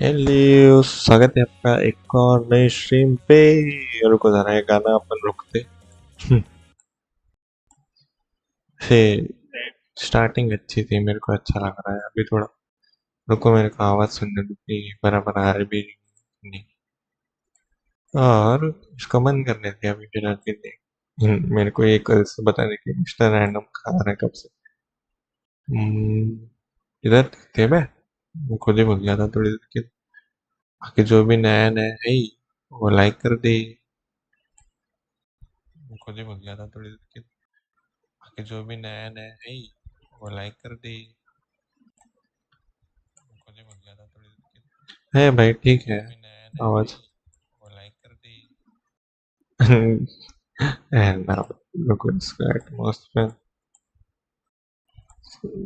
Hello, स्वागत है आपका एक और नई स्ट्रीम पे। रुको जरा ये गाना अपन रुकते। से स्टार्टिंग अच्छी थी, मेरे को अच्छा लग रहा है अभी थोड़ा। रुको मेरे को आवाज सुनने दो कि बराबर आ रही भी नहीं। और इसको बंद करने थे अभी फिलहाल के लिए। मेरे को एक बता दे कि मिस्टर रैंडम खा रहा है कब से। इधर थे मैं खुद ही भूल गया था थोड़ी देर के। बाकी जो भी नया नया है वो लाइक कर दे। मैं खुद ही भूल गया था थोड़ी देर के। बाकी जो भी नया नया है वो लाइक कर दे। मैं खुद ही भूल गया था थोड़ी देर के। है भाई ठीक है आवाज। वो लाइक कर दे। and now look at इसका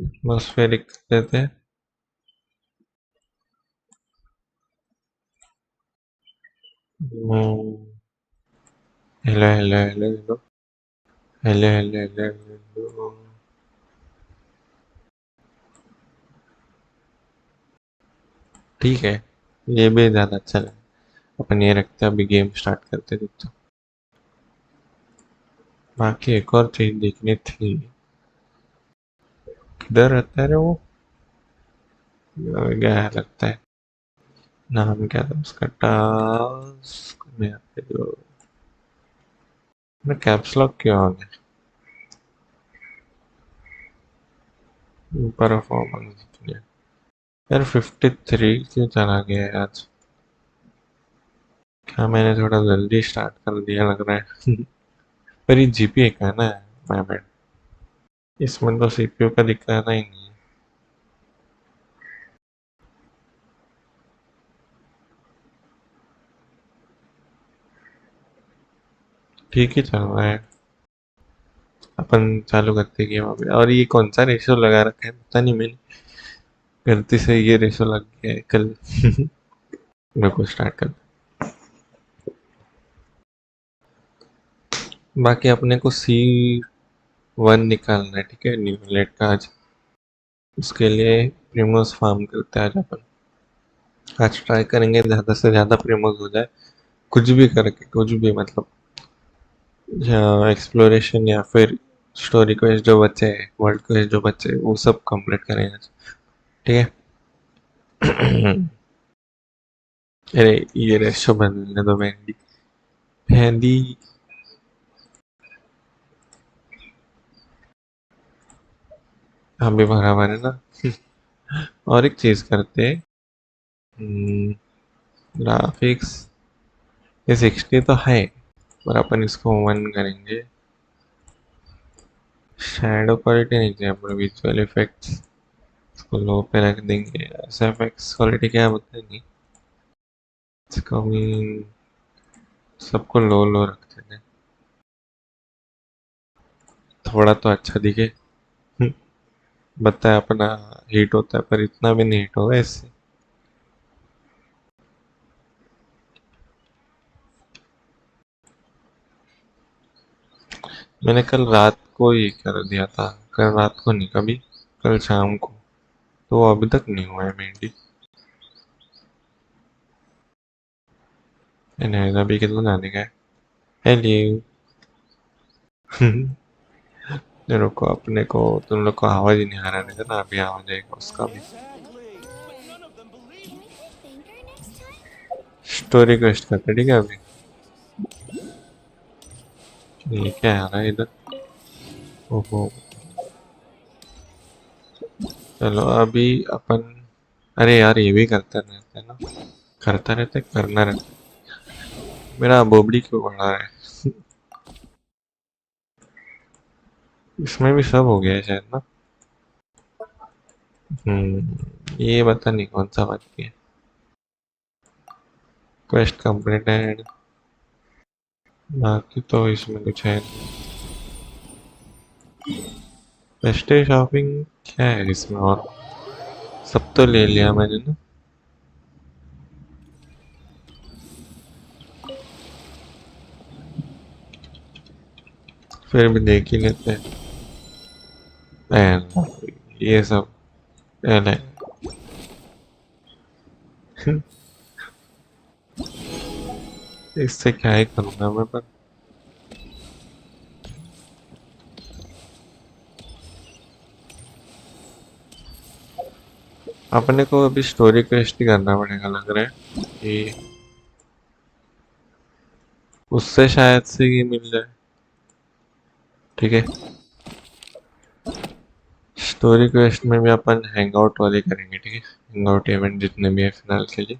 एटमॉस्फेरिक देते हैं। Hello hello hello hello hello hello hello hello. ठीक है, ये भी ज़्यादा अच्छा लगा। अपन ये रखते हैं, अभी गेम स्टार्ट करते हैं तो। बाकी एक और चीज देखनी थी। किधर रहता है रे वो? गया है लगता है। नाम क्या था उसका? टास्क में आते जो मैं कैप्स लॉक क्यों आ गया? परफॉर्मेंस यार 53 क्यों चला गया है आज? क्या मैंने थोड़ा जल्दी स्टार्ट कर दिया लग रहा है। पर ये जीपी का है ना? My bad. इसमें तो सीपीयू का दिखाना ही नहीं है। ठीक ही चल रहा है। अपन चालू करते गेम अभी। और ये कौन सा रेशो लगा रखा है पता नहीं, मैंने गलती से ये रेशो लग गया है कल। मेरे को स्टार्ट कर। बाकी अपने को C1 निकालना है, ठीक है, न्यूलेट का आज। उसके लिए प्रिमोस फार्म करते हैं आज अपन। आज ट्राई करेंगे ज़्यादा से ज़्यादा प्रिमोस हो जाए। कुछ भी करके, कुछ भी मतलब, या एक्सप्लोरेशन या फिर स्टोरी क्वेस्ट जो बचे हैं, वर्ल्ड क्वेस्ट जो बचे हैं, वो सब कंप्लीट करेंगे आज। ठीक है। अरे ये रेशो बदलने दो मेहंदी। मेहंदी। हम भी बराबर है ना। और एक चीज करते हैं। ग्राफिक्स ये 60 तो है, पर अपन इसको 1 करेंगे। शैडो क्वालिटी नहीं चाहिए अपने, विजुअल इफेक्ट्स इसको लो पे रख देंगे। एसएफएक्स क्वालिटी क्या बताए नहीं, इसको भी सबको लो लो रखते थे, थोड़ा तो अच्छा दिखे। बताया अपना हीट होता है, पर इतना भी नहीं हीट होगा इससे। मैंने कल रात को ही कर दिया था। कल रात को नहीं, कभी कल शाम को। तो वो अभी तक नहीं हुआ है मेहंदी। नहीं अभी कितना जाने का है। हेलो। रुको, अपने को तुम लोग को आवाज ही नहीं आ रहा है ना, अभी आवाज आएगा उसका भी। स्टोरी क्वेस्ट करते ठीक है अभी। ये क्या आ रहा है इधर? ओहो। चलो अभी अपन, अरे यार ये भी करते रहते हैं ना, करता रहते करना रहता। मेरा बोबड़ी क्यों बढ़ा है? इसमें भी सब हो गया है शायद ना। ये बता नहीं कौन सा बाकी है। Quest completed. बाकी तो इसमें कुछ है नहीं। बेस्ट शॉपिंग क्या है इसमें? और सब तो ले लिया मैंने ना। फिर भी देख ही लेते हैं। ये सब पहले। इससे क्या ही करूँगा मैं, पर अपने को अभी स्टोरी क्वेस्ट ही करना पड़ेगा लग रहा है कि उससे शायद से ये मिल जाए। ठीक है, स्टोरी क्वेस्ट में भी अपन हैंग आउट वाले करेंगे, ठीक है। हैंग आउट इवेंट जितने भी है फिलहाल के लिए।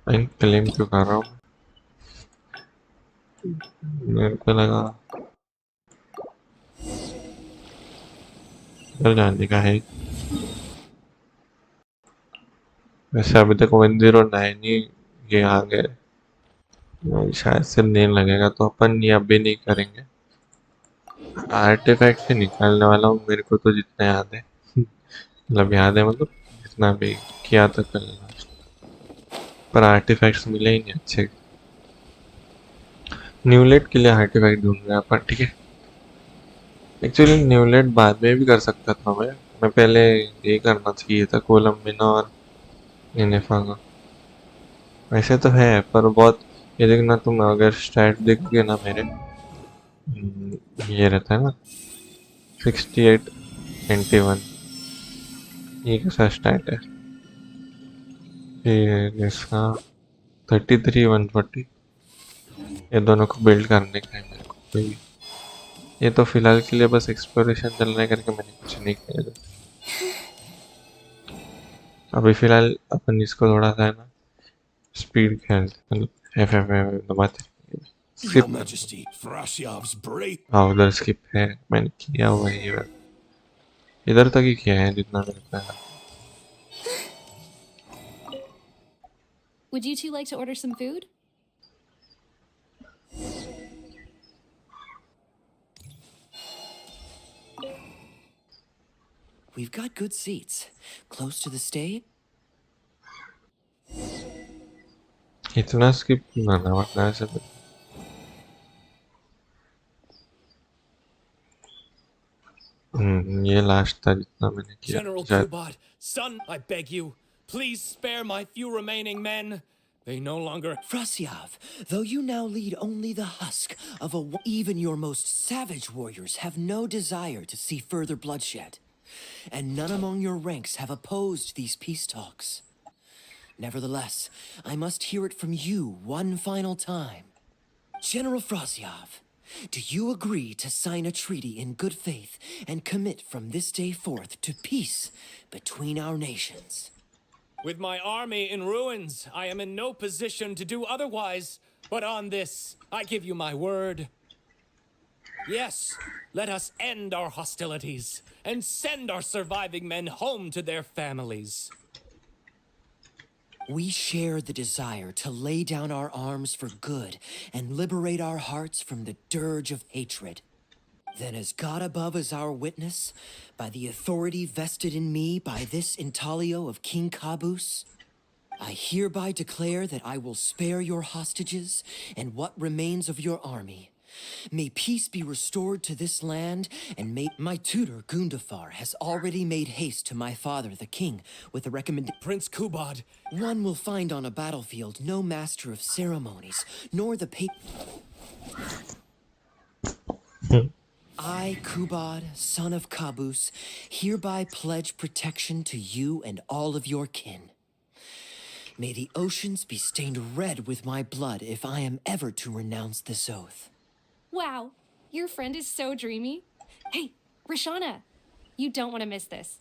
क्लेम क्यों कर रहा हूँ? मेरे को लगा चल जाने का है। वैसे अभी तक 109 ही ये आ गए। शायद से नहीं लगेगा तो अपन ये अभी नहीं करेंगे। आर्टिफैक्ट से निकालने वाला हूँ मेरे को तो जितना याद है। मतलब याद है मतलब, जितना भी किया था कल। पर आर्टिफैक्ट्स मिले ही नहीं अच्छे। न्यूलेट के लिए आर्टिफैक्ट ढूंढ रहे हैं अपन, ठीक है। एक्चुअली न्यूलेट बाद में भी कर सकता था मैं पहले ये करना चाहिए था कोलम्बिना और इनेफा का। वैसे तो है पर बहुत, ये देखना तुम अगर स्टैट देखोगे ना मेरे, ये रहता है ना 68 91, ये कैसा स्टैट है, फिर इसका 33 140, ये दोनों को बिल्ड करने का है मेरे को कोई। ये तो फिलहाल के लिए बस एक्सप्लोरेशन चलने करके मैंने कुछ नहीं किया। अभी फिलहाल अपन इसको थोड़ा सा है ना स्पीड खेलते, मतलब एफ दबाते। Your Majesty, Frashyav's brave. हाँ उधर स्किप है, मैंने किया हुआ है ये, इधर तक ही किया है जितना मेरे को याद। Would you two like to order some food? We've got good seats, close to the stage. इतना स्किप करना वरना ऐसे ये लास्ट था जितना मैंने किया General शायद। Kubad, son, I beg you, please spare my few remaining men. They no longer. Frasyav, though you now lead only the husk of even your most savage warriors have no desire to see further bloodshed, and none among your ranks have opposed these peace talks. Nevertheless, I must hear it from you one final time. General Frasyav, do you agree to sign a treaty in good faith and commit from this day forth to peace between our nations? With my army in ruins, I am in no position to do otherwise. But on this, I give you my word. Yes, let us end our hostilities and send our surviving men home to their families. We share the desire to lay down our arms for good and liberate our hearts from the dirge of hatred. Then as God above is our witness, by the authority vested in me by this intaglio of King Caboose, I hereby declare that I will spare your hostages and what remains of your army. May peace be restored to this land, and may my tutor Gundafar has already made haste to my father the king with a recommendation. Prince Kubad. One will find on a battlefield no master of ceremonies, nor the I, Kubad, son of Caboose, hereby pledge protection to you and all of your kin. May the oceans be stained red with my blood if I am ever to renounce this oath. Wow, your friend is so dreamy. Hey, Rashana, you don't want to miss this.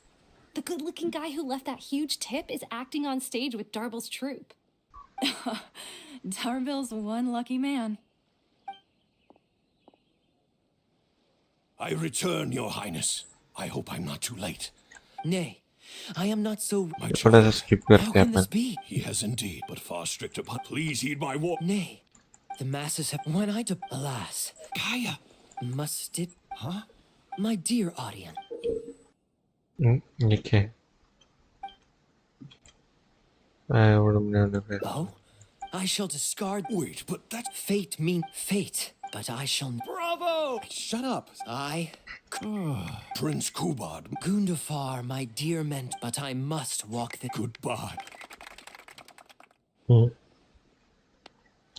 The good-looking guy who left that huge tip is acting on stage with Darbel's troupe. Darbel's one lucky man. I return, Your Highness. I hope I'm not too late. Nay, I am not so. My थोड़ा सा child, skip How करते हैं can this upon. be? he has indeed, but far stricter. But please heed my warning. Nay, the masses have. When I do. Alas, KIYA. must it. Huh? My dear audience. लिखे I would have known of it. Oh, I shall discard. Wait, but that's Fate mean fate, but I shall. Bravo! shut up. I, Prince Kubad. Gundafar, my dear meant, but I must walk the. Goodbye.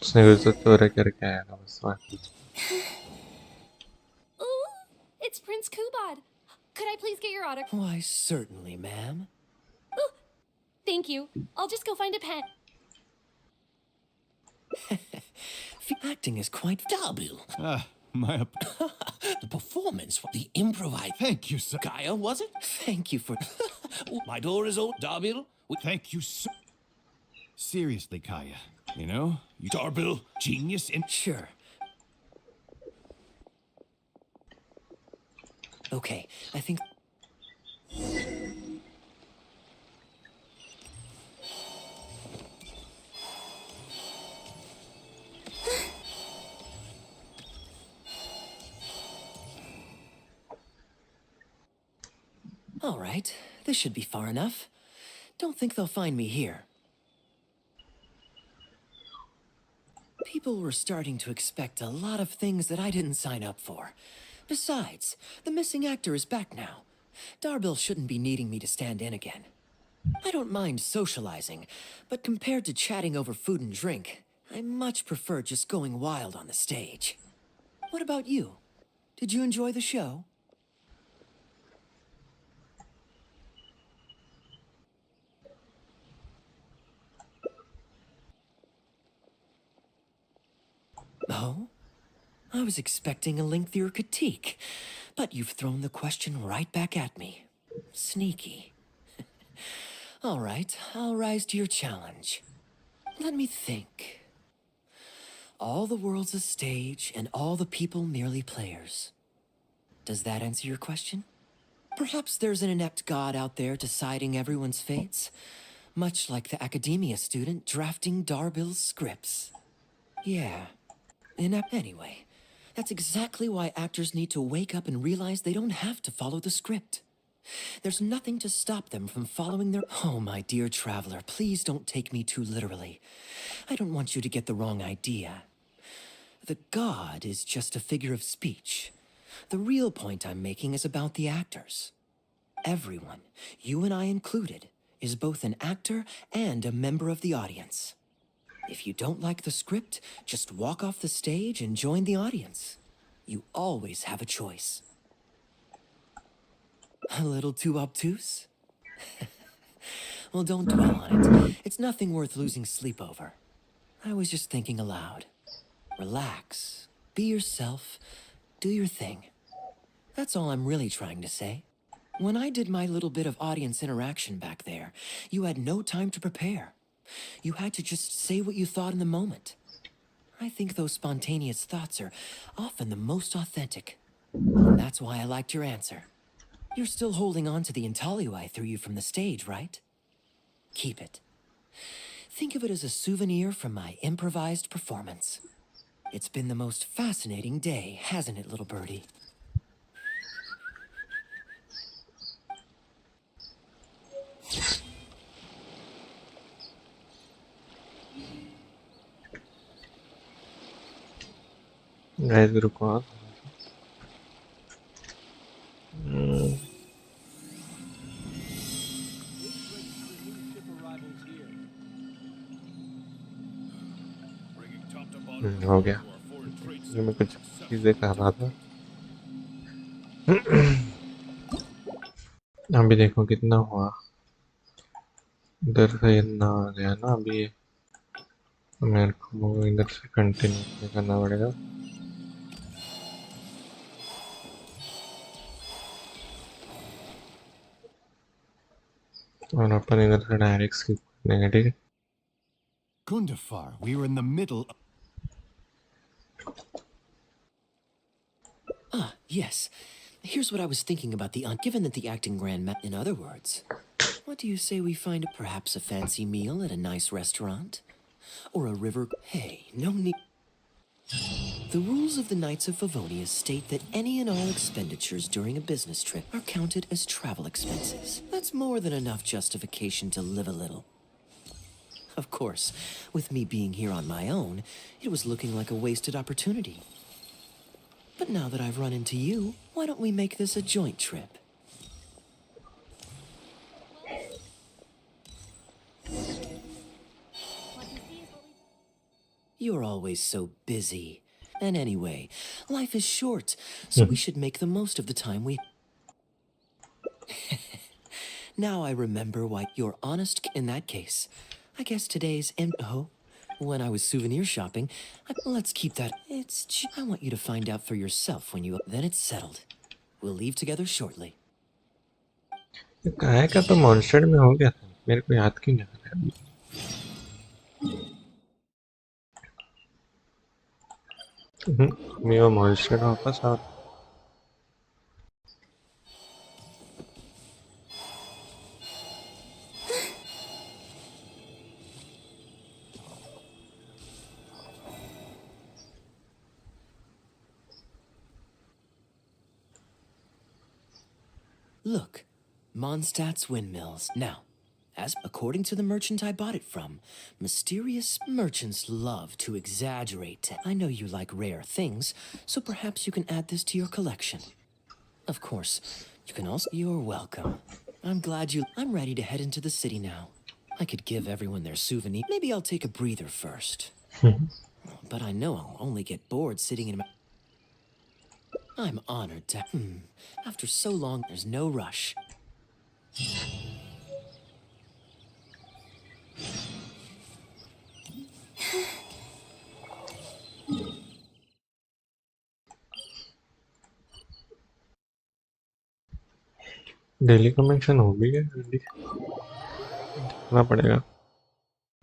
उसने कुछ तो करके आया था बस बाकी। Ooh, it's Prince Kubad. Could I please get your autograph? Why, certainly, ma'am. Ooh, thank you. I'll just go find a pen. Acting is quite double. The performance, the improvise. Thank you, sir. KIYA, was it? Thank you for. My door is open. Darbil. Thank you, sir. Seriously, KIYA. You know, you Darbil. genius in. Sure. Okay, I think. All right, this should be far enough. Don't think they'll find me here. People were starting to expect a lot of things that I didn't sign up for. Besides, the missing actor is back now. Darbil shouldn't be needing me to stand in again. I don't mind socializing, but compared to chatting over food and drink, I much prefer just going wild on the stage. What about you? Did you enjoy the show? Oh? I was expecting a lengthier critique, but you've thrown the question right back at me. Sneaky. All right, I'll rise to your challenge. Let me think. All the world's a stage, and all the people merely players. Does that answer your question? Perhaps there's an inept god out there deciding everyone's fates, much like the academia student drafting Darbil's scripts. Yeah, inept anyway. That's exactly why actors need to wake up and realize they don't have to follow the script. There's nothing to stop them from following their... Oh, my dear traveler, please don't take me too literally. I don't want you to get the wrong idea. The god is just a figure of speech. The real point I'm making is about the actors. Everyone, you and I included, is both an actor and a member of the audience. If you don't like the script, just walk off the stage and join the audience. You always have a choice. A little too obtuse? Well, don't dwell on it. It's nothing worth losing sleep over. I was just thinking aloud. Relax, be yourself, do your thing. That's all I'm really trying to say. When I did my little bit of audience interaction back there, you had no time to prepare. You had to just say what you thought in the moment. I think those spontaneous thoughts are often the most authentic. And that's why I liked your answer. You're still holding on to the intaglio I threw you from the stage, right? Keep it. Think of it as a souvenir from my improvised performance. It's been the most fascinating day, hasn't it, little birdie? Guys रुको आप हो गया ये मैं कुछ चीजें कर रहा था अभी देखो कितना हुआ इधर से इतना आ गया ना अभी मेरे को इधर से कंटिन्यू करना पड़ेगा और अपन इधर से डायरेक्ट स्किप करेंगे ठीक है Gundafar, we were in the middle. Ah, yes. Here's what I was thinking about given that the acting in other words, what do you say we find perhaps a fancy meal at a nice restaurant? Or a river... Hey, no need... The rules of the Knights of Favonius state that any and all expenditures during a business trip are counted as travel expenses. That's more than enough justification to live a little. Of course, with me being here on my own, it was looking like a wasted opportunity. But now that I've run into you, why don't we make this a joint trip? You're always so busy. And anyway, life is short, so we should make the most of the time we... Now I remember why you're honest in that case. I guess today's Oh, when I was souvenir shopping, let's keep that. I want you to find out for yourself when you... Then it's settled. We'll leave together shortly. काय का तो monster में हो गया था मेरे को याद क्यों नहीं आ रहा अभी मेरा मॉन्स्टर वापस आ Look, Mondstadt's windmills. Now, As according to the merchant I bought it from, mysterious merchants love to exaggerate. I know you like rare things, so perhaps you can add this to your collection. Of course, you can also... You're welcome. I'm ready to head into the city now. I could give everyone their souvenir. Maybe I'll take a breather first. But I know I'll only get bored sitting in my... I'm honored to... After so long, there's no rush. Daily connection हो भी है daily देखना पड़ेगा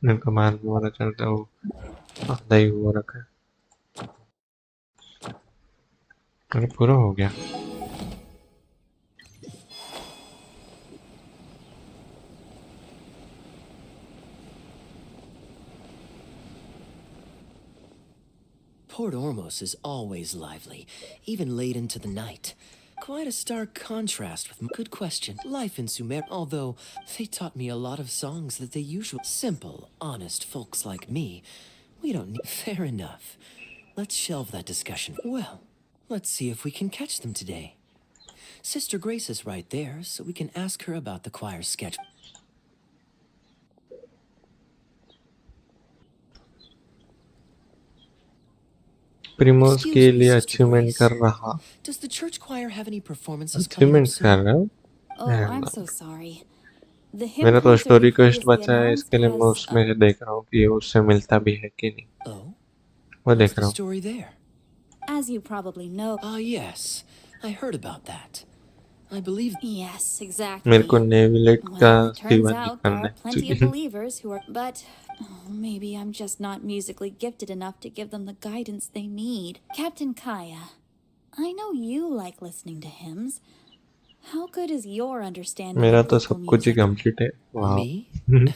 नहीं तो बाद में पता चलता है वो आधा ही हुआ रखा है अरे पूरा हो गया Port Ormos is always lively, even late into the night. Quite a stark contrast with... Good question. Life in Sumer, although they taught me a lot of songs that they usually... Simple, honest folks like me, we don't need... Fair enough. Let's shelve that discussion. Well, let's see if we can catch them today. Sister Grace is right there, so we can ask her about the choir sketch. प्रिमोस Excuse के me, लिए Sister achievement Grace. कर रहा Does the church choir have any performances coming up achievements कर soon? रहा हूँ Oh, I'm so sorry. The hymn मेरा तो concert story we quest previously बचा है announced इसके लिए मैं has... उसमें से देख रहा हूँ कि उससे मिलता भी है कि नहीं Oh, वो what's देख the रहा हूँ story there? As you probably know... Ah, yes. I heard about that. I believe... Yes, मेरे exactly. को नेविलेट का Well, it turns दीवार out there निकालना are है plenty of actually। believers who are... But maybe I'm just not musically gifted enough to give them the guidance they need. Captain KIYA, I know you like listening to hymns. How good is your understanding मेरा of तो vocal सब कुछ ही music? Complete है वाह Me?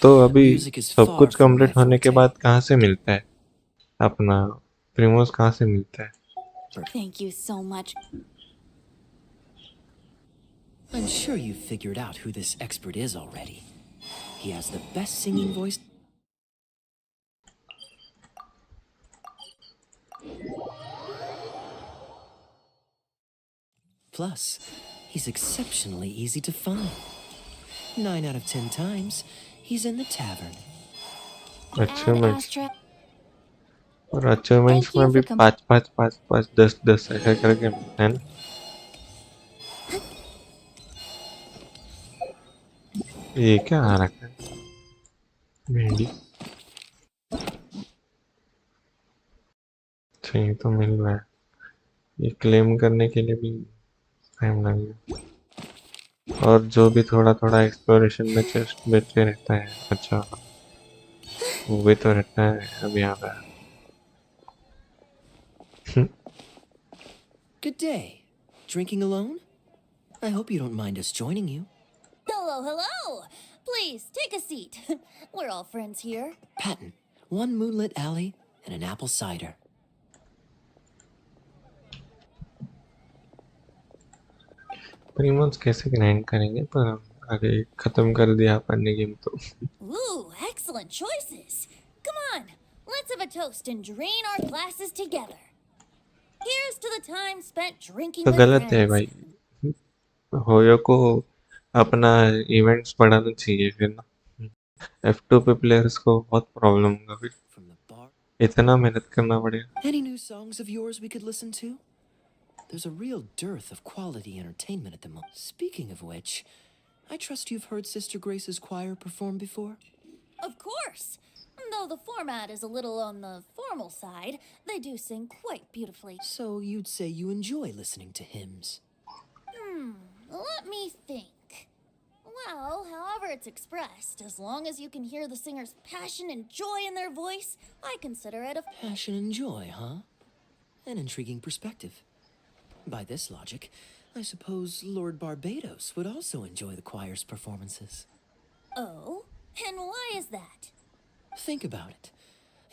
तो अभी Music is सब far कुछ from my कंप्लीट होने के forte. बाद कहाँ से मिलता है अपना प्रिमोस कहाँ से मिलता है Thank you so much. I'm sure you've figured out who this expert is already. He has the best singing voice. Plus, he's exceptionally easy to find. 9 out of 10 times, he's in the tavern. Ad achievements Astra. और achievements Thank you में भी for 5 5 5 5 10 10 ऐसा करके मिलता है ना ये क्या आ रखा है भिंडी चाहिए तो मिल रहा है ये क्लेम करने के लिए भी टाइम लगेगा और जो भी थोड़ा थोड़ा एक्सप्लोरेशन में चेस्ट बचे रहता है अच्छा वो भी तो रहता है अब यहाँ पे Good day. Drinking alone? I hope you don't mind us joining you. Hello, hello! Please, take a seat. We're all friends here. Patton, 1 moonlit alley and an apple cider. प्रीमोस कैसे ग्राइंड करेंगे पर आगे खत्म कर दिया अपन ने गेम तो Ooh, excellent choices. Come on, let's have a toast and drain our glasses together. Here's to the time spent drinking तो with गलत है friends. भाई होयो को अपना इवेंट्स बढ़ाना चाहिए फिर ना F2 पे प्लेयर्स को बहुत प्रॉब्लम होगा फिर From the bar. इतना मेहनत करना पड़ेगा Any new songs of yours we could listen to? There's a real dearth of quality entertainment at the moment. Speaking of which, I trust you've heard Sister Grace's choir perform before? Of course. Though the format is a little on the formal side, they do sing quite beautifully. So you'd say you enjoy listening to hymns? Let me think. Well, however it's expressed, as long as you can hear the singer's passion and joy in their voice, I consider it a... Passion and joy, huh? An intriguing perspective. By this logic, I suppose Lord Barbados would also enjoy the choir's performances. Oh? And why is that? Think about it.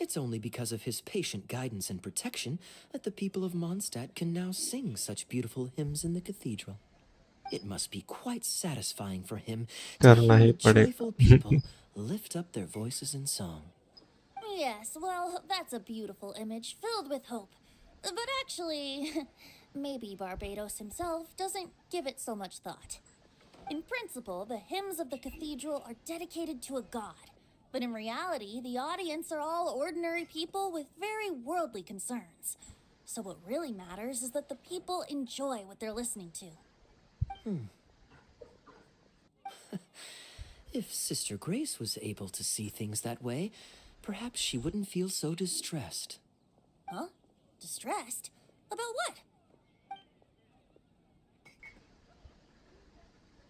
It's only because of his patient guidance and protection that the people of Mondstadt can now sing such beautiful hymns in the cathedral. It must be quite satisfying for him to करना ही hear joyful पड़ेगा. people lift up their voices in song. Yes, well, that's a beautiful image filled with hope. But actually, maybe Barbados himself doesn't give it so much thought. In principle, the hymns of the cathedral are dedicated to a god. But in reality, the audience are all ordinary people with very worldly concerns. So what really matters is that the people enjoy what they're listening to. If Sister Grace was able to see things that way, perhaps she wouldn't feel so distressed. Huh? Distressed? About what?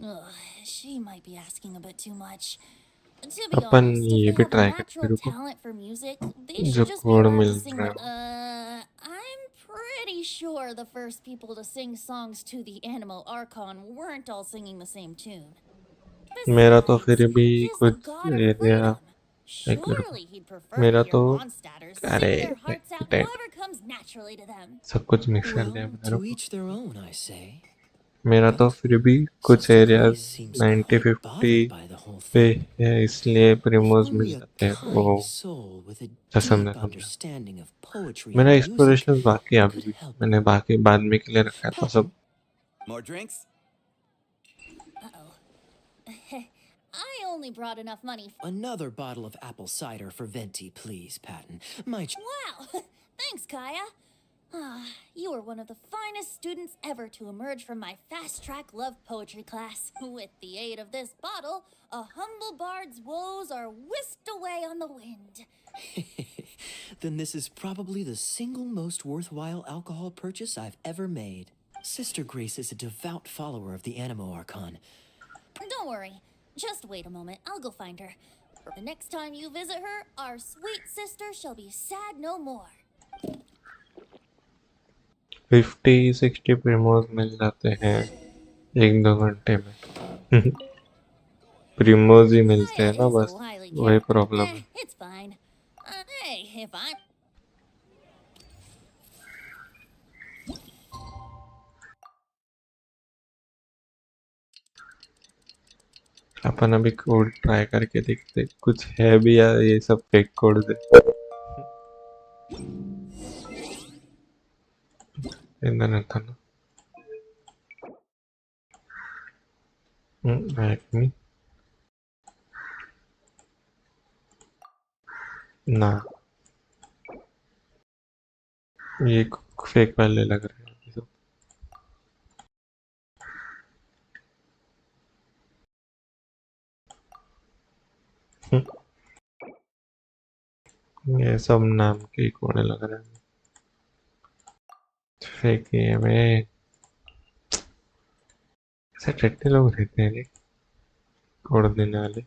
Ugh, she might be asking a bit too much. To be upon honest, if ये they भी have a try natural करते रुको. talent for music, they जो should just be code allowed mill to sing रहा the. है. I'm pretty sure the first people to sing songs to the Animal Archon weren't all singing the same tune. मेरा तो Besides, फिर भी he's the कुछ god of area freedom. एक रुको. Surely he'd prefer to मेरा hear तो monsters अरे sing their hearts out that however comes naturally to them. सब कुछ मिक्स कर लिया Well, मैंने. to रुको. each their own, I say. मेरा तो But फिर भी कुछ Sister areas Grace seems 90-50 quite bothered by the whole पे thing. है, इसलिए If प्रिमोज मिल only a जाते हैं. kind oh, soul with a समझा deep समझा. understanding of poetry मेरा and music एक्सप्लोरेशन बाकी है अभी could भी. help मैंने her. बाकी बाद में के लिए रखा था सब. Patton, More drinks? Uh-oh. I only brought enough money for. another bottle of apple cider for Venti, please, Patton. Wow! Thanks, Kaya. You are one of the finest students ever to emerge from my fast-track love poetry class. With the aid of this bottle, a humble bard's woes are whisked away on the wind. Then this is probably the single most worthwhile alcohol purchase I've ever made. Sister Grace is a devout follower of the Animo Archon. Don't worry. Just wait a moment. I'll go find her. For the next time you visit her, our sweet sister shall be sad no more. 50-60 प्रिमोज मिल जाते हैं 1-2 घंटे में. प्रिमोज ही मिलते हैं Kaya ना, is बस highly वही careful. Problem है. It's fine. Hey, if I'm. अपन अभी कोड ट्राई करके देखते कुछ है भी या ये सब फेक कोड है. इधर था ना. नहीं ना, ये फेक वाले लग रहे हैं ये सब. ये सब नाम के कोड लग रहे हैं. फेक ही है मैं. ऐसे टट्टे लोग रहते हैं कोड देने वाले.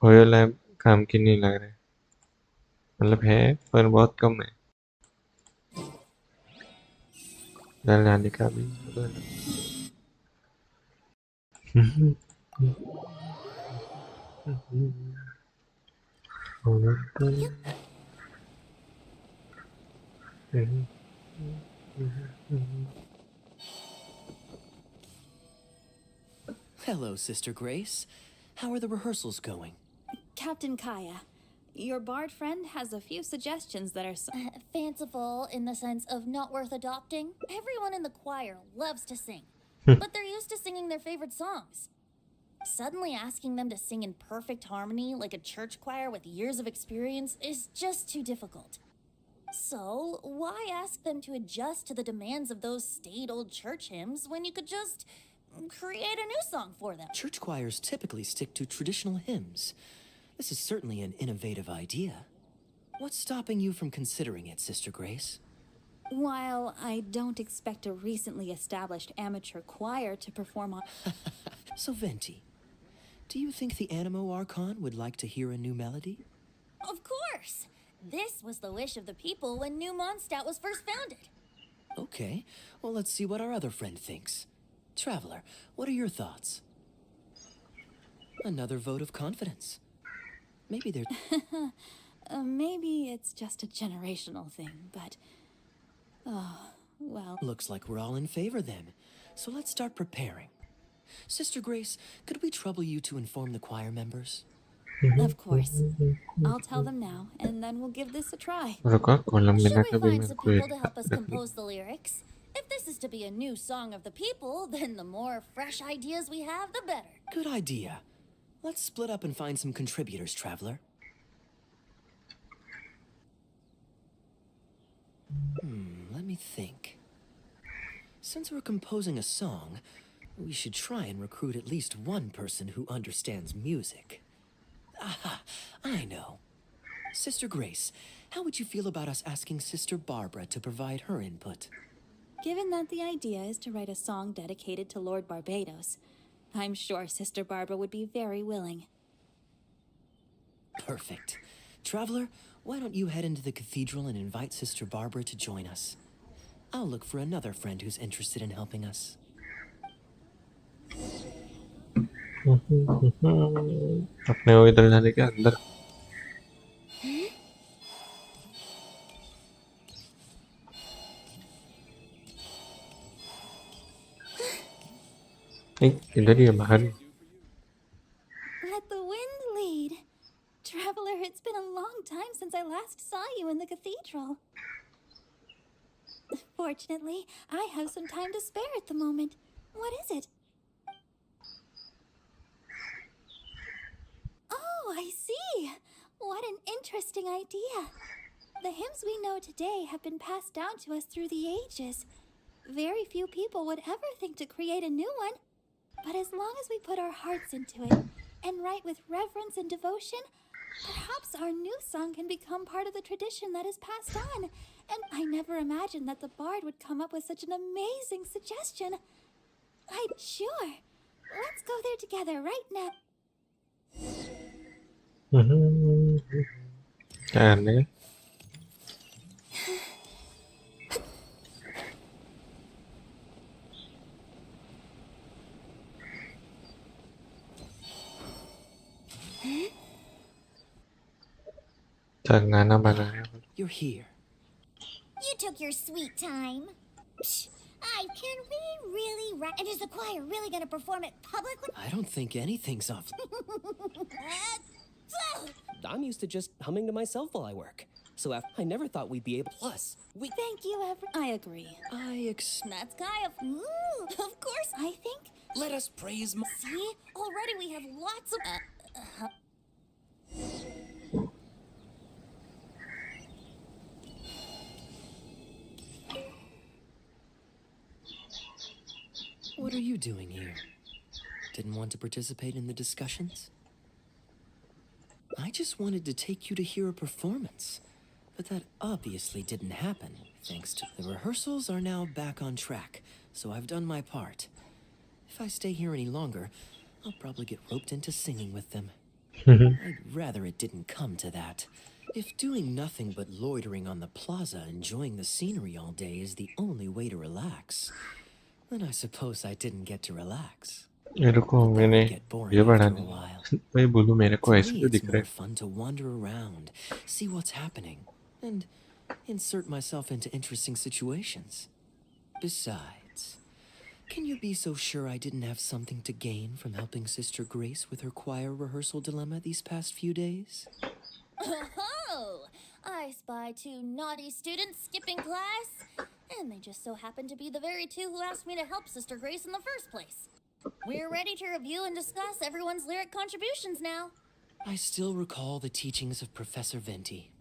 होयो लैब काम की नहीं लग रहे. मतलब है पर बहुत कम है. घर जाने का भी. Hello, Sister Grace. How are the rehearsals going? Captain Kaya, your bard friend has a few suggestions that are Fanciful in the sense of not worth adopting. Everyone in the choir loves to sing, but they're used to singing their favorite songs. Suddenly asking them to sing in perfect harmony like a church choir with years of experience is just too difficult. So, why ask them to adjust to the demands of those staid old church hymns when you could just create a new song for them? Church choirs typically stick to traditional hymns. This is certainly an innovative idea. What's stopping you from considering it, Sister Grace? While I don't expect a recently established amateur choir to perform on... So, Venti, do you think the Animo Archon would like to hear a new melody? Of course! This was the wish of the people when New Mondstadt was first founded. Okay, well, let's see what our other friend thinks. Traveler, what are your thoughts? Another vote of confidence. Maybe they're... maybe it's just a generational thing, but Well, Looks like we're all in favor then. So let's start preparing. Sister Grace, could we trouble you to inform the choir members? of course. I'll tell them now, and then we'll give this a try. रुको column Should मिला we के भी find मेरे some को people to help us compose the lyrics? If this is to be a new song of the people, then the more fresh ideas we have, the better. Good idea. Let's split up and find some contributors, Traveler. Let me think. Since we're composing a song, we should try and recruit at least one person who understands music. Aha, I know. Sister Grace, how would you feel about us asking Sister Barbara to provide her input? Given that the idea is to write a song dedicated to Lord Barbados, I'm sure Sister Barbara would be very willing. Perfect. Traveler, why don't you head into the cathedral and invite Sister Barbara to join us? I'll look for another friend who's interested in helping us. अपने वो इधर जाने के अंदर इधर ही है बाहर Let the wind lead. Traveler, it's been a long time since I last saw you in the cathedral. Fortunately, I have some time to spare at the moment. What is it? Oh, I see. What an interesting idea. The hymns we know today have been passed down to us through the ages. Very few people would ever think to create a new one. But as long as we put our hearts into it and write with reverence and devotion, perhaps our new song can become part of the tradition that is passed on. And I never imagined that the bard would come up with such an amazing suggestion. Sure. Let's go there together right now. क्या करने का तक गाना बनाया You're here. You took your sweet time. Psh, can we really write? And is the choir really going to perform it publicly? I don't think anything's off. I'm used to just humming to myself while I work. So I never thought we'd be able. Plus, Thank you, I agree. That's Kaya. Ooh, of course. I think let us praise. See? Already we have lots of... What are you doing here? Didn't want to participate in the discussions? I just wanted to take you to hear a performance, but that obviously didn't happen, thanks to the rehearsals are now back on track, so I've done my part. If I stay here any longer, I'll probably get roped into singing with them. I'd rather it didn't come to that. If doing nothing but loitering on the plaza enjoying the scenery all day is the only way to relax, then I suppose I didn't get to relax. रुको मैंने ये पढ़ा नहीं भाई बोलूँ मेरे को ऐसे क्यों दिख रहा है It's more fun to wander around, see what's happening, and insert myself into interesting situations. Besides, can you be so sure I didn't have something to gain from helping Sister Grace with her choir rehearsal dilemma these past few days? Oh, I spy 2 naughty students skipping class, and they just so happen to be the very 2 who asked me to help Sister Grace in the first place. We're ready to review and discuss everyone's lyric contributions now. I still recall the teachings of Professor Venti.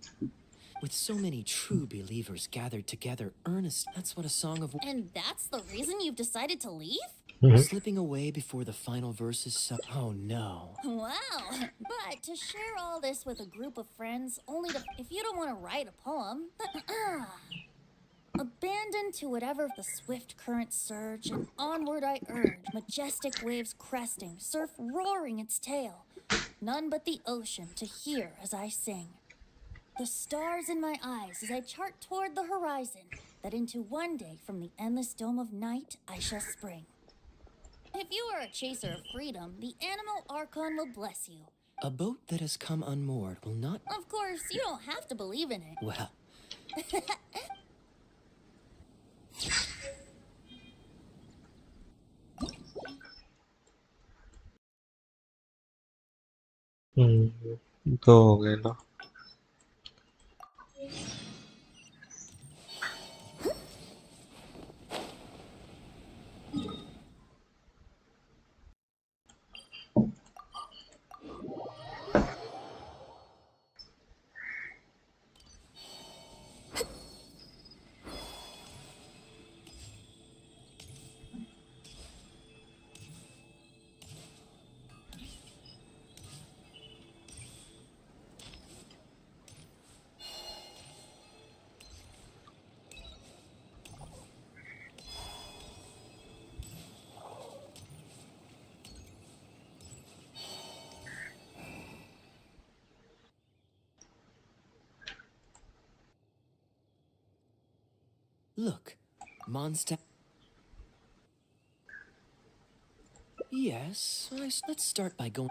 With so many true believers gathered together earnest, that's what a song of... And that's the reason you've decided to leave? Slipping away before the final verses oh no. Wow. But to share all this with a group of friends, only to... If you don't want to write a poem... Abandoned to whatever the swift currents surge, and onward I urge, majestic waves cresting, surf roaring its tail. None but the ocean to hear as I sing. The stars in my eyes as I chart toward the horizon, that into one day from the endless dome of night I shall spring. If you are a chaser of freedom, the animal Archon will bless you. A boat that has come unmoored will not... Of course, you don't have to believe in it. Well... तो हो गए ना। Look, monster. Yes, let's start by going.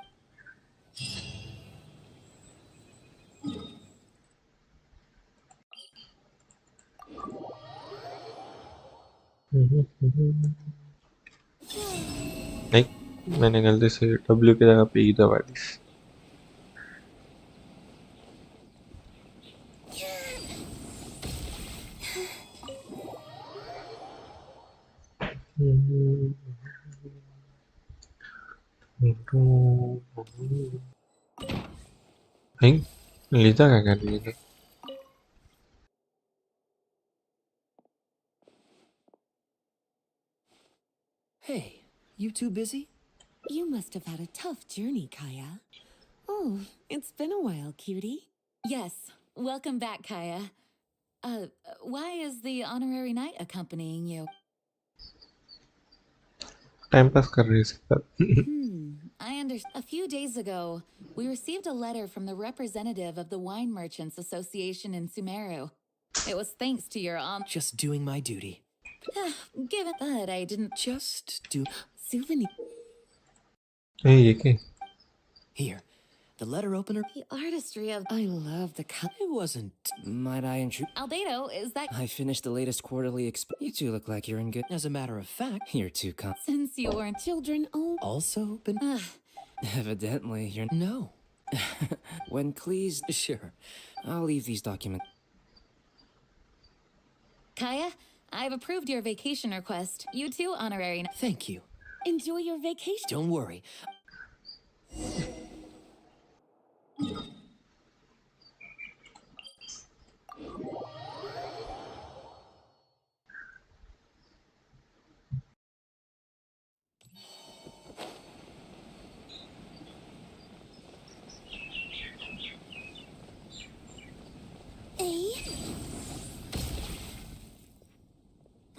नहीं, मैंने गलती से W की जगह पे E दबा दी। नहीं, लीजा क्या कर रही है? Hey, you too busy? You must have had a tough journey, Kaya. Oh, it's been a while, cutie. Yes, welcome back, Kaya. Why is the honorary knight accompanying you? Time pass कर रही है इसके साथ। I understand. A few days ago, we received a letter from the representative of the Wine Merchants Association in Sumeru. It was thanks to your Just doing my duty. given that I didn't Just do. souvenir. ये क्या? Here, the letter opener. The artistry of I love the color. It wasn't. Might I intrude? Albedo, is that I finished the latest quarterly You two look like you're in good. As a matter of fact, You're too calm. since you weren't Children, oh. also been. Evidently, you're. No. When pleased, Sure. I'll leave these documents. Kaya? I've approved your vacation request. You too, honorary. Thank you. Enjoy your vacation. Don't worry.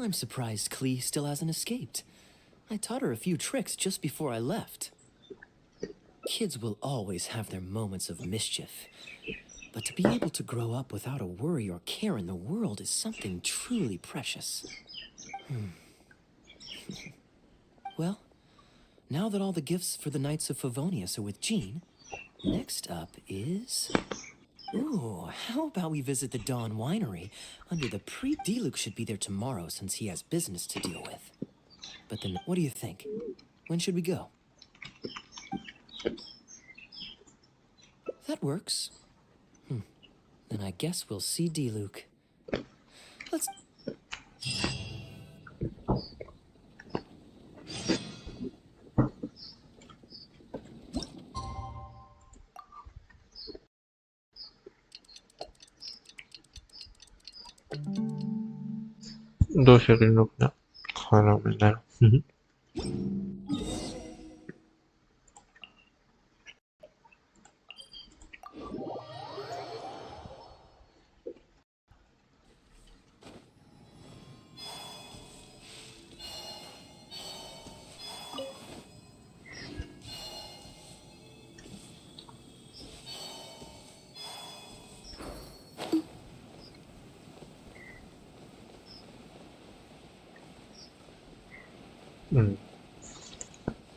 I'm surprised Klee still hasn't escaped. I taught her a few tricks just before I left. Kids will always have their moments of mischief, but to be able to grow up without a worry or care in the world is something truly precious. Well, now that all the gifts for the Knights of Favonius are with Jean, next up is... Ooh, how about we visit the Dawn Winery under the D-Luke should be there tomorrow since he has business to deal with. But then, what do you think? When should we go? That works. Then I guess we'll see D-Luke. Let's... दो second रुकना, खाना मिलना है।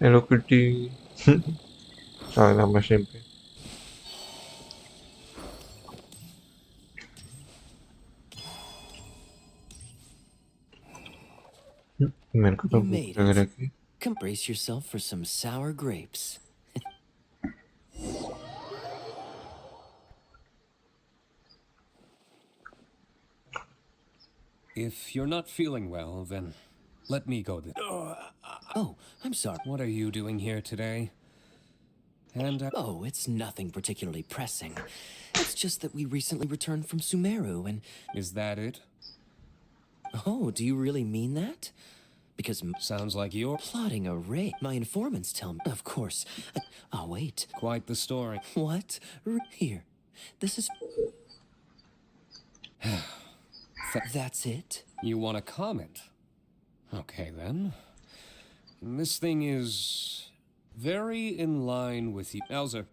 Hello kitty. आ गया machine पे। मेरे को तो You भूख made लग it. रही है। Come brace yourself for some sour grapes. If you're not feeling well, then let me go then. Oh, I'm sorry. What are you doing here today? And Oh, it's nothing particularly pressing. It's just that we recently returned from Sumeru and... is that it? Oh, do you really mean that? Because Sounds like you're plotting a raid. My informants tell me. Of course. Oh, wait. quite the story. What? Here. This is... That's it? You want to comment? Okay then. This thing is very in line with you. Elzer,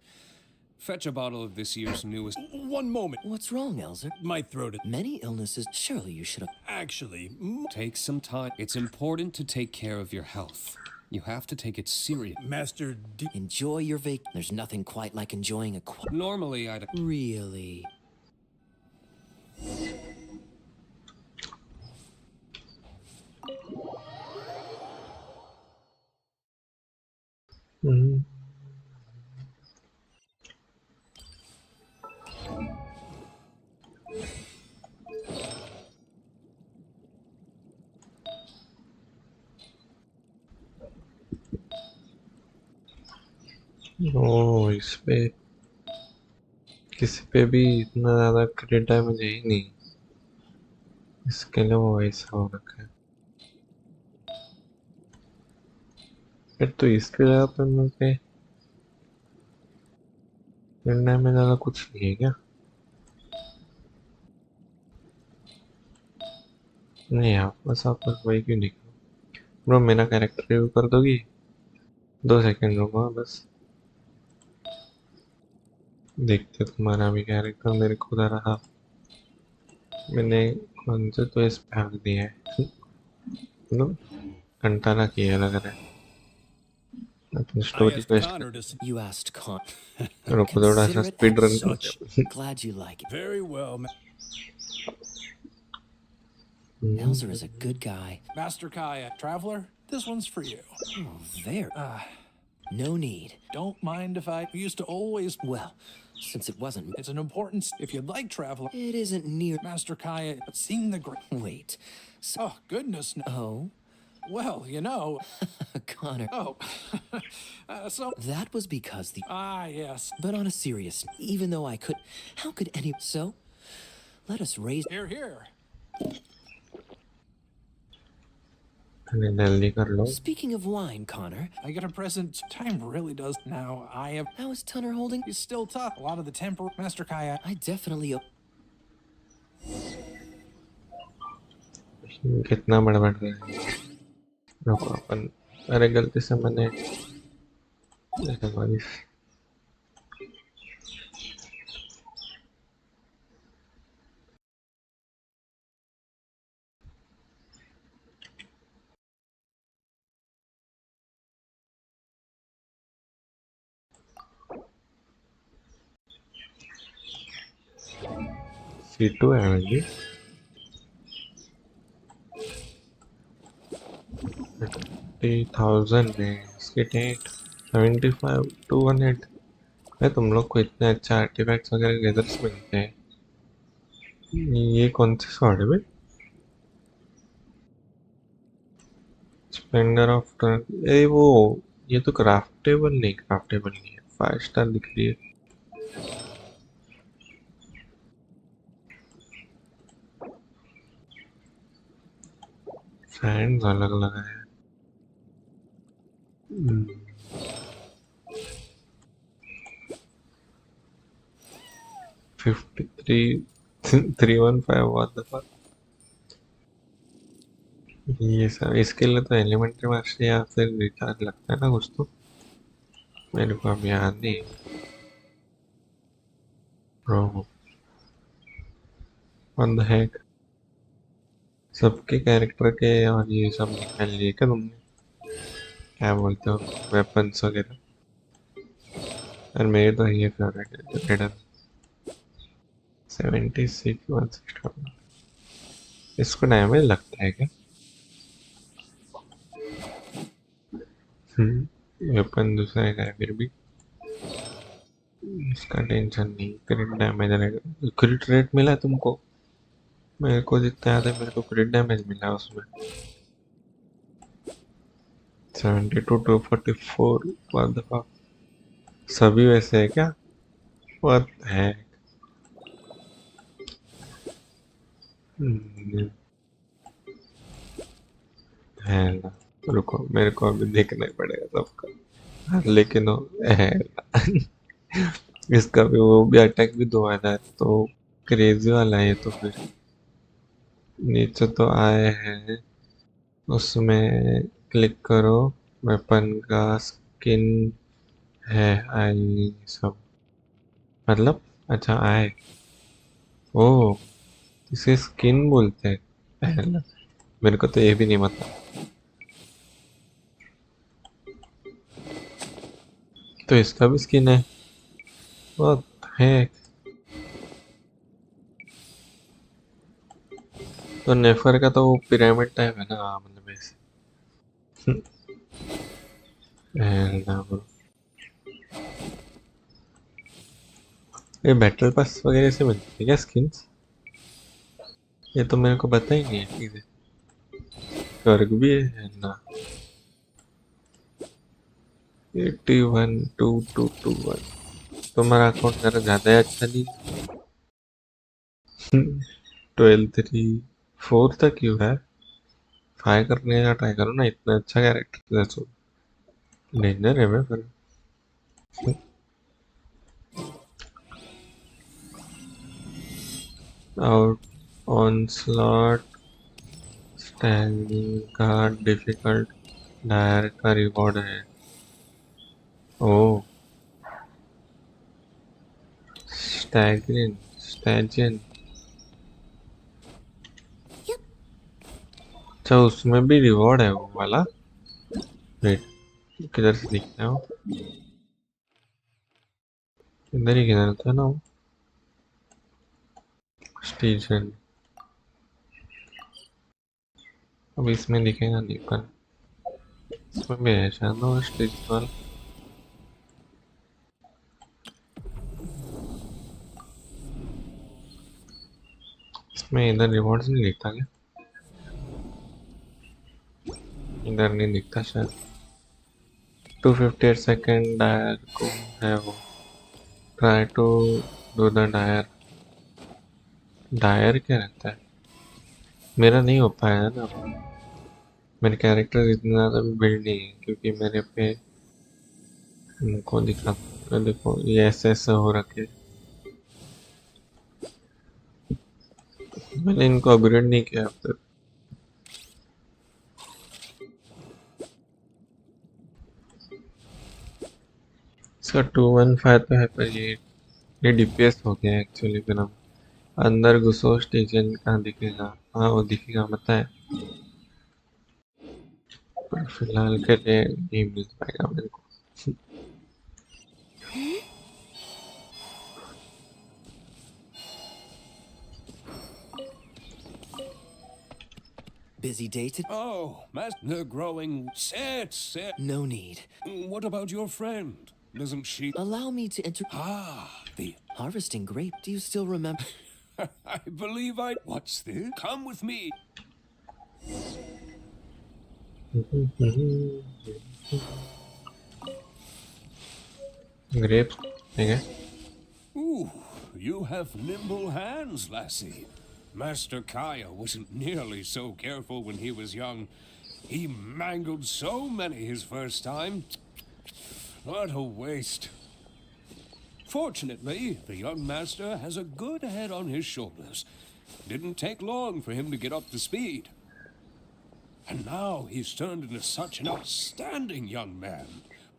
fetch a bottle of this year's newest. One moment. What's wrong, Elzer? My throat is Many illnesses. Surely you should have... actually. Take some time. It's important to take care of your health. You have to take it serious. Master D. Enjoy your vac... There's nothing quite like enjoying a... Normally, I'd. Really? Hmm. ओ इस पे किसी पे भी इतना ज़्यादा credit damage है ही नहीं, इसके लिए वो ऐसा हो रखा है। फिर तो इसके जगह पे मुझे क्रेडिट डैमेज ज़्यादा कुछ नहीं है क्या? नहीं, आप वही क्यों नहीं? ब्रो मेरा कैरेक्टर रिव्यू कर दोगी? 2 सेकंड रुको बस, देखते तुम्हारा भी कैरेक्टर मेरे को उधर रहा। मैंने कौन से तो इस भाग दिया है, मतलब घंटा किया लग रहा है अपनी I स्टोरी asked को। Connor to. You asked Con... रुको थोड़ा सा Consider it speed run as कर such. Glad you like it. Very well, Elzer is a good guy. Master Kaya, Traveler, this one's for you. Oh, there. No need. Don't mind if I used to always... Well, since it wasn't... It's an important... If you'd like, Traveler... It isn't near... Master Kaya, seeing the... Wait. So... Oh, goodness. No. Oh? Well, you know... Connor. Oh. So... That was because the... yes. But on a serious... Even though I could... How could any... So? Let us raise... Here, here. जल्दी कर लो। Speaking of wine, Connor... I get a present. Time really does. Now, I have... How is Tunner holding? He's still tough. A lot of the temper... Master Kaya... I definitely... कितना बड़बड़ रहा है। रुको अपन, अरे गलती से मैंने C2 है भाई। 30,000 है इसके डेट, 75 200। भाई तुम लोग को इतने अच्छा आर्टिफैक्ट्स वगैरह किधर से मिलते हैं? ये कौन सी स्वॉर्ड है भाई? स्प्लेंडर ऑफ ए वो, ये तो क्राफ्टेबल नहीं है। 5 स्टार दिख रही है। फैंस अलग लगा है। 53 315 व्हाट द फक। ये सब इसके लिए तो एलिमेंट्री मास्टर या फिर रिचार्ज लगता है ना कुछ, तो मेरे को अब याद नहीं। ब्रो व्हाट द हेक, सबके कैरेक्टर के और ये सब निकाल लिए क्या तुमने? क्या बोलते हो, वेपन्स वगैरह? और मेरे तो ये फेवरेट है रेडर 76 160। इसको डैमेज लगता है क्या? वेपन दूसरे का है फिर भी इसका टेंशन नहीं। क्रिट डैमेज रहेगा। क्रिट रेट मिला तुमको? मेरे को जितना याद है मेरे को क्रिट डैमेज मिला उसमें 72 to 44 व्हाट द फक सभी वैसे है क्या व्हाट है है ना रुको मेरे को अभी देखना ही पड़ेगा सबका हाँ, लेकिन वो है ना इसका भी वो भी अटैक भी 2000 तो क्रेजी वाला है ये तो फिर नीचे तो आए हैं उसमें क्लिक करो वेपन का स्किन है आई सब मतलब अच्छा आए ओ इसे स्किन बोलते हैं पहला मेरे को तो ये भी नहीं पता तो इसका भी स्किन है व्हाट है तो नेफर का तो वो पिरामिड टाइप है ना मतलब ऐसे ना bro। ये बैटल पास वगैरह से मिलती है क्या स्किन्स ये तो मेरे को पता ही नहीं है ठीक है कर्ग भी है ना 812221 तुम्हारा अकाउंट मेरा ज़्यादा ही अच्छा नहीं 12 3 4 तक क्यों है 5 करने का ट्राई करो ना इतना अच्छा कैरेक्टर तो डेंजर है मैं फिर आउट ऑन स्लॉट स्टैंडिंग का डिफिकल्ट डायर का रिवॉर्ड है ओ स्टैगरिन स्टैजिन अच्छा उसमें भी रिवॉर्ड है वो वाला वेट किधर से दिखता है वो इधर ही किधर था ना वो स्टेशन अब इसमें दिखेगा नहीं पर इसमें भी है शायद ना स्टेशन वाला इसमें इधर रिवॉर्ड्स नहीं दिखता क्या इधर नहीं दिखता शायद 258 सेकेंड डायर को है वो try to do the dire dire क्या रहता है मेरा नहीं हो पाया ना मेरे कैरेक्टर इतना ज़्यादा भी बिल्ड नहीं है क्योंकि मेरे पे उनको दिखा देखो ये ऐसे हो रखे मैंने इनको अपग्रेड नहीं किया अब तक इसका 215 तो है पर ये डीपीएस हो गया एक्चुअली फिर हम अंदर घुसो स्टेशन कहाँ दिखेगा हाँ वो दिखेगा पता है पर फिलहाल के लिए नहीं मिल पाएगा मेरे को Busy day to... Oh, Master growing. Sit. No need. What about your friend? Doesn't she? Allow me to enter... The... Harvesting grape, do you still remember? I believe I... What's this? Come with me. Grapes ठीक है Ooh, you have nimble hands, lassie. Master KIYA wasn't nearly so careful when he was young. He mangled so many his first time. What a waste. Fortunately, the young master has a good head on his shoulders. Didn't take long for him to get up to speed. And now he's turned into such an outstanding young man.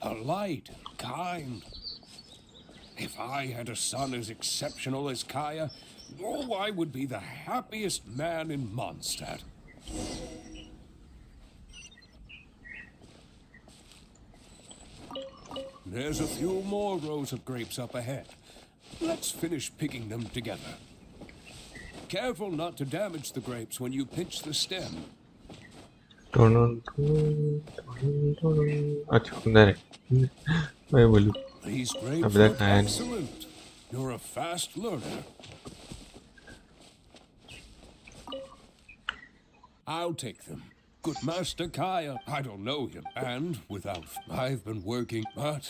Polite, kind. If I had a son as exceptional as KIYA, oh, I would be the happiest man in Mondstadt. There's a few more rows of grapes up ahead. Let's finish picking them together. Careful not to damage the grapes when you pinch the stem. अच्छा अंदर है मैं बोलूँ These grapes अब look तक आया नहीं excellent. You're a fast learner. I'll take them. Good Master Kaya. I don't know him, and without I've been working, but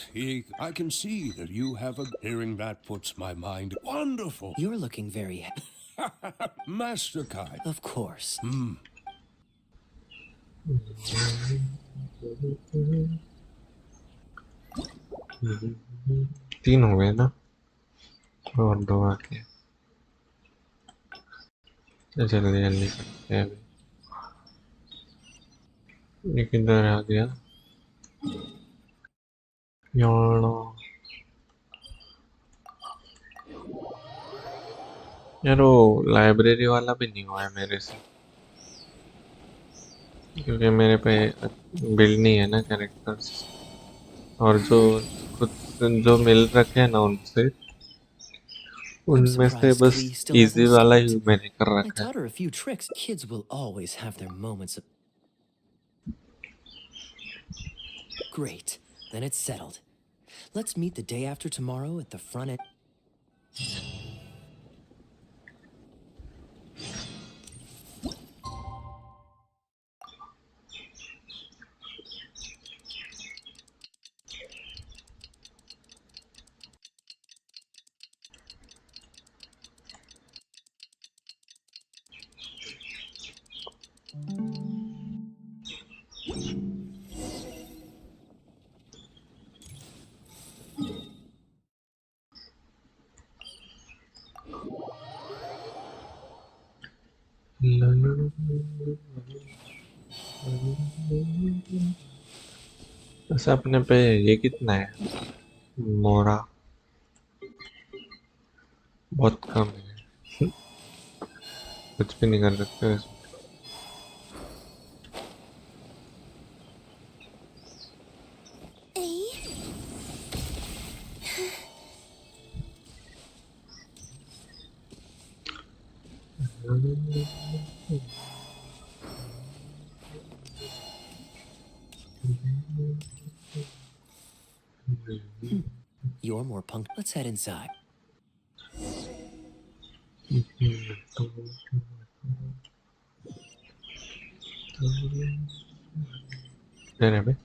I can see that you have a. Hearing that puts my mind. Wonderful. You're looking very. Master Kai. Of course. तीन हो गए ना और 2 बाकी हैं। जल्दी जल्दी करते हैं अभी। ये किधर आ गया यार वो लाइब्रेरी वाला भी नहीं हुआ है मेरे से क्योंकि मेरे पे बिल्ड नहीं है ना कैरेक्टर्स और जो खुद जो मिल रखे हैं ना उनसे उनमें से बस इजी वाला ही मैंने कर I रखा है। taught her a few tricks. Kids will always have their moments of. Great. Then it's settled. Let's meet the day after tomorrow at the front end. वैसे अपने पे ये कितना है मोरा बहुत कम है कुछ भी नहीं कर सकते इसमें। You're more punk. Let's head inside. There be.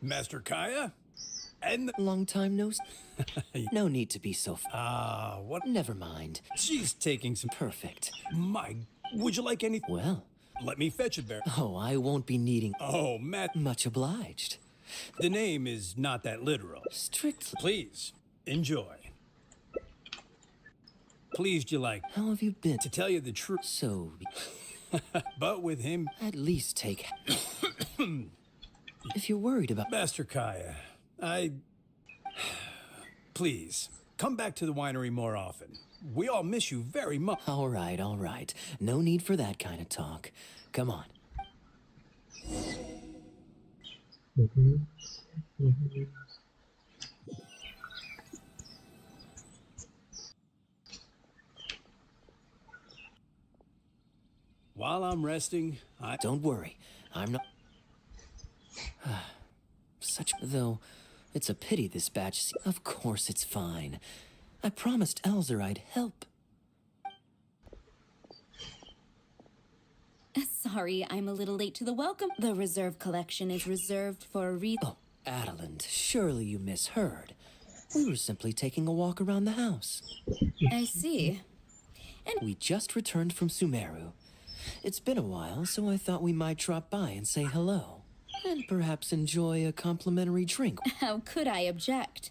Master Kaya? And Long time no. No need to be so. what? Never mind. She's taking some. Perfect. My, would you like any? Well. Let me fetch it, Bear. Oh, I won't be needing. Oh, Matt. Much obliged. The name is not that literal. Strictly. Please, enjoy. Pleased you like. How have you been? To tell you the truth. So. But with him. At least take. If you're worried about. Master Kaya, Please, come back to the winery more often. We all miss you very much. All right, all right. No need for that kind of talk. Come on. While I'm resting, Don't worry. I'm not. Though, it's a pity this batch. Of course it's fine. I promised Elzer I'd help. Sorry, I'm a little late to the welcome. The reserve collection is reserved for a reason. Oh, Adeland, surely you misheard. We were simply taking a walk around the house. I see. And we just returned from Sumeru. It's been a while, so I thought we might drop by and say hello. And perhaps enjoy a complimentary drink. How could I object?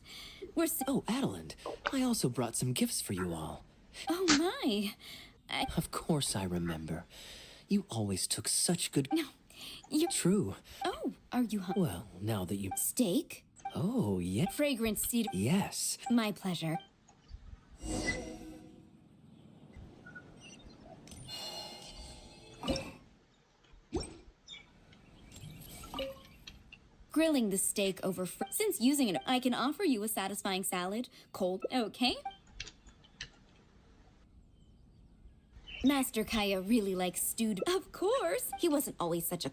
Oh, Adeland, I also brought some gifts for you all. Oh my. Of course I remember. You always took such good... No, you... True. Oh, are you hungry? Well, now that you... Steak? Oh, yeah. Fragrant cedar... Yes. My pleasure. Grilling the steak over... Since using it, I can offer you a satisfying salad. Cold, okay? Master Kaya really likes stewed... Of course! He wasn't always such a...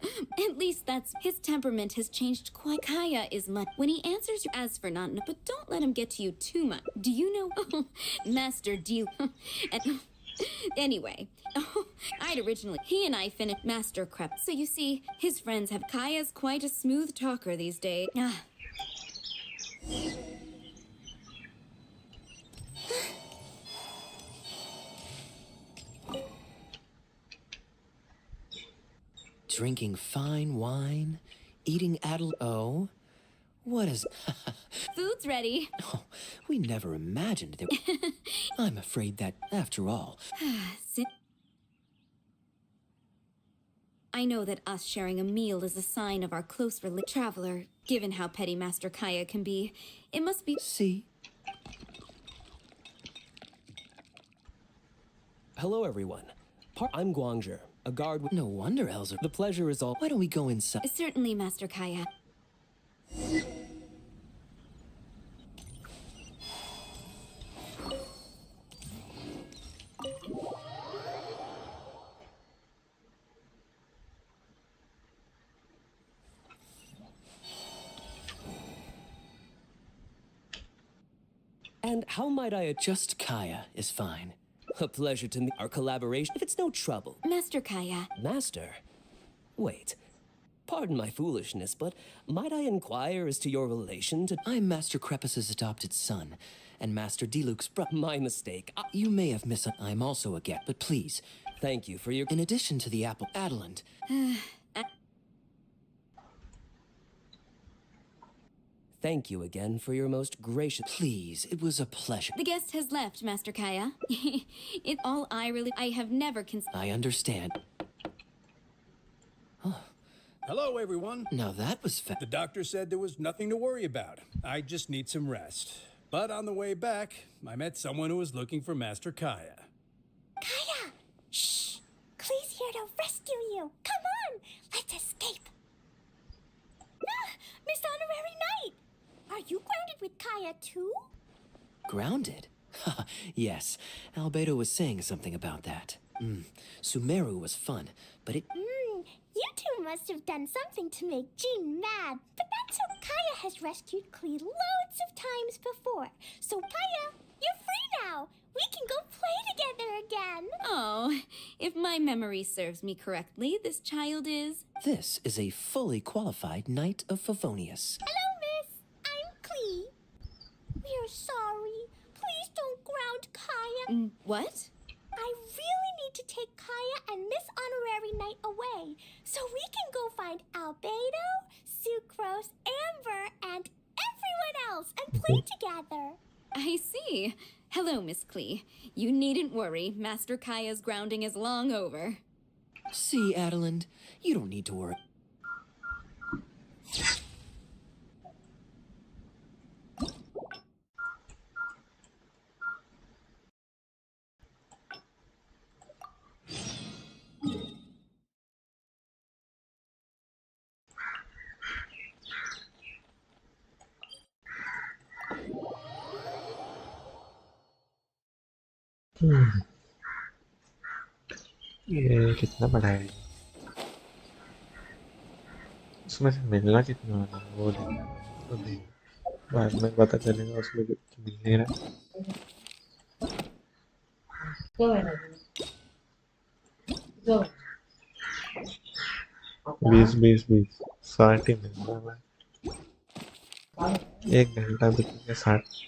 At least that's his temperament has changed quite. Kaya is much when he answers you as for not, but don't let him get to you too much. Do you know, Master Deal? And anyway, I'd originally he and I finished Master Crep. So you see, his friends have Kaya's quite a smooth talker these days. Drinking fine wine, eating oh, what is... Food's ready. Oh, we never imagined that... I'm afraid that, after all... I know that us sharing a meal is a sign of our close traveler. Given how petty Master Kaya can be, it must be... See? Hello, everyone. I'm Guangzhi, a guard with... No wonder, Elsa. The pleasure is all... Why don't we go inside? Certainly, Master Kaya. And how might I... Just Kaya is fine. A pleasure to meet our collaboration, if it's no trouble. Master Kaya. Master? Wait. Pardon my foolishness, but might I inquire as to your relation to... I'm Master Crepus's adopted son, and Master Diluc's My mistake. You may have I'm also a get, but please. Thank you for your... In addition to the apple, Adeland. Thank you again for your most gracious... Please, it was a pleasure. The guest has left, Master Kaya. I have never I understand. Hello, everyone. Now that was The doctor said there was nothing to worry about. I just need some rest. But on the way back, I met someone who was looking for Master Kaya. Kaya! Shh! Klee's here to rescue you. Come on! Let's escape. Miss Honorary Knight! Are you grounded with Kaya too? Grounded? Yes, Albedo was saying something about that. Sumeru was fun, but it... You two must have done something to make Jean mad. But that's how Kaya has rescued Klee loads of times before. So Kaya, you're free now. We can go play together again. Oh, if my memory serves me correctly, this child is... This is a fully qualified Knight of Favonius. Hello, miss. I'm Klee. We're sorry. Please don't ground Kaya. What? I really need to take Kaya and Miss Honorary Knight away so we can go find Albedo, Sucrose, Amber, and everyone else and play together. I see. Hello, Miss Klee. You needn't worry. Master Kaya's grounding is long over. See, Adeland, you don't need to worry. ये कितना बड़ा है उसमें से मिलना कितना वाला है वो देखना तो नहीं बाद में पता चलेगा उसमें मिल नहीं रहा 20 60 मिल रहा है 1 घंटा बिकेगा 60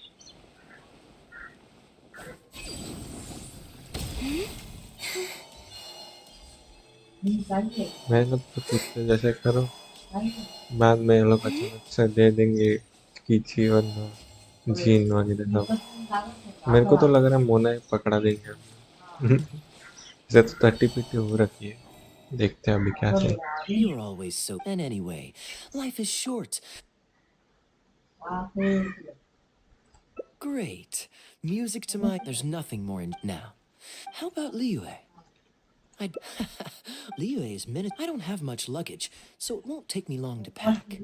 मेहनत तो कुत्ते जैसे करो बाद में लोग अचानक से दे देंगे कीची वरना जीन वगैरह सब मेरे को तो लग रहा है मोना ही पकड़ा देंगे इसे तो तट्टी पिट्टी हो रखी है देखते हैं अभी क्या चल You're always so... And anyway, life is short. Great. Music to my... There's nothing more in... Now, how about LIYE? LIYE is minute... I don't have much luggage, so it won't take me long to pack.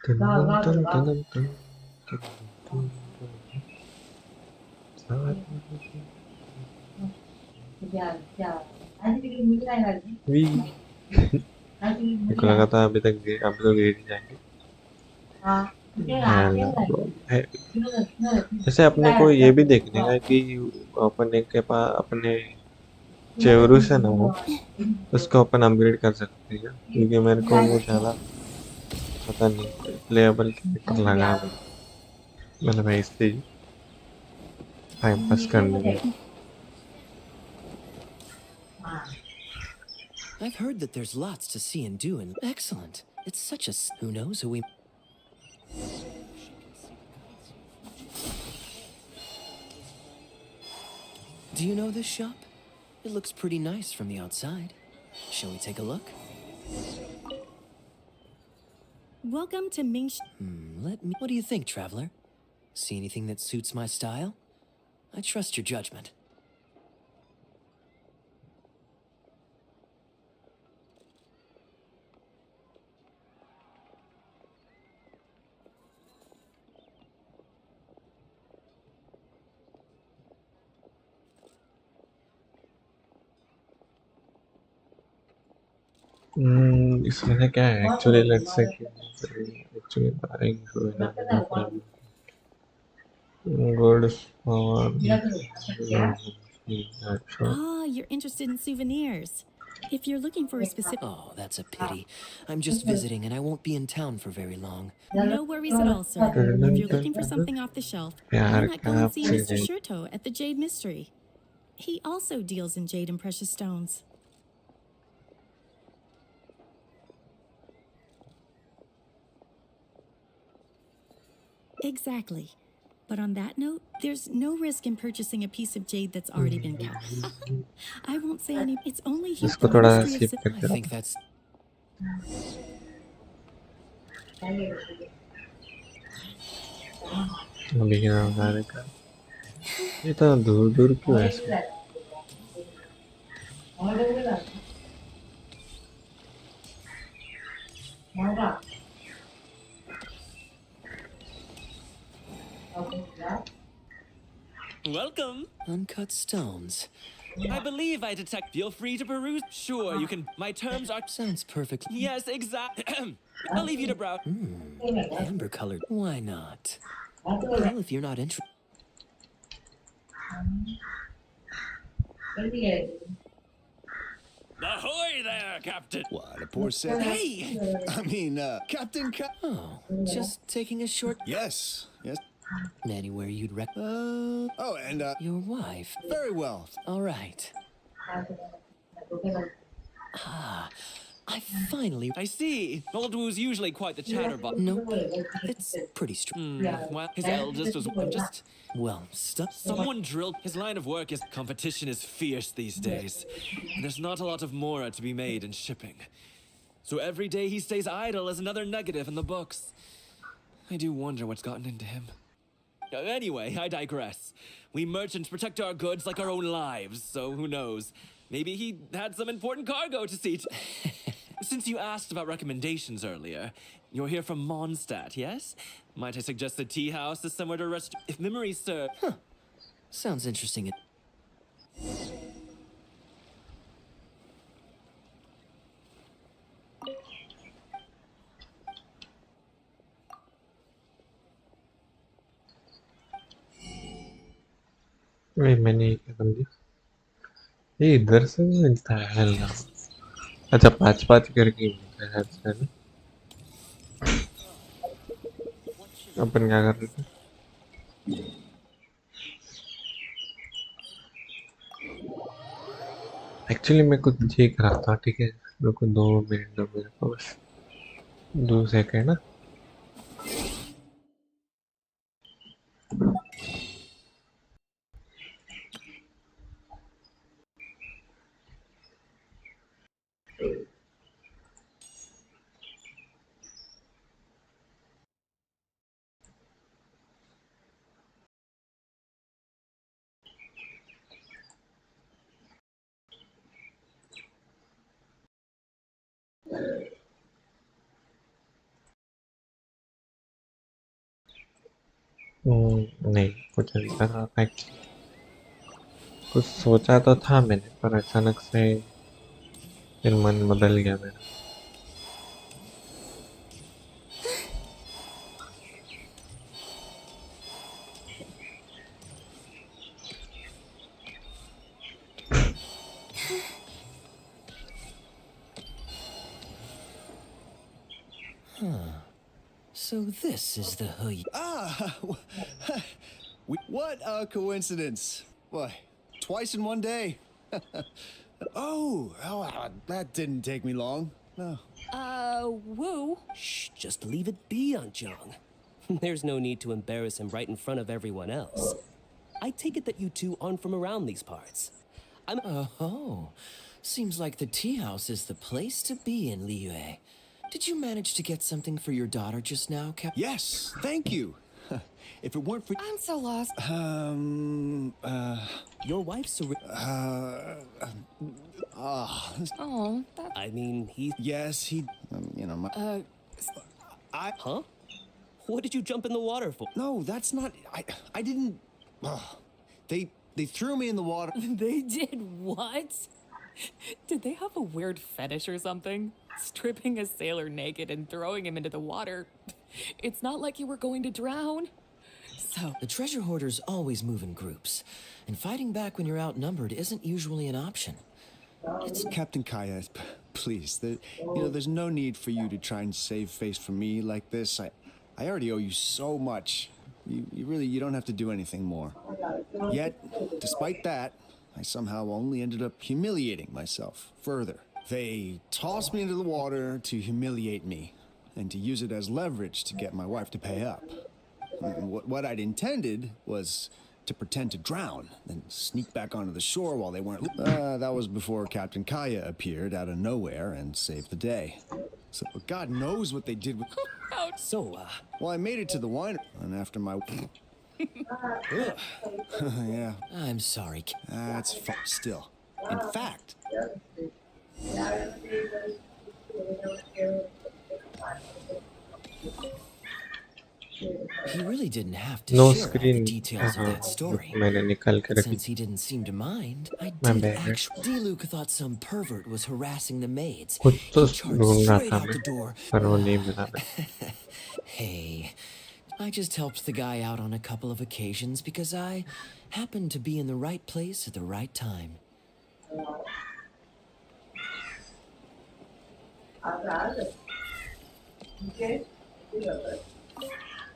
वी मेरे को लगा था अभी तो गिर ही जाएंगे। है। वैसे अपने को ये भी देखने का कि अपने के पास अपने चेवरुस है ना वो उसको अपन अपग्रेड कर सकते हैं क्या? क्योंकि मेरे को वो ज़्यादा पता नहीं प्लेएबल कैरेक्टर लगा मतलब ऐसे ही टाइम पास करने में। I've heard that there's lots to see and do, and excellent. It's such a who knows who we. Do you know this shop? It looks pretty nice from the outside. Shall we take a look? Welcome to Ming's. Let me. What do you think, traveler? See anything that suits my style? I trust your judgment. इसमें क्या है actually let's say कि actually buying good for Ah, you're interested in souvenirs. If you're looking for a specific. Oh, that's a pity. I'm just visiting and I won't be in town for very long. No worries at all, sir. If you're looking for something off the shelf, why not go and see Mr. Shurto at the Jade Mystery? He also deals in jade and precious stones. Exactly. But on that note, there's no risk in purchasing a piece of jade that's already been cut. I won't say any. It's only here at इसको the थोड़ा Ministry of. skip I करके think that's. अभी क्या होगा देखा ये तो दूर दूर क्यों है ऐसे Welcome. Uncut stones. I believe I detect. Feel free to peruse. Sure, you can. My terms are. Sounds perfect. Yes, exact. I'll leave you to browse. Amber colored. Why not? Well, if you're not interested. Ahoy there, Captain. What, a poor set? Hey! I mean, Captain Oh, just taking a short. Yes, yes. Anywhere you'd Oh, and, your wife. very well. All right. I finally. I see. Old Wu's usually quite the chatterbox. Nope. It's pretty strong. Well, his eldest was. I'm just. Well, stuff. Someone drilled. His line of work is. Competition is fierce these days. And there's not a lot of mora to be made in shipping. So every day he stays idle is another negative in the books. I do wonder what's gotten into him. Anyway, I digress. We merchants protect our goods like our own lives, so who knows? Maybe he had some important cargo to see to. Since you asked about recommendations earlier, you're here from Mondstadt, yes? Might I suggest the tea house is somewhere to rest? If memory serves. Sounds interesting. वही मैंने क्या समझी ये इधर से भी मिलता है हल्का अच्छा 5-5 करके ही मिलता है हर से ना अपन क्या कर रहे थे एक्चुअली मैं कुछ देख रहा था ठीक है मेरे को 2 मिनट दो मेरे को बस 2 सेकंड ना नहीं कुछ ऐसा था एक्चुअली कुछ सोचा तो था मैंने पर अचानक से फिर मन बदल गया मेरा So this is the Huy. Ah, what a coincidence. Why, twice in one day. That didn't take me long. No. Woo. Shh, just leave it be, Anjong. There's no need to embarrass him right in front of everyone else. I take it that you two aren't from around these parts. Oh, seems like the tea house is the place to be in LIYE. Did you manage to get something for your daughter just now, Captain? Yes, thank you. If it weren't for... I'm so lost. Your wife's Oh, that. I mean, he... Yes, he... Huh? What did you jump in the water for? No, that's not... I didn't... They threw me in the water. They did what? Did they have a weird fetish or something? Stripping a sailor naked and throwing him into the water. It's not like you were going to drown. So, the treasure hoarders always move in groups, and fighting back when you're outnumbered isn't usually an option. It's Captain KIYA, please. There's no need for you to try and save face for me like this. I already owe you so much. You don't have to do anything more. Yet, despite that, I somehow only ended up humiliating myself further. They tossed me into the water to humiliate me, and to use it as leverage to get my wife to pay up. What I'd intended was to pretend to drown, then sneak back onto the shore while they weren't... that was before Captain KIYA appeared out of nowhere and saved the day. So God knows what they did with... Well, I made it to the winery, and after my... Yeah. I'm sorry. That's still. In fact... He really didn't have to No share all the screen. details of that story. मैंने निकाल के रखी Since he didn't seem to mind, I My did bad. actually... D-Luke thought some pervert was harassing the maids. कुछ तो He charged ढूंढ रहा straight था out मैं the door. पर वो नहीं मिला Hey, I just helped the guy out on a couple of occasions because I happened to be in the right place at the right time.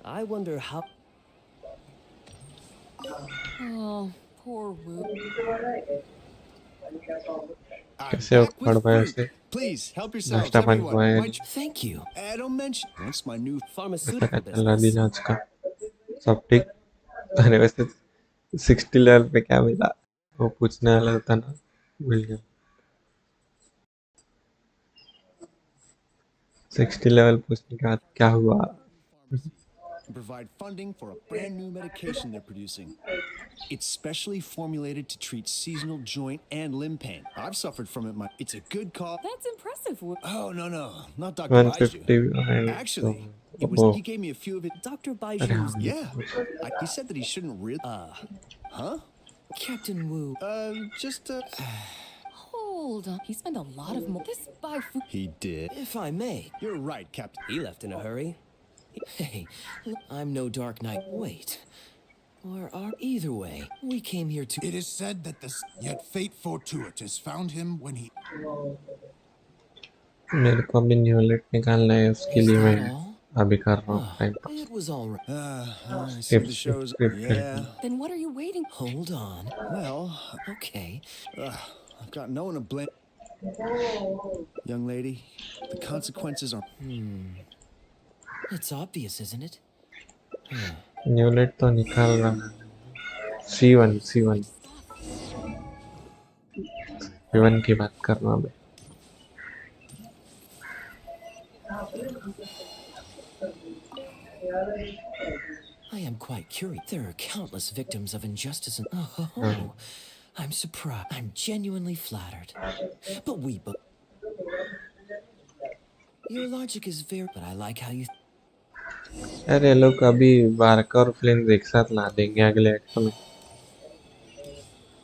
I wonder how... oh, poor Woo. कैसे उखाड़ पाया उसे Please help yourselves, नाश्ता पानी everyone. खुआया Thank you. Don't mention. That's my new ऐसा pharmaceutical क्या चल रहा business. दिन आज का सब ठीक अरे वैसे 60 लेवल पे क्या मिला वो पूछने वाला था ना भूल गया 60 लेवल पूछने के बाद क्या हुआ and provide funding for a brand new medication they're producing. It's specially formulated to treat seasonal joint and limb pain. I've suffered from it. It's a good cause. That's impressive. Oh, no. Not Dr. 150 Baiju. Actually, he gave me a few of it. Dr. Baiju's... Yeah. He said that he shouldn't really... Huh? Captain Wu. Hold on. He spent a lot of money. This buy food. He did. If I may. You're right, Captain. He left in a hurry. Hey, I'm no Dark Knight. Wait. Or are either way, we came here to... It is said that yet fate fortuitous found him when he... मेरे को अभी न्यूलेट निकालना है उसके लिए मैं अभी कर रहा हूँ time It was all right. I see the shows. Yeah. Then what are you waiting? Hold on. Well, okay. I've got no one to blame. Young lady, the consequences are... It's obvious, isn't it? न्यूलेट तो निकाल रहा हूँ C1 की बात कर रहा हूँ मैं I am quite curious. There are countless victims of injustice and... Oh, I'm surprised. I'm genuinely flattered. But we both... Your logic is very... But I like how you... अरे ये लोग अभी वार्का और फ्लिंस एक साथ ला देंगे अगले एक्ट में,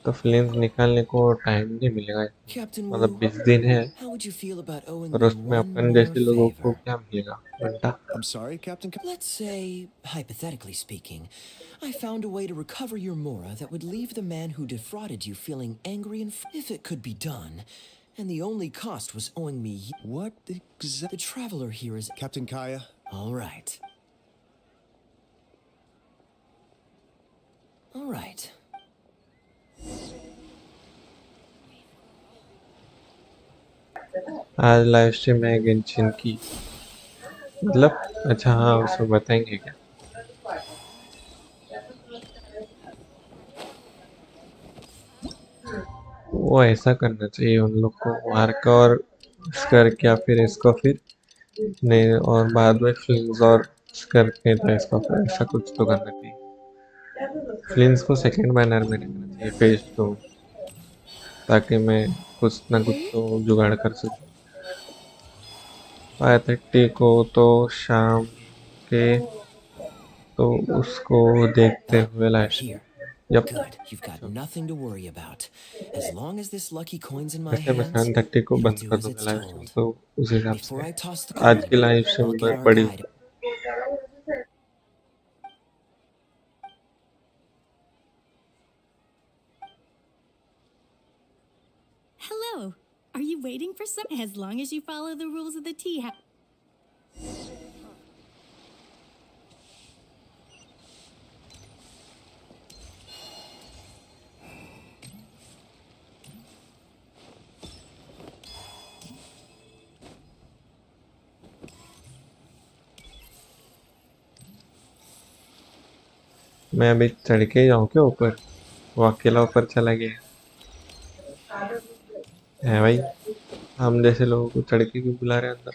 तो फ्लिंस निकालने को टाइम नहीं मिलेगा इतना। Captain मतलब Wu, 20 दिन है, how would you feel about owing और me उसमें one अपन more जैसे लोगों को favor? क्या मिलेगा? घंटा। I'm sorry, Captain. Let's say, hypothetically speaking, I found a way to recover your Mora that would leave the man who defrauded you feeling angry and if it could be done, and the only cost was owing me. What exactly? The traveler here is Captain Kaya? all right. All right. आज live stream है Genshin की, मतलब अच्छा हाँ उसमें बताएंगे क्या? वो ऐसा करना चाहिए उन लोग को, वार्का और स्कर क्या फिर इसको फिर नहीं, और बाद में फ्लिंस और स्कर नहीं तो इसको फिर ऐसा कुछ तो करना चाहिए। फ्लिंस को सेकंड बैनर में रखना चाहिए फेज 2, ताकि मैं कुछ ना कुछ तो जुगाड़ कर सकूं। 5:30 को तो शाम के, तो उसको देखते हुए live Here. Stream. Yup. Good. You've got nothing to worry about. As long as this lucky coin's in my वैसे मैं hands, 7:30 को it'll बंद do कर as दूंगा it's लाइव स्ट्रीम, told. तो उस हिसाब Before से I toss the आज की coin, live I'll stream get our बड़ी guide. Hello. Are you waiting for some? As long as you follow the rules of the tea house. मैं अभी चढ़ के जाऊँ क्या ऊपर? वो अकेला ऊपर चला गया है भाई, हम जैसे लोगों को चढ़ के क्यों बुला रहे हैं अंदर?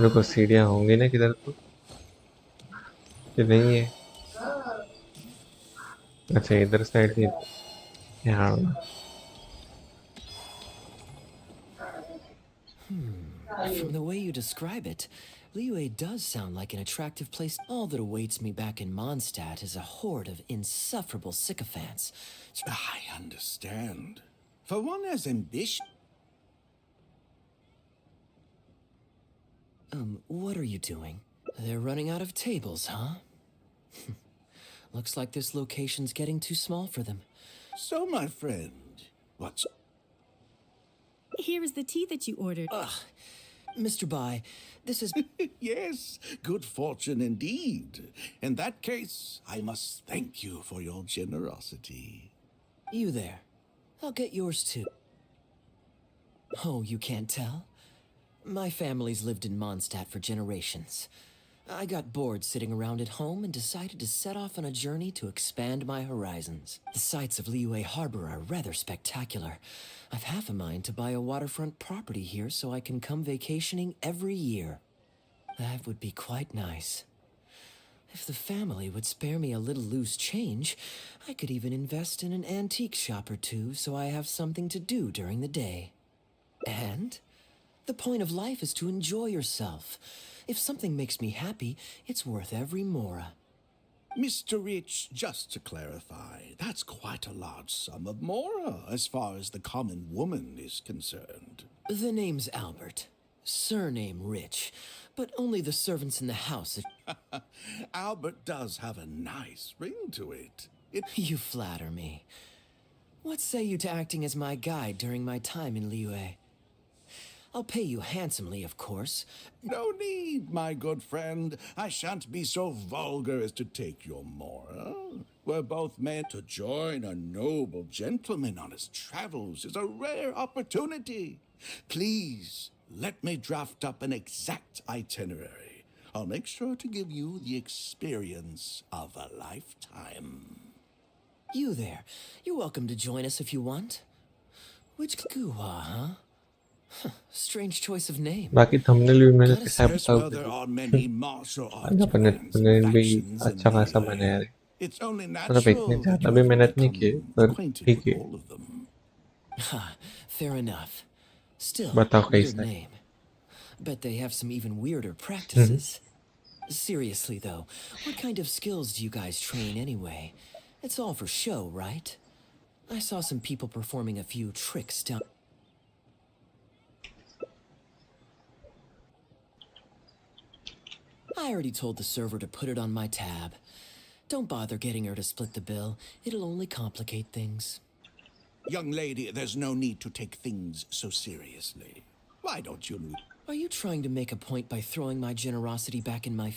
रुको, सीढ़ियाँ होंगी ना किधर तो, कि नहीं है? अच्छा इधर साइड थी यहाँ। From the way you describe it, Liyue does sound like an attractive place. All that awaits me back in Mondstadt is a horde of insufferable sycophants. I understand. For one as ambitious. What are you doing? They're running out of tables, huh? Looks like this location's getting too small for them. So, my friend, what's... Here is the tea that you ordered. Mr. Bai, this is... Yes, good fortune indeed. In that case, I must thank you for your generosity. You there. I'll get yours too. Oh, you can't tell? My family's lived in Mondstadt for generations. I got bored sitting around at home and decided to set off on a journey to expand my horizons. The sights of Liyue Harbor are rather spectacular. I've half a mind to buy a waterfront property here so I can come vacationing every year. That would be quite nice. If the family would spare me a little loose change, I could even invest in an antique shop or two so I have something to do during the day. And the point of life is to enjoy yourself. If something makes me happy, it's worth every mora. Mr. Rich, just to clarify, that's quite a large sum of mora as far as the common woman is concerned. The name's Albert. Surname Rich. But only the servants in the house... Albert does have a nice ring to it. You flatter me. What say you to acting as my guide during my time in Liyue? I'll pay you handsomely, of course. No need, my good friend. I shan't be so vulgar as to take your mora. We're both meant to join a noble gentleman on his travels is a rare opportunity. Please, let me draft up an exact itinerary. I'll make sure to give you the experience of a lifetime. You there. You're welcome to join us if you want. Which Guwa, huh? Strange choice of name. बाकी thumbnail भी मैंने कैसा बताऊं, आज अपने भी अच्छा खासा बनाया है, मतलब इतनी ज़्यादा भी मेहनत नहीं की पर ठीक है। Fair enough. Still, बताओ weird कैसा है? name. Bet they have some even weirder practices. Seriously, though, what kind of skills do you guys train anyway? It's all for show, right? I saw some people performing a few tricks down... I already told the server to put it on my tab. Don't bother getting her to split the bill. It'll only complicate things. Young lady, there's no need to take things so seriously. Why don't you... Are you trying to make a point by throwing my generosity back in my...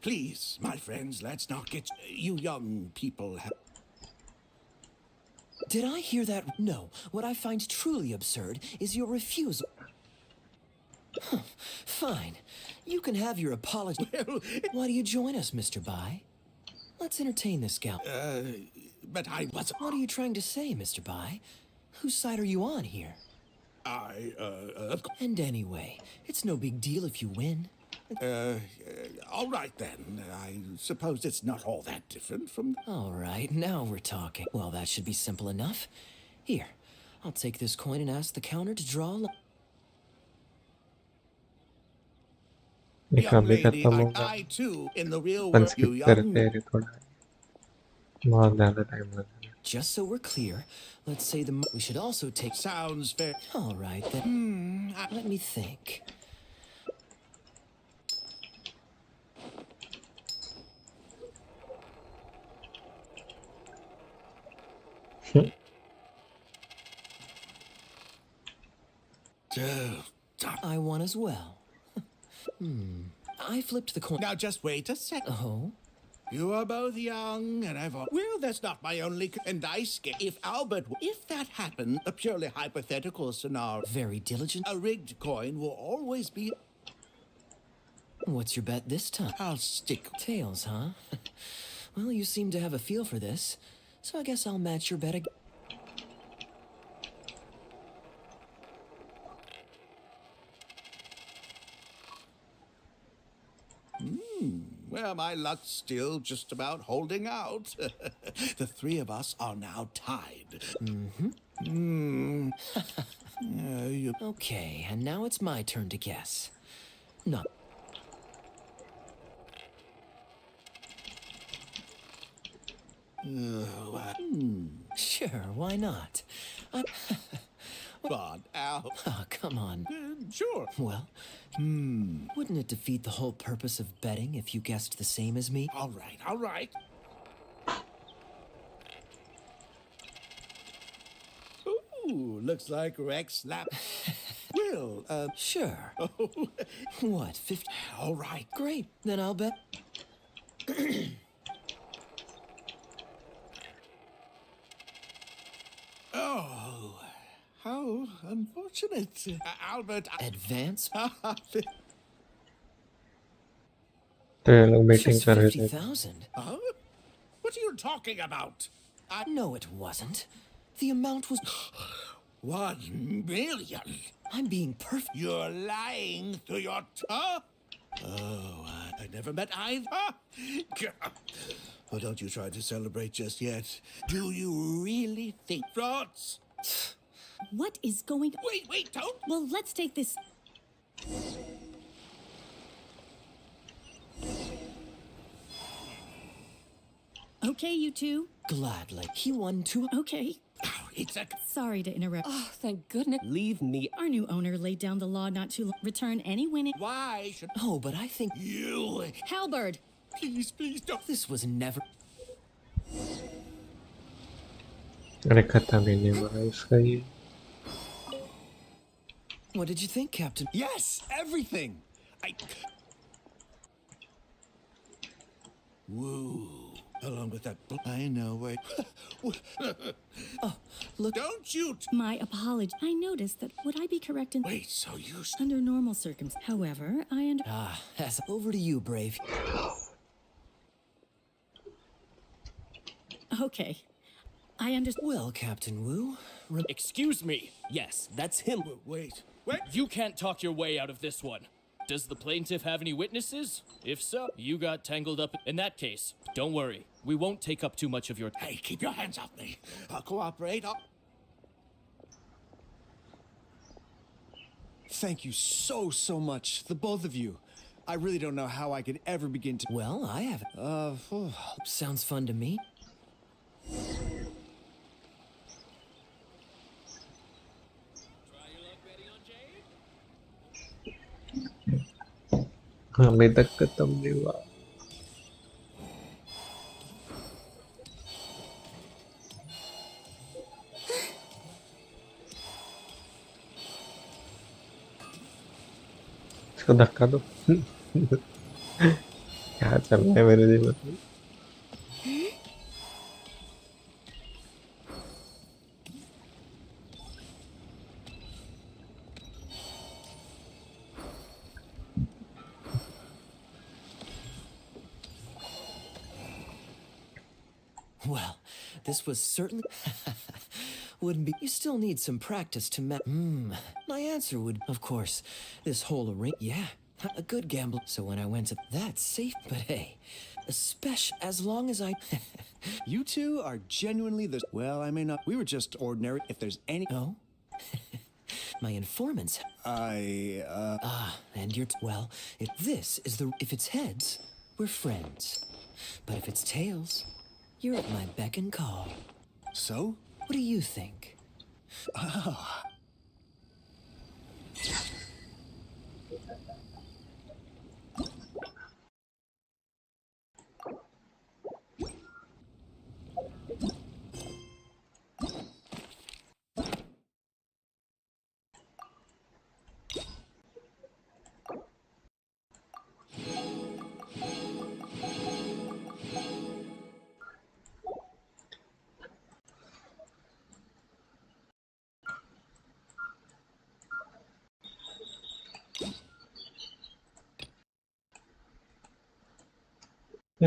please, my friends, let's not get... You young people have... Did I hear that? No. What I find truly absurd is your refusal. Huh. Fine. You can have your apology. Why do you join us, Mr. Bai? Let's entertain this gal. But I was... What are you trying to say, Mr. Bai? Whose side are you on here? And anyway, it's no big deal if you win. All right then. I suppose it's not all that different from... All right, now we're talking. Well, that should be simple enough. Here, I'll take this coin and ask the counter to draw a... लिखा भी खत्म हो गया अपन skip करते हैं थोड़ा बहुत ज़्यादा टाइम लगा Just so we're clear, let's say we should also take... Sounds fair. All right, then. Let me think. I won as well. I flipped the coin. Now just wait a second. Oh? You are both young, and I've... Well, that's not my only... And I skip. If that happened, a purely hypothetical scenario... Very diligent. A rigged coin will always be... What's your bet this time? I'll stick... Tails, huh? Well, you seem to have a feel for this, so I guess I'll match your bet again. Well, my luck's still just about holding out. The three of us are now tied. Okay, and now it's my turn to guess. No. Sure, why not? God, Al. Oh, come on. Sure. Well, wouldn't it defeat the whole purpose of betting if you guessed the same as me? All right, all right. Ooh, looks like Rex slapped. Will, Sure. What, 50? All right. Great, then I'll bet. Oh, how unfortunate. Albert... Advance? तो ये लोग meeting कर रहे थे 50,000? Huh? What are you talking about? No, it wasn't. The amount was... 1 million. I'm being perfect. You're lying through your tongue. Oh, I never met either. Well, don't you try to celebrate just yet. Do you really think frauds? What is going on? Wait, don't. Well, let's take this. Okay, you two. Gladly. He won too. Okay. Oh, it's a... Sorry to interrupt. Oh, thank goodness. Leave me. Our new owner laid down the law not to return any winning. Why should... Oh, but I think... You... Halberd! Please don't. This was never... अरे खत्म ही नहीं हुआ इसका ये What did you think, Captain? Yes, everything. Woo. Along with that... I know, wait. Oh, look... Don't you... My apology. I noticed that. Would I be correct in... Wait, so you... Under normal circumstances. However, I Ah, that's over to you, Brave. Okay. I understand. Well, Captain Wu... Excuse me. Yes, that's him. Wait. You can't talk your way out of this one. Does the plaintiff have any witnesses? If so, you got tangled up. In that case, don't worry. We won't take up too much of your time. Hey, keep your hands off me. I'll cooperate. Thank you so much, the both of you. I really don't know how I could ever begin to. Well, I haven't. Sounds fun to me. अभी तक खत्म नहीं हुआ। इसको धक्का दो। क्या चल रहा है मेरे जीवन में? Well, this was certainly wouldn't be. You still need some practice to My answer would, of course, this whole yeah, a good gamble. So when I went to that's safe, but hey, especially as long as I. You two are genuinely the. Well, I may not. We were just ordinary. If there's any. No. My informants. And you're well. If this is the. If it's heads, we're friends. But if it's tails, you're at my beck and call. So? What do you think? Oh.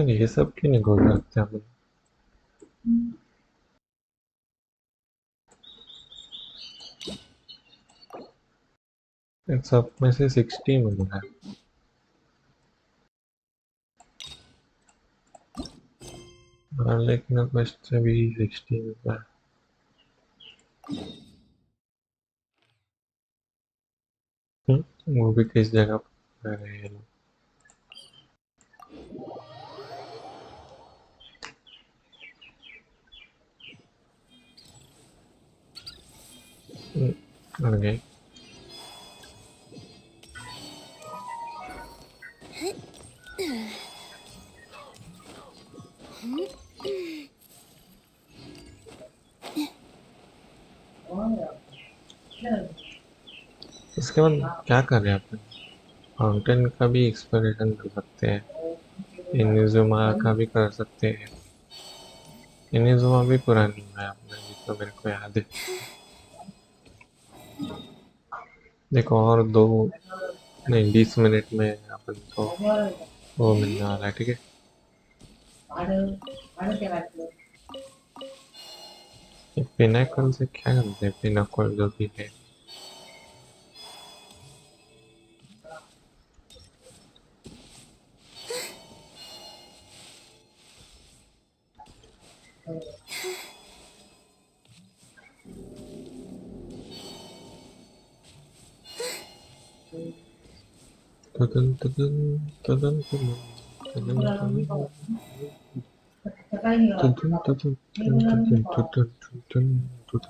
ये सब क्यों नहीं खोल सकते अपन? सब में से 60 मिल रहा है। लेकिन क्वेश्चन से भी 60 मिल रहा है। वो भी किस जगह पर रहे हैं लोग? Okay. इसके बाद क्या कर रहे हैं अपन? फाउंटेन का भी एक्सप्लोरेशन कर सकते हैं, इनिजुमा का भी कर सकते हैं। इनिजुमा भी पुरानी है अपने, जितना मेरे को याद है। देखो और 20 मिनट में अपन को वो मिलने वाला है, ठीक है? पिनाकल से क्या करते हैं? पिनाकल जो भी है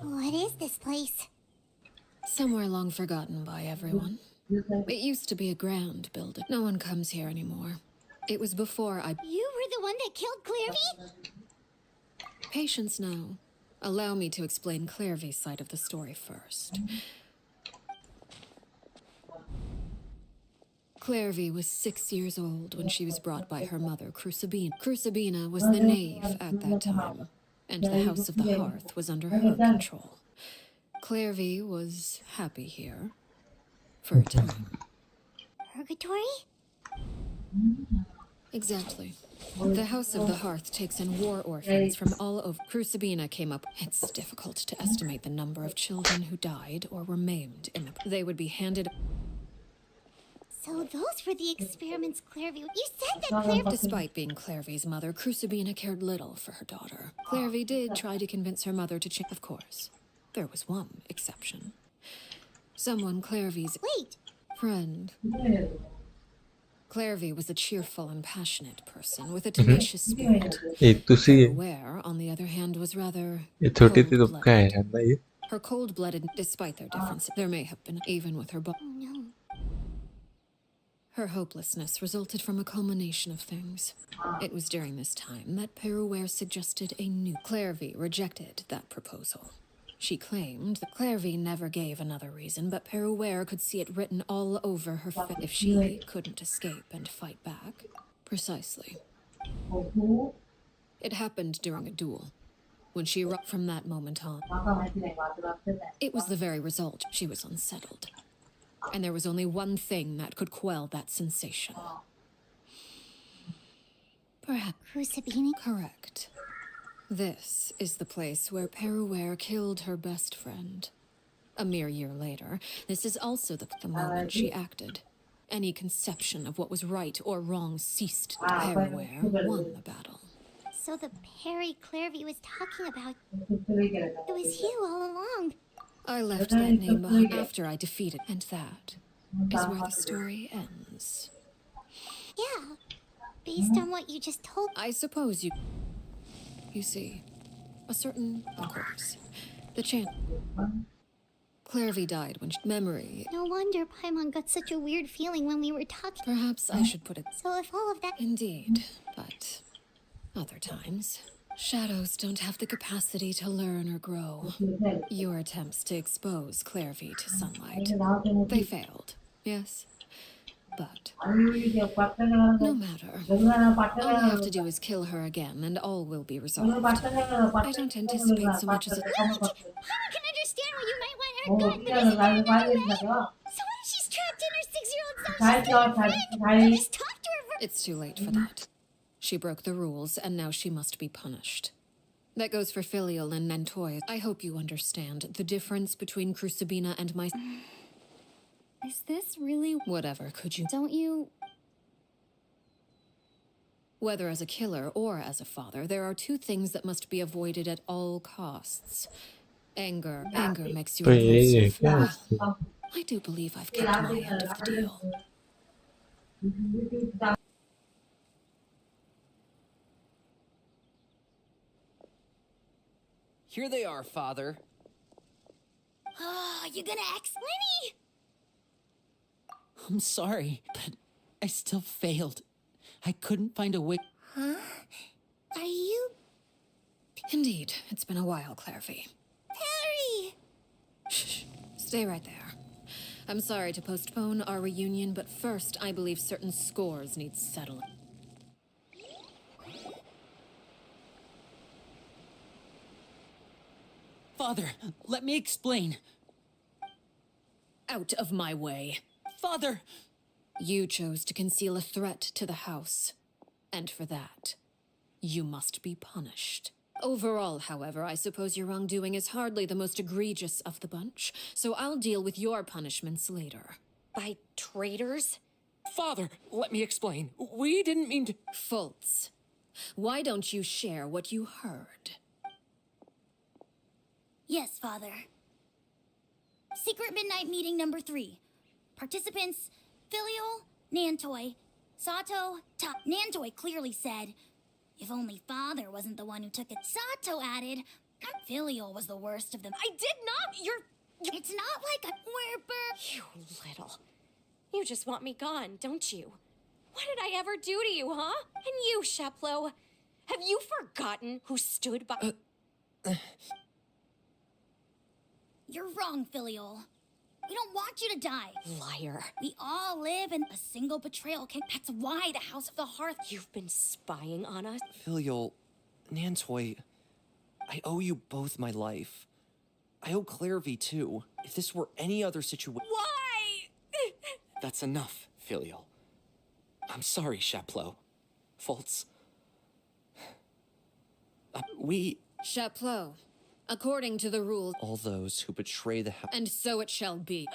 What is this place? Somewhere long forgotten by everyone. It used to be a grand building. No one comes here anymore. It was before I... You were the one that killed Clairvy? Patience now. Allow me to explain Clairvy's side of the story first. Clairvy was 6 years old when she was brought by her mother, Crucibina. Crucibina was the knave at that time, and the House of the Hearth was under her control. Clairvy was happy here for a time. Purgatory? Exactly. The House of the Hearth takes in war orphans from all over. Crucibina came up. It's difficult to estimate the number of children who died or were maimed in the... They would be handed... So those were the experiments Clairvy... You said that Clairvy... Despite being Clairvy's mother, Crucibina cared little for her daughter. Clairvy did try to convince her mother to change... Of course, there was one exception. Someone Clairvy's... Wait! Friend. Clairvy was a cheerful and passionate person with a tenacious spirit. Itu sih. Peruware, on the other hand, was rather ये छोटी सी दुबका है cold-blooded. ना ये. Her cold-blooded, despite their differences, there may have been, even with her her hopelessness resulted from a culmination of things. It was during this time that Peruware suggested a new. Clairvy rejected that proposal. She claimed that Clairvy never gave another reason, but Peruware could see it written all over her face if she couldn't escape and fight back. Precisely. It happened during a duel. When she erupted from that moment on, it was the very result. She was unsettled. And there was only one thing that could quell that sensation. Perhaps Crucibini? correct. This is the place where Peruware killed her best friend. A mere year later, this is also the moment she acted. Any conception of what was right or wrong ceased. Peruware won the battle. So the Perry Clairvy was talking about, it was you all along. I left that name behind after I defeated, and that is where the story ends. Yeah, based on what you just told. I suppose you see, a certain, of course, the Clairvy died when memory. No wonder Paimon got such a weird feeling when we were talking. Perhaps I should put it. So if all of that. Indeed, but other times, shadows don't have the capacity to learn or grow. Your attempts to expose Clairvy to sunlight, they failed, yes? But no matter. All I have to do is kill her again, and all will be resolved. I don't anticipate so much as a. What? Paimon can understand why you might want her gone, but isn't there another way? So what if she's trapped in her 6-year-old self? She's still a friend. Just talk to her. It's too late for that. She broke the rules, and now she must be punished. That goes for Filial and Nantoy. I hope you understand the difference between Crucibina and my. Is this really. Whatever, could you? Don't you. Whether as a killer or as a father, there are two things that must be avoided at all costs. Anger. Anger makes you impulsive. Well, I do believe I've kept my end of the deal. Here they are, Father. Oh, you gonna Lenny? I'm sorry, but I still failed. I couldn't find a way. Huh? Are you. Indeed, it's been a while, Clairvy. Perry! Shh. Stay right there. I'm sorry to postpone our reunion, but first, I believe certain scores need settling. Father, let me explain. Out of my way. Father! You chose to conceal a threat to the house. And for that, you must be punished. Overall, however, I suppose your wrongdoing is hardly the most egregious of the bunch, so I'll deal with your punishments later. By traitors? Father, let me explain. We didn't mean to. Fultz, why don't you share what you heard? Yes, Father. Secret Midnight Meeting number 3. Participants, Filial, Nantoy, Sato, Nantoy clearly said, if only Father wasn't the one who took it. Sato added, Filial was the worst of them. I did not! You're... It's not like a... You little... You just want me gone, don't you? What did I ever do to you, huh? And you, Sheplo, have you forgotten who stood by... You're wrong, Filial. We don't want you to die. Liar. We all live in a single betrayal case. That's why the House of the Hearth... You've been spying on us? Filial, Nantoy, I owe you both my life. I owe Clairvy too. If this were any other situation... Why? That's enough, Filial. I'm sorry, Sheplo. Fultz. Sheplo, according to the rules... All those who betray the house... And so it shall be.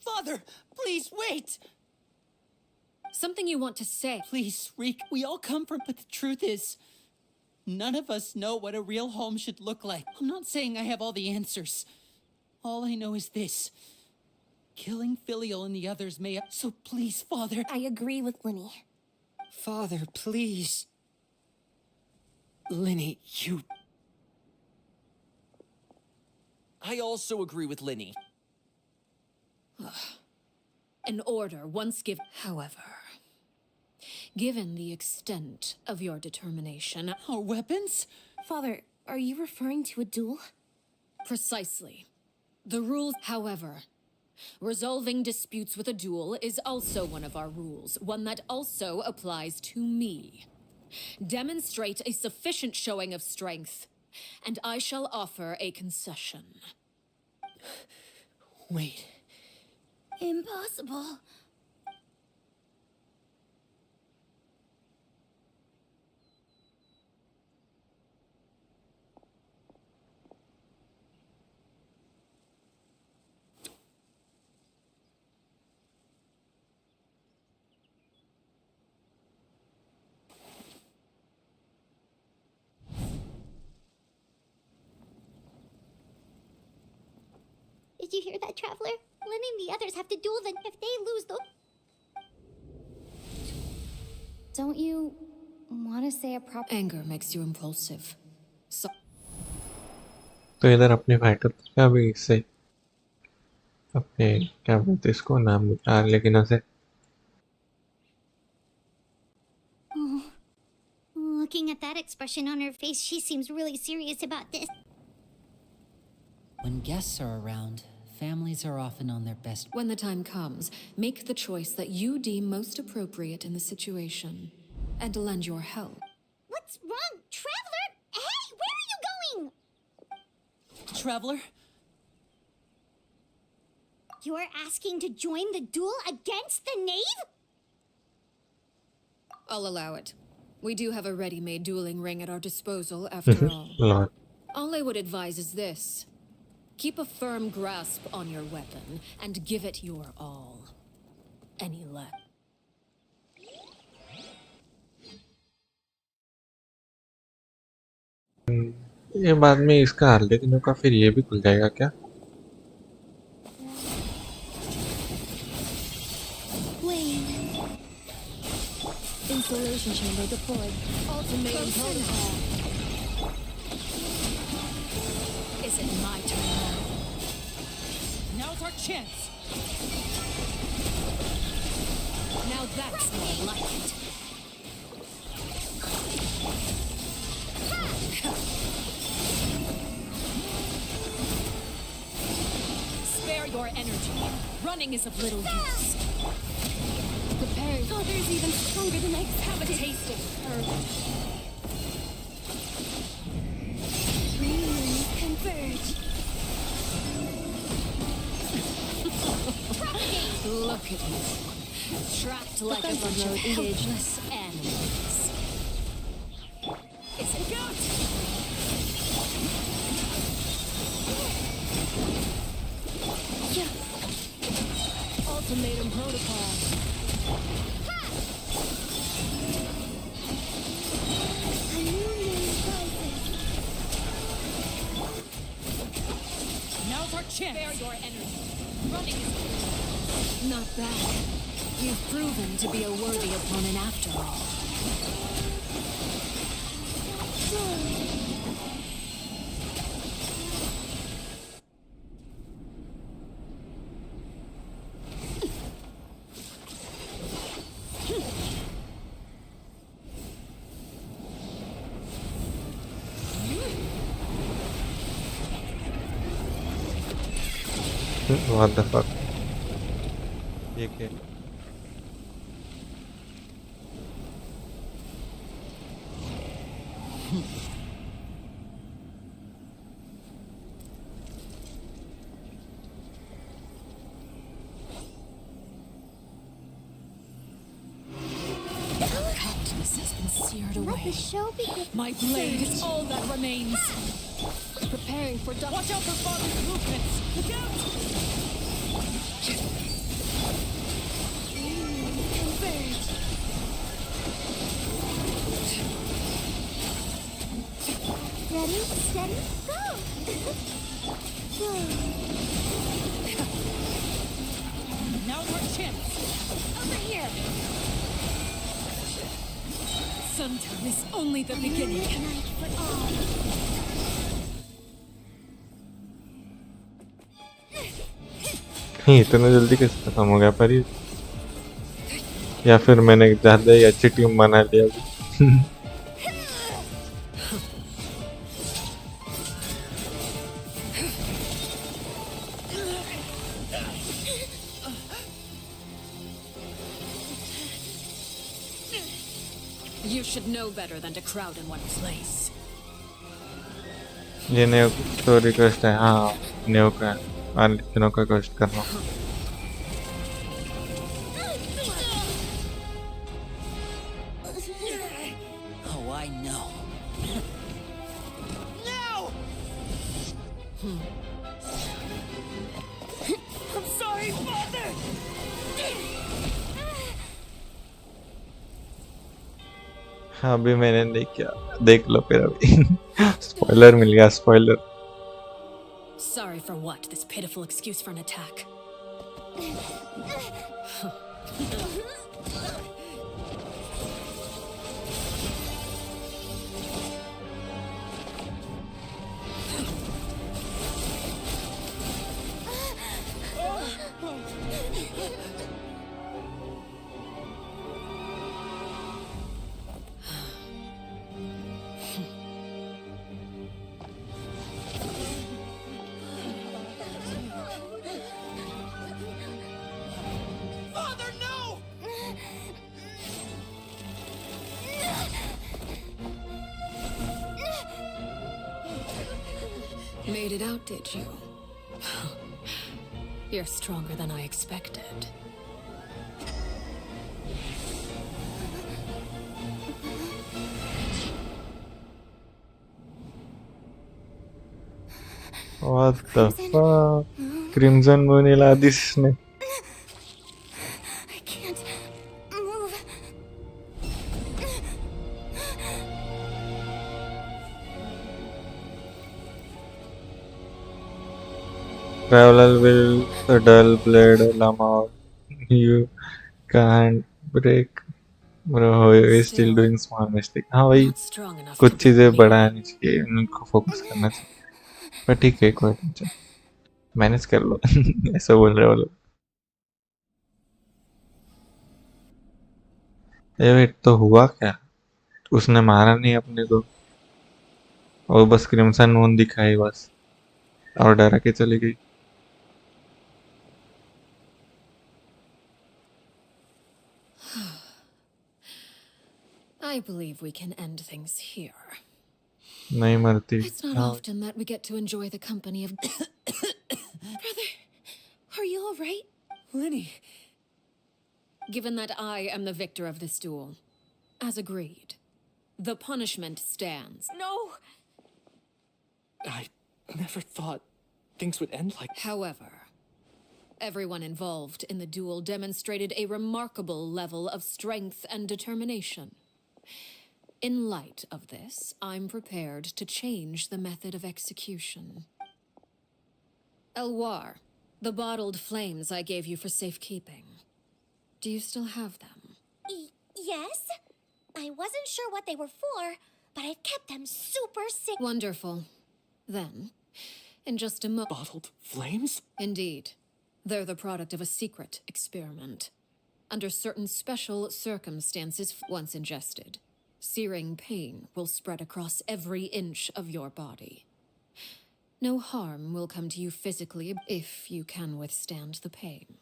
Father, please wait! Something you want to say? Please, Reek, we all come from... But the truth is... None of us know what a real home should look like. I'm not saying I have all the answers. All I know is this. Killing Filial and the others may... So please, Father... I agree with Linny. Father, please. Linny, you... I also agree with Linny. An order once given. However, given the extent of your determination... Our weapons? Father, are you referring to a duel? Precisely. The rules, however, resolving disputes with a duel is also one of our rules, one that also applies to me. Demonstrate a sufficient showing of strength, and I shall offer a concession. Wait. Impossible. Did you hear that, Traveler? Lenny and the others have to duel, then if they lose, though... Don't you want to say a proper... Anger makes you impulsive. So... तो इधर अपने fighter का भी इससे अपने क्या बोलते हैं इसको नाम लेकिन उसे Oh, looking at that expression on her face, she seems really serious about this. When guests are around, families are often on their best. When the time comes, make the choice that you deem most appropriate in the situation, and lend your help. What's wrong, Traveler? Hey, where are you going? Traveler? You're asking to join the duel against the knave? I'll allow it. We do have a ready-made dueling ring at our disposal, after all. Lord. All I would advise is this. Keep a firm grasp on your weapon, and give it your all. Any less. ये बाद में इसका लेकिन का फिर ये भी खुल जाएगा क्या? Installation chamber deployed. Ultimate protocol. Is it my turn now? Now's our chance. Now that's more like it. Spare your energy. Running is of little use. Preparing. Father's even stronger than I expected. Have a taste of courage. Dreams converge. Look at you. Trapped like a bunch of helpless animals. Is it got? Ultimatum protocol. Now's our chance. Spare your energy. Running is not bad. You've proven to be a worthy opponent after all. What the fuck? ये क्या? Kindness has been seared Let the away. show begin. My blade is all that remains. Preparing for double. Watch out for Father's movements. Look out! Converge. Ready, steady, go! Now our chance. Over here! Sometime is only the beginning. Midnight for all. इतना जल्दी कैसे खत्म हो गया पर ये? या फिर मैंने ज़्यादा ही अच्छी टीम बना लिया अभी? You should know better than to crowd in one place. ये नेव तो रिक्वेस्ट है। हाँ, नेव का नेव का रिक्वेस्ट कर रहा हूँ। Oh, I know. No! I'm sorry, Father! हाँ, अभी मैंने नहीं किया, देख लो फिर अभी। स्पॉइलर मिल गया, spoiler. Sorry for what? This pitiful excuse for an attack. Father, no! Made it out, did you? You're stronger than I expected. What the fuck? Crimson Moon हिला दी इसने। I can't move. Parallel will the dull blade llama. You can't break. Bro, you're still doing small mistake. हाँ भाई, कुछ चीजें बढ़ानी चाहिए, उनको focus करना चाहिए। पर ठीक है, कोई टेंशन, मैनेज कर लो। ऐसा बोल रहे हो लोग। ये वेट तो हुआ क्या? उसने मारा नहीं अपने को, और बस क्रिम्सन मून दिखाई बस, और डरा के चली गई। I believe we can end things here. नहीं मरती। It's not often that we get to enjoy the company of... Brother, are you all right? Lenny. Given that I am the victor of this duel, as agreed, the punishment stands. No! I never thought things would end like... However, everyone involved in the duel demonstrated a remarkable level of strength and determination. In light of this, I'm prepared to change the method of execution. Elwar, the bottled flames I gave you for safekeeping. Do you still have them? Yes? I wasn't sure what they were for, but I've kept them super sick. Wonderful. Then, in just a Bottled flames? Indeed. They're the product of a secret experiment. Under certain special circumstances, once ingested, searing pain will spread across every inch of your body. No harm will come to you physically if you can withstand the pain.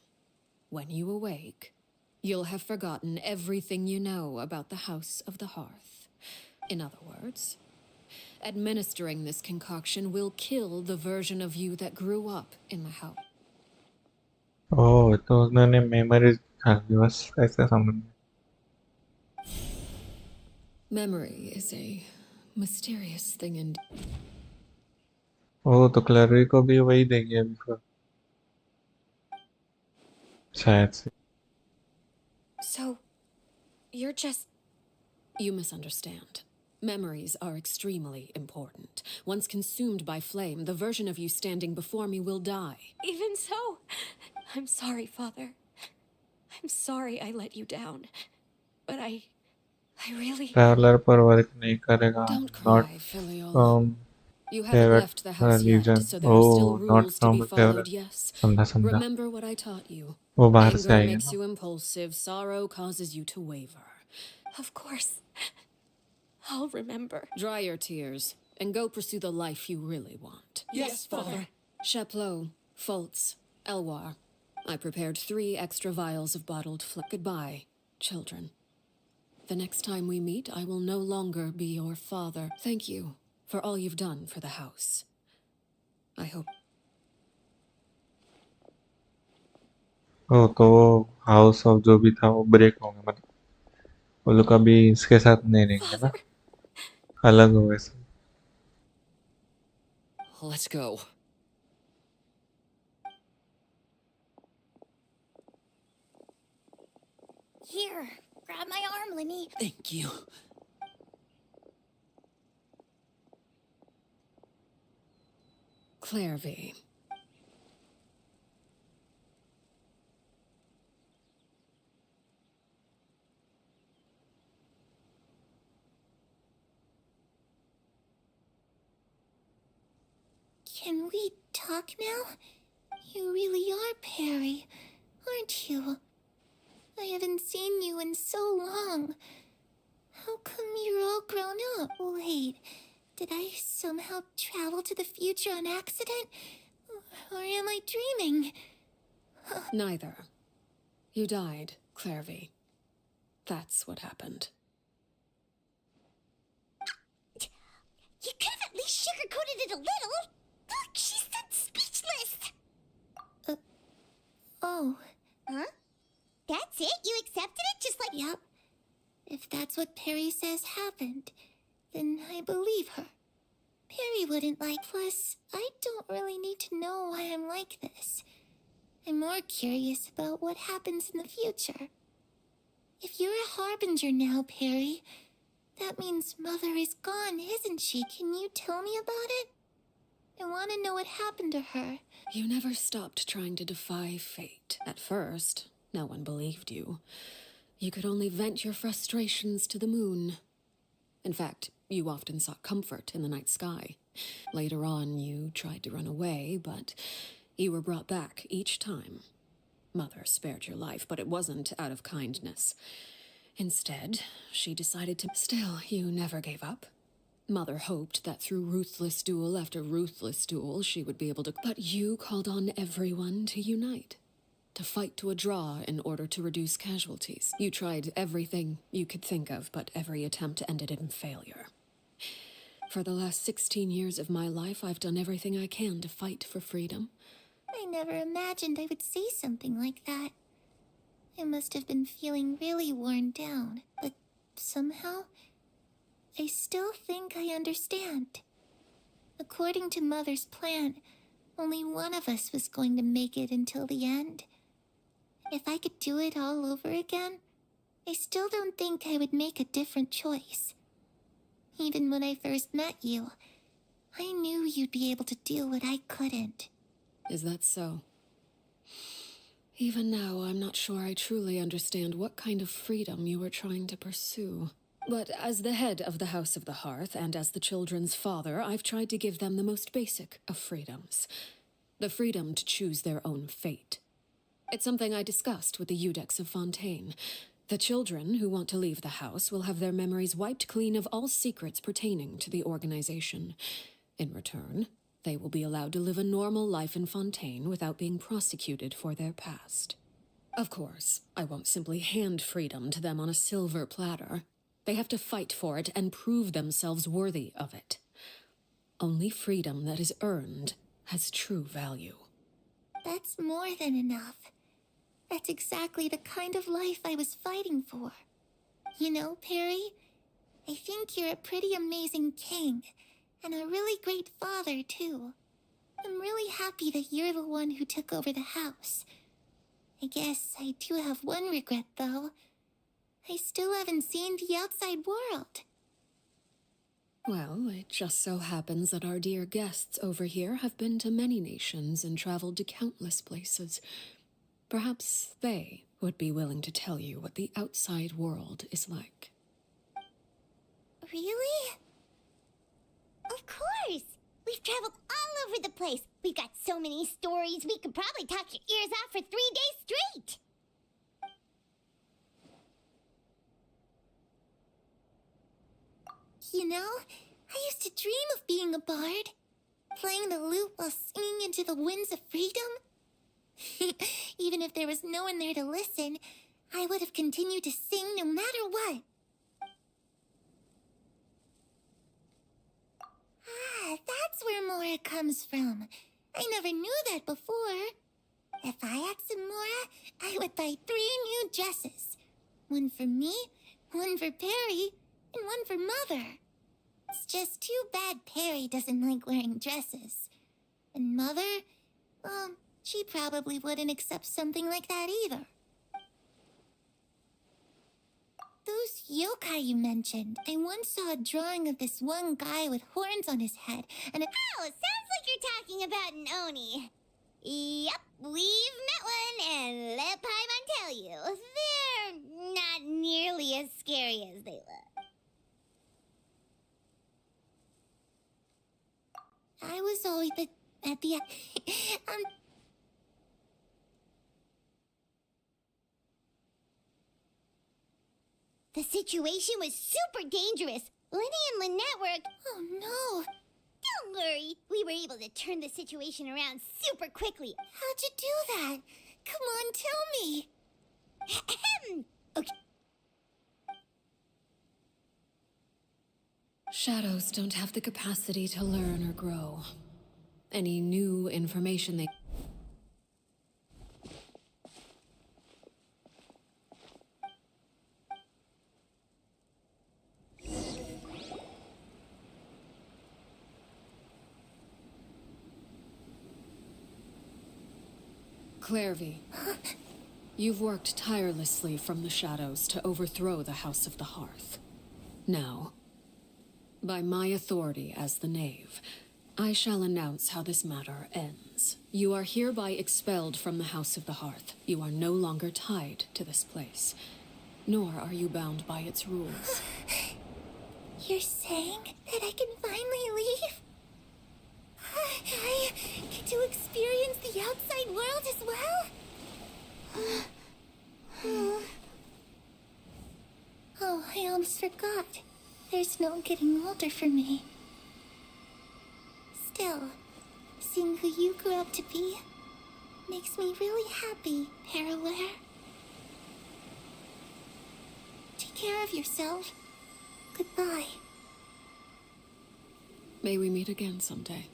When you awake, you'll have forgotten everything you know about the House of the Hearth. In other words, administering this concoction will kill the version of you that grew up in the house. ओह, तो उन्होंने memory खा ली, बस ऐसा समझ। Memory is a mysterious thing indeed. ओह, तो क्लैरी को भी वही देगी अभी फिर, शायद से। So, you're just... You misunderstand. Memories are extremely important. Once consumed by flame, the version of you standing before me will die. Even so, I'm sorry, Father. I'm sorry I let you down. But I really... traveller पर work नहीं करेगा. Don't Not cry, Filial. from You haven't favorite left the house yet, religion. so there are still Oh, not rules to from be a followed, favorite. yes. समझा. Remember what I taught you. वो बाहर से Anger आई है makes ना. you impulsive, sorrow causes you to waver. Of course. I'll remember. Dry your tears and go pursue the life you really want. Yes, Father. Chaplot, Foltz, Elwar. I prepared 3 extra vials of bottled Goodbye, children. The next time we meet, I will no longer be your father. Thank you for all you've done for the house. I hope... तो वो house of जो भी था वो break हो गया. मतलब वो लोग अभी इसके साथ नहीं रहेंगे ना. अलग हो गए सब. Let's go. Here, grab my arm, Lemmy. Thank you. Clairvy. Can we talk now? You really are Perry, aren't you? I haven't seen you in so long. How come you're all grown up? Wait, did I somehow travel to the future on accident? Or am I dreaming? Neither. You died, Clairvy. That's what happened. You could have at least sugarcoated it a little. Look, she's that speechless. Oh. Huh? That's it? You accepted it just like... Yep. If that's what Perry says happened, then I believe her. Perry wouldn't like... Plus, I don't really need to know why I'm like this. I'm more curious about what happens in the future. If you're a harbinger now, Perry, that means Mother is gone, isn't she? Can you tell me about it? I want to know what happened to her. You never stopped trying to defy fate. At first, no one believed you. You could only vent your frustrations to the moon. In fact, you often sought comfort in the night sky. Later on, you tried to run away, but you were brought back each time. Mother spared your life, but it wasn't out of kindness. Instead, she decided to... Still, you never gave up. Mother hoped that through ruthless duel after ruthless duel, she would be able to... But you called on everyone to unite. To fight to a draw in order to reduce casualties. You tried everything you could think of, but every attempt ended in failure. For the last 16 years of my life, I've done everything I can to fight for freedom. I never imagined I would say something like that. I must have been feeling really worn down, but somehow, I still think I understand. According to Mother's plan, only one of us was going to make it until the end. If I could do it all over again, I still don't think I would make a different choice. Even when I first met you, I knew you'd be able to do what I couldn't. Is that so? Even now, I'm not sure I truly understand what kind of freedom you were trying to pursue. But as the head of the House of the Hearth and as the children's father, I've tried to give them the most basic of freedoms. The freedom to choose their own fate. It's something I discussed with the Eudex of Fontaine. The children who want to leave the house will have their memories wiped clean of all secrets pertaining to the organization. In return, they will be allowed to live a normal life in Fontaine without being prosecuted for their past. Of course, I won't simply hand freedom to them on a silver platter. They have to fight for it and prove themselves worthy of it. Only freedom that is earned has true value. That's more than enough. That's exactly the kind of life I was fighting for. You know, Perry, I think you're a pretty amazing king, and a really great father, too. I'm really happy that you're the one who took over the house. I guess I do have one regret, though. I still haven't seen the outside world. Well, it just so happens that our dear guests over here have been to many nations and traveled to countless places. Perhaps they would be willing to tell you what the outside world is like. Really? Of course! We've traveled all over the place. We've got so many stories, we could probably talk your ears off for 3 days straight! You know, I used to dream of being a bard. Playing the lute while singing into the winds of freedom. Even if there was no one there to listen, I would have continued to sing no matter what. Ah, that's where Mora comes from. I never knew that before. If I had some Mora, I would buy 3 new dresses. One for me, one for Perry, and one for Mother. It's just too bad Perry doesn't like wearing dresses. And Mother, well, she probably wouldn't accept something like that either. Those yokai you mentioned, I once saw a drawing of this one guy with horns on his head, and Oh, sounds like you're talking about an Oni. Yep, we've met one, and let Paimon tell you, they're not nearly as scary as they look. I was always at the The situation was super dangerous. Lenny and Lynette were... Oh no! Don't worry, we were able to turn the situation around super quickly. How'd you do that? Come on, tell me. Okay. Shadows don't have the capacity to learn or grow. Any new information they... Clairvy, you've worked tirelessly from the shadows to overthrow the House of the Hearth. Now, by my authority as the Knave, I shall announce how this matter ends. You are hereby expelled from the House of the Hearth. You are no longer tied to this place, nor are you bound by its rules. You're saying that I can finally leave? I get to experience the outside world as well? Oh, I almost forgot. There's no getting older for me. Still, seeing who you grew up to be makes me really happy, Parallare. Take care of yourself. Goodbye. May we meet again someday.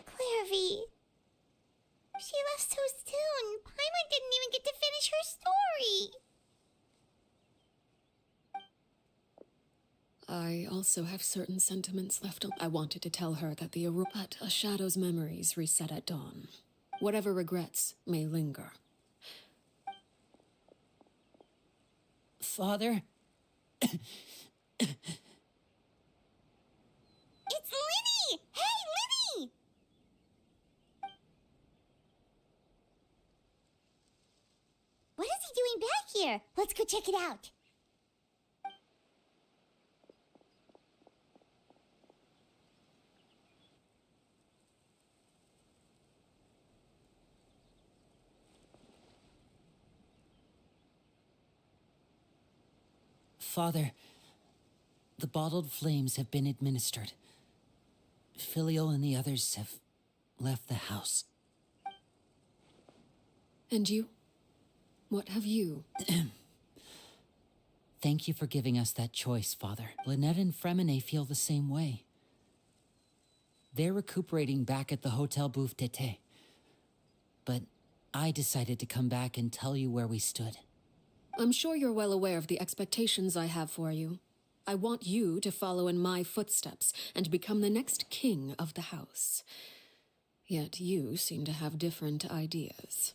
Clairvy. She left so soon. Paimon didn't even get to finish her story. I also have certain sentiments left. I wanted to tell her that the but a shadow's memories reset at dawn. Whatever regrets may linger. Father? It's Linny! Hey, Linny! What is he doing back here? Let's go check it out. Father, the bottled flames have been administered. Filial and the others have left the house. And you? What have you? Thank you for giving us that choice, Father. Lynette and Fremine feel the same way. They're recuperating back at the Hotel Bouffe d'été. But I decided to come back and tell you where we stood. I'm sure you're well aware of the expectations I have for you. I want you to follow in my footsteps and become the next king of the house. Yet you seem to have different ideas.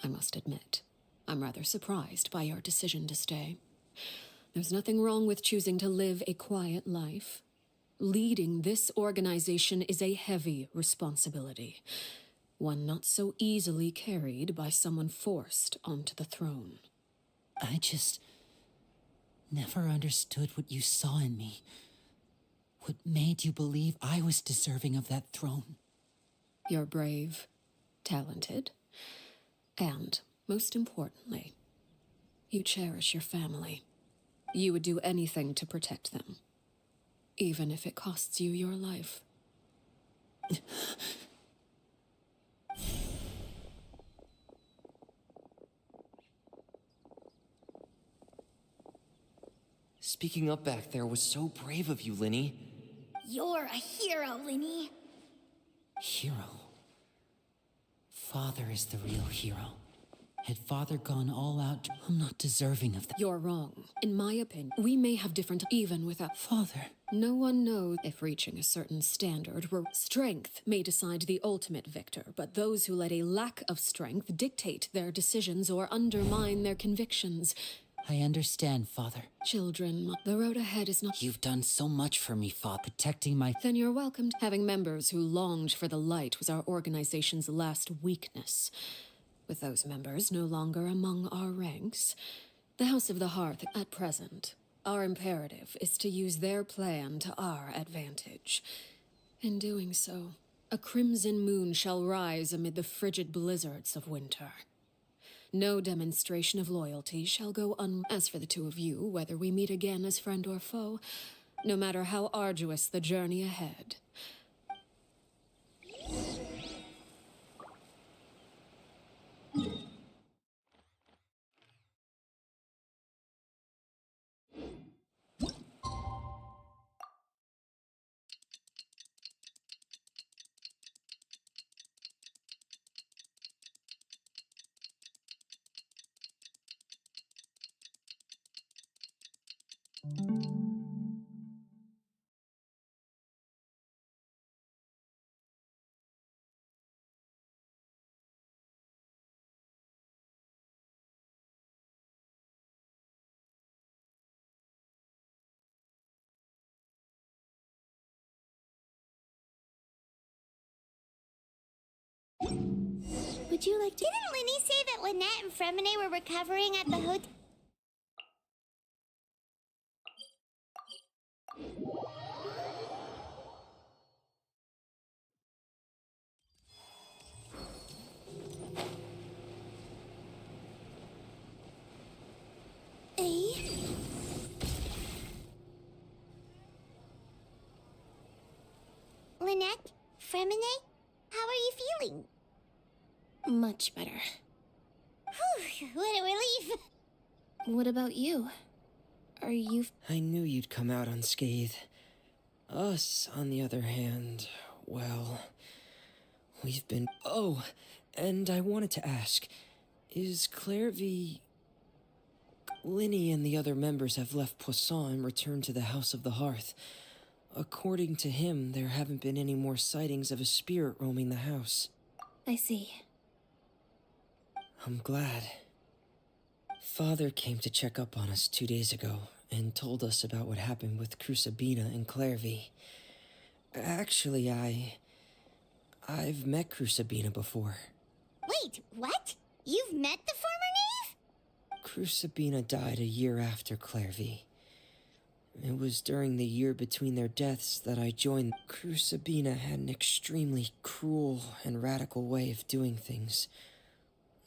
I must admit, I'm rather surprised by your decision to stay. There's nothing wrong with choosing to live a quiet life. Leading this organization is a heavy responsibility, one not so easily carried by someone forced onto the throne. I just never understood what you saw in me. What made you believe I was deserving of that throne? You're brave, talented, and, most importantly, you cherish your family. You would do anything to protect them, even if it costs you your life. Speaking up back there was so brave of you, Linny. You're a hero, Linny. Hero? Father is the real hero. Had Father gone all out, I'm not deserving of that. You're wrong. In my opinion, we may have different even without Father. No one knows if reaching a certain standard where strength may decide the ultimate victor, but those who let a lack of strength dictate their decisions or undermine their convictions. I understand, Father. Children, the road ahead is not— You've done so much for me, Father, protecting my— Then you're welcome. Having members who longed for the light was our organization's last weakness. With those members no longer among our ranks, the House of the Hearth, at present, our imperative is to use their plan to our advantage. In doing so, a crimson moon shall rise amid the frigid blizzards of winter. No demonstration of loyalty shall go As for the two of you, whether we meet again as friend or foe, no matter how arduous the journey ahead, Would you like to— Didn't Linny say that Lynette and Fremine were recovering at the hotel? Lynette? Fremine? How are you feeling? Much better. Whew, what a relief. What about you? Are you— I knew you'd come out unscathed. Us, on the other hand, well, we've been— Oh, and I wanted to ask, is Clairvy— Linny and the other members have left Poisson and returned to the House of the Hearth. According to him, there haven't been any more sightings of a spirit roaming the house. I see. I'm glad. Father came to check up on us 2 days ago and told us about what happened with Crusabina and Clairvy. Actually, I've met Crusabina before. Wait, what? You've met the former knave? Crusabina died a year after Clairvy. It was during the year between their deaths that I joined. Crusabina had an extremely cruel and radical way of doing things.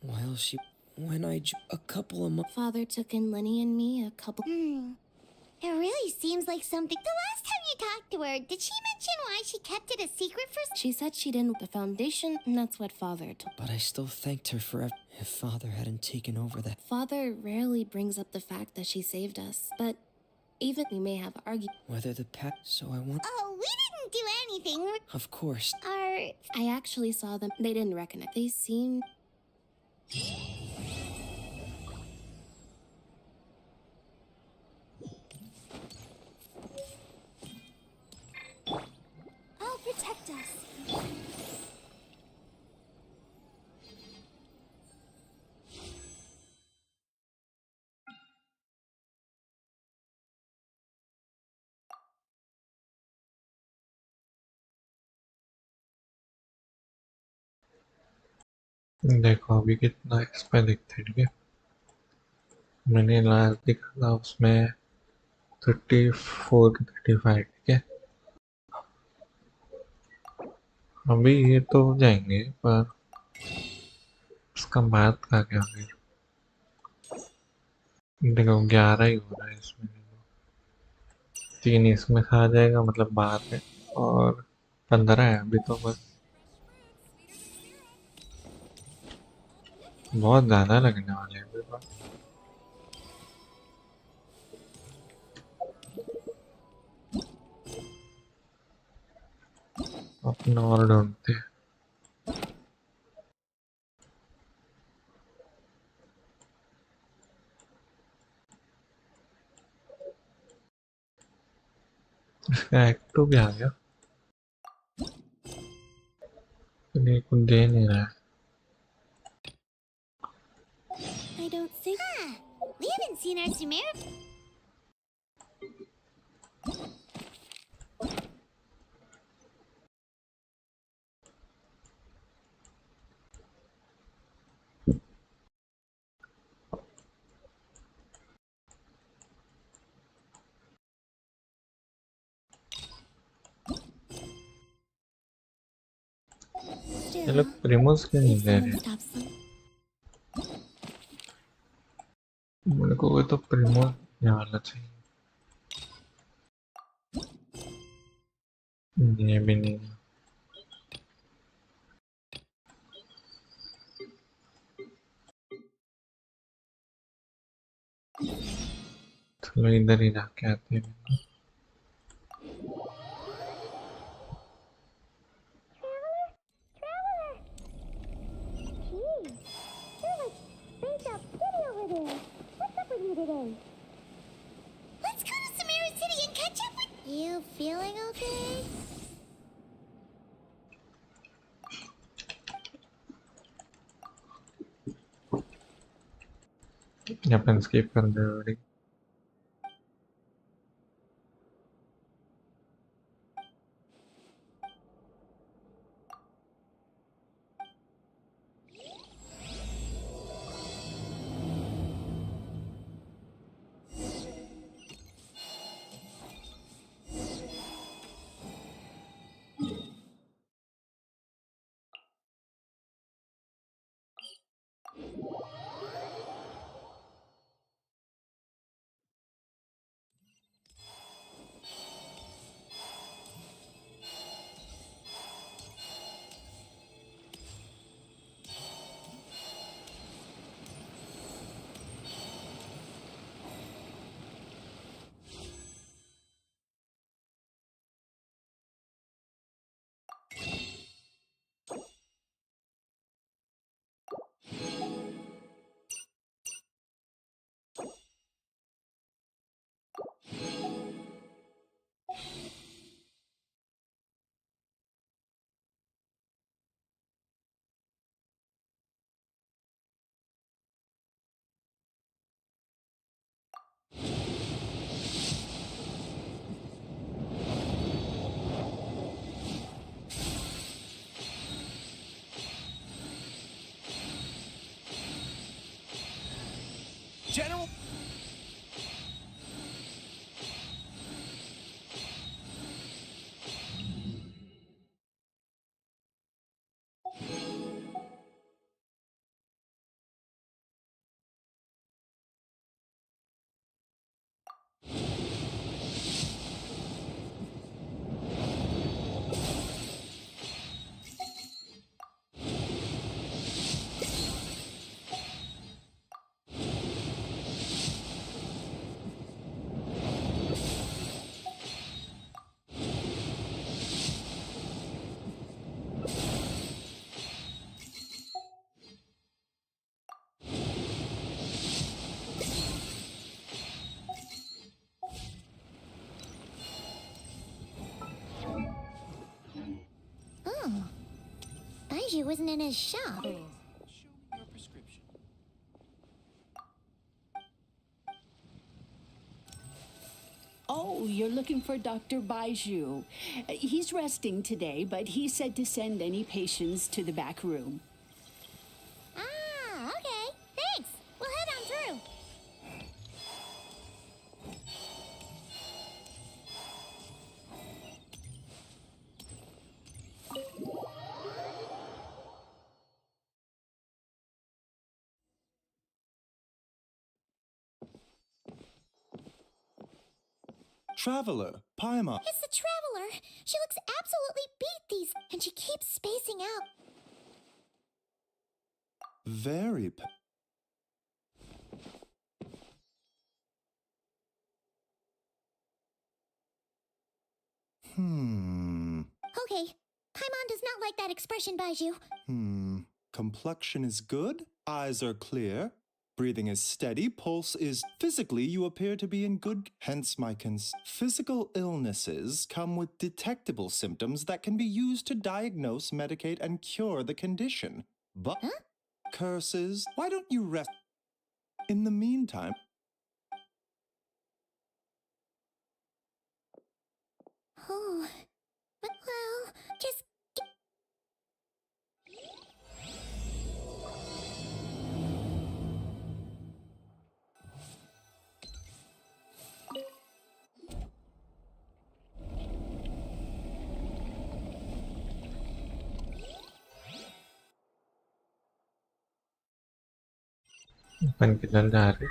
A couple of months— Father took in Linny and me a couple— It really seems like something. The last time you talked to her, did she mention why she kept it a secret for— She said she didn't— The Foundation, and that's what Father told— But I still thanked her for if Father hadn't taken over that— Father rarely brings up the fact that she saved us, but even we may have argued— Whether the so I want— Oh, we didn't do anything. Of course. I actually saw them. They didn't recognize— They seemed— देखो अभी कितना एक्सपे दिखते, ठीक है। मैंने last दिखा था उसमें 34 की 35, ठीक है। अभी ये तो हो जाएंगे, पर उसका बाद का क्या फिर। देखो 11 ही हो रहा है इसमें, 3 इसमें से आ जाएगा, मतलब 12 है, और 15 है अभी तो बस। बहुत ज़्यादा लगने वाले हैं अभी तो। अपना और ढूंढते हैं। इसका एक्टो भी आ गया, ये कुछ दे नहीं रहा है। I don't see. We haven't seen our Sumer. ये लोग प्रिमोस क्यों नहीं ले रहे? मेरे को तो प्रिमोस ये वाला चाहिए। ये भी नहीं है। चलो इधर ही जाके आते हैं। Let's go to Samara City and catch up with. You feeling okay? अपन स्किप कर दे already. General. Oh, Baiju wasn't in his shop. Show me your prescription. Oh, you're looking for Dr. Baiju. He's resting today, but he said to send any patients to the back room. traveler, Paimon. It's the traveler. She looks absolutely beat these, and she keeps spacing out. Very. Okay, Paimon does not like that expression, Baiju. Complexion is good, eyes are clear, breathing is steady, pulse is physically you appear to be in good. Hence my physical illnesses come with detectable symptoms that can be used to diagnose, medicate, and cure the condition. But curses, why don't you rest? In the meantime. Oh, well, just. अपन किधर जा रहे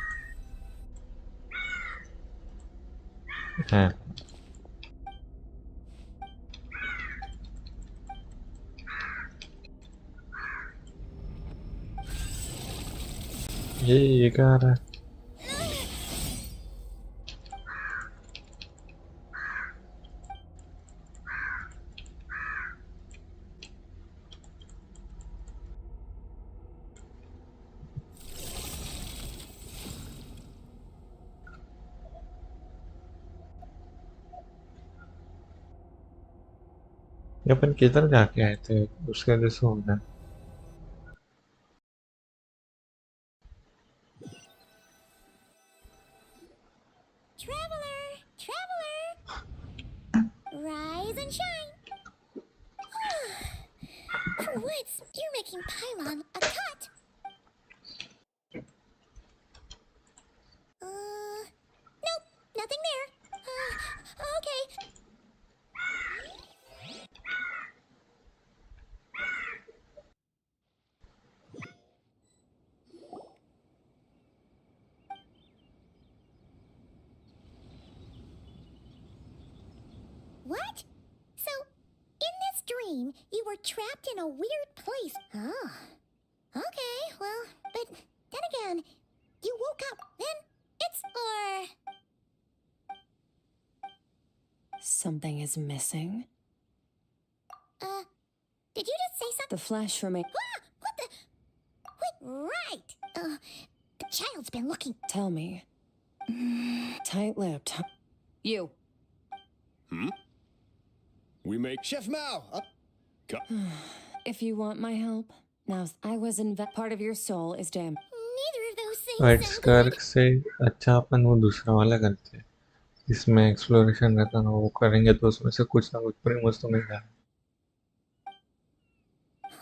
हैं? ये क्या आ रहा है? ये अपन किधर जाके आए थे? उसके वजह से हो गया। Rise and shine. For once, you're making Paimon a cut. Nope, nothing there. Okay. What? So, in this dream, you were trapped in a weird place. Oh. Okay, well, but then again, you woke up, then it's Something is missing. Did you just say something? The flesh remains. What the? Wait, right. The child's been looking. Tell me. Tight-lipped. You. We make Chef Mao! If you want my help, now I was part of your soul is damned. Neither of those things white sound स्कार्क से अच्छा अपन वो दूसरा वाला करते हैं, इसमें exploration रहता ना, वो करेंगे तो उसमें से कुछ ना कुछ प्रिमोस तो मिल जाए।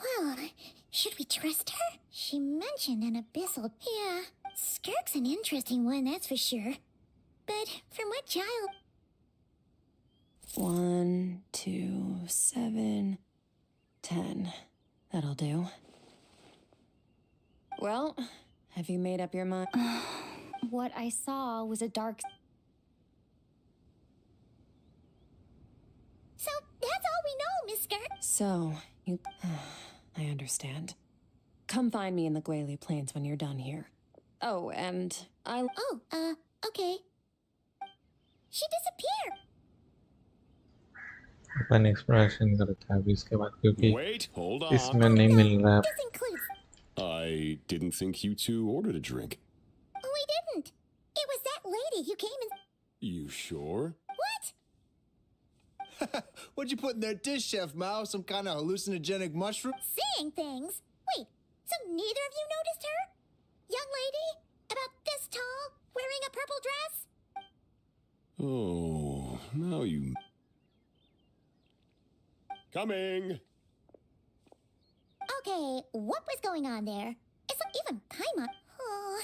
Well, should we trust her? She mentioned an abyssal. Yeah, Skirk's an interesting one, that's for sure. But from what child? 1, 2, 7, 10. That'll do. Well, have you made up your mind? What I saw was a dark. So that's all we know, Miss Skirk. So, you... I understand. Come find me in the Guili Plains when you're done here. Oh, and I'll... Oh, okay. She disappeared. Upon exploration करते हैं अभी इसके बाद, क्योंकि Wait, hold on. इसमें नहीं मिल रहा है। This includes... I didn't think you two ordered a drink. We didn't. It was that lady who came and... You sure? What? What'd you put in their dish, Chef Mao? Some kind of hallucinogenic mushroom? Seeing things. Wait, so neither of you noticed her? Young lady? About this tall? Wearing a purple dress? Oh, now you... Coming! Okay, what was going on there? It's not even Paimon. Oh.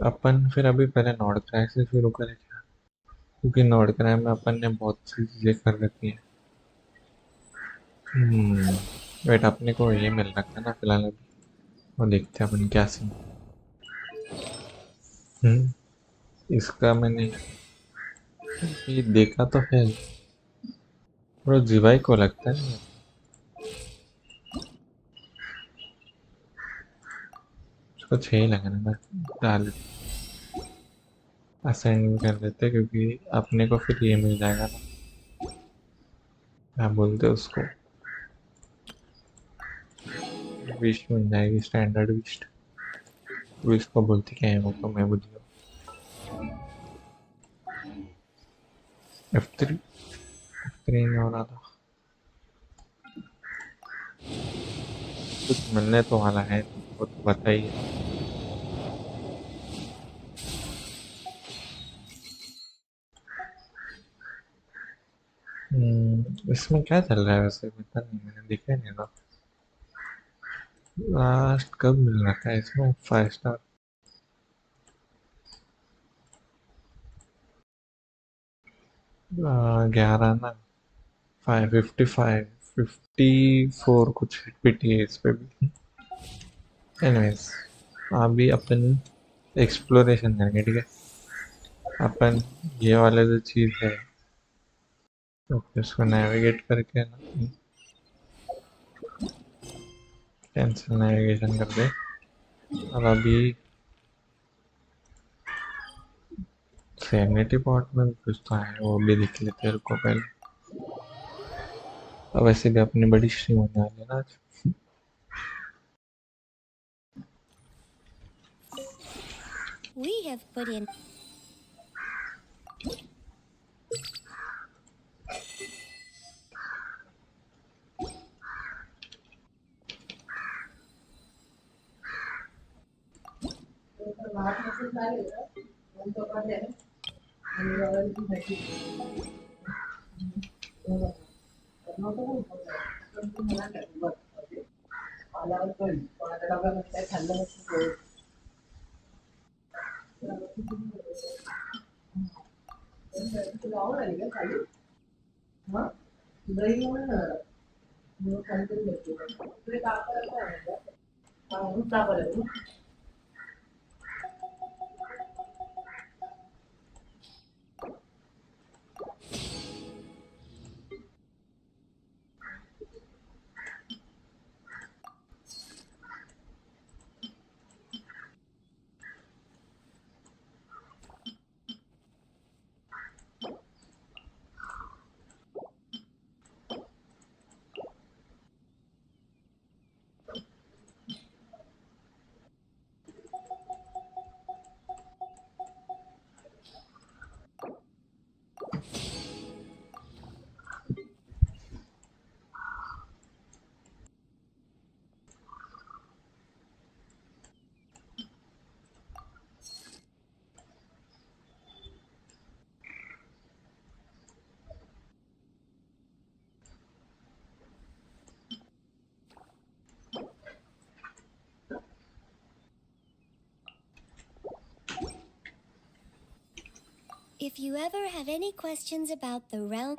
अपन फिर अभी पहले north cry से शुरू करें क्या? क्योंकि north cry में अपन ने बहुत सी चीजें कर रखी हैं। वेट, अपने को ये मिल रखा है ना फिलहाल अभी, वो देखते हैं अपन क्या सीन। इसका मैंने ये देखा तो है, और जीवाई को लगता है उसको 6 लग रहा है। डाल असाइन कर देते क्योंकि अपने को फिर ये मिल जाएगा ना, क्या बोलते उसको, विश मिल जाएगी, स्टैंडर्ड विश। विश को बोलते क्या है वो तो मैं बुझ गया। F3 में हो रहा था, कुछ मिलने तो वाला है वो तो बताइए। इसमें क्या चल रहा है वैसे, पता नहीं, मैंने देखा नहीं था। लास्ट कब मिल रहा था इसमें 5 स्टार? 11 ना, 54 कुछ पिटी है इस पे भी। एनीवेज, अभी अपन एक्सप्लोरेशन करेंगे, ठीक है। अपन ये वाले जो चीज़ है तो इसको नेविगेट करके ना, कैंसिल नेविगेशन कर दे। और अभी सैनिटी पॉट में भी कुछ तो है, वो भी दिख लेते हैं को पहले। अब वैसे भी अपनी बड़ी स्ट्रीम होने वाली है ना आज। We have put in. If you ever have any questions about the realm.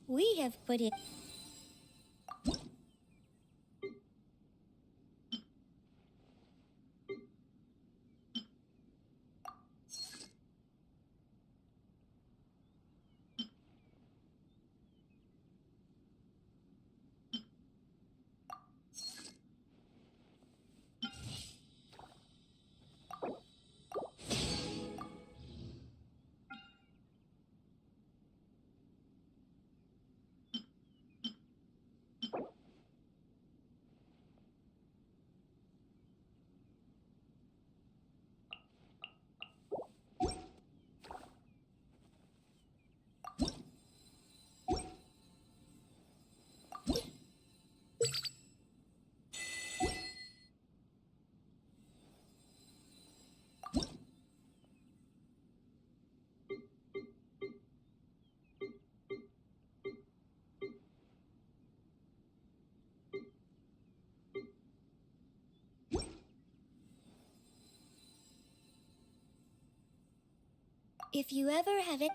We have put it. If you ever have it.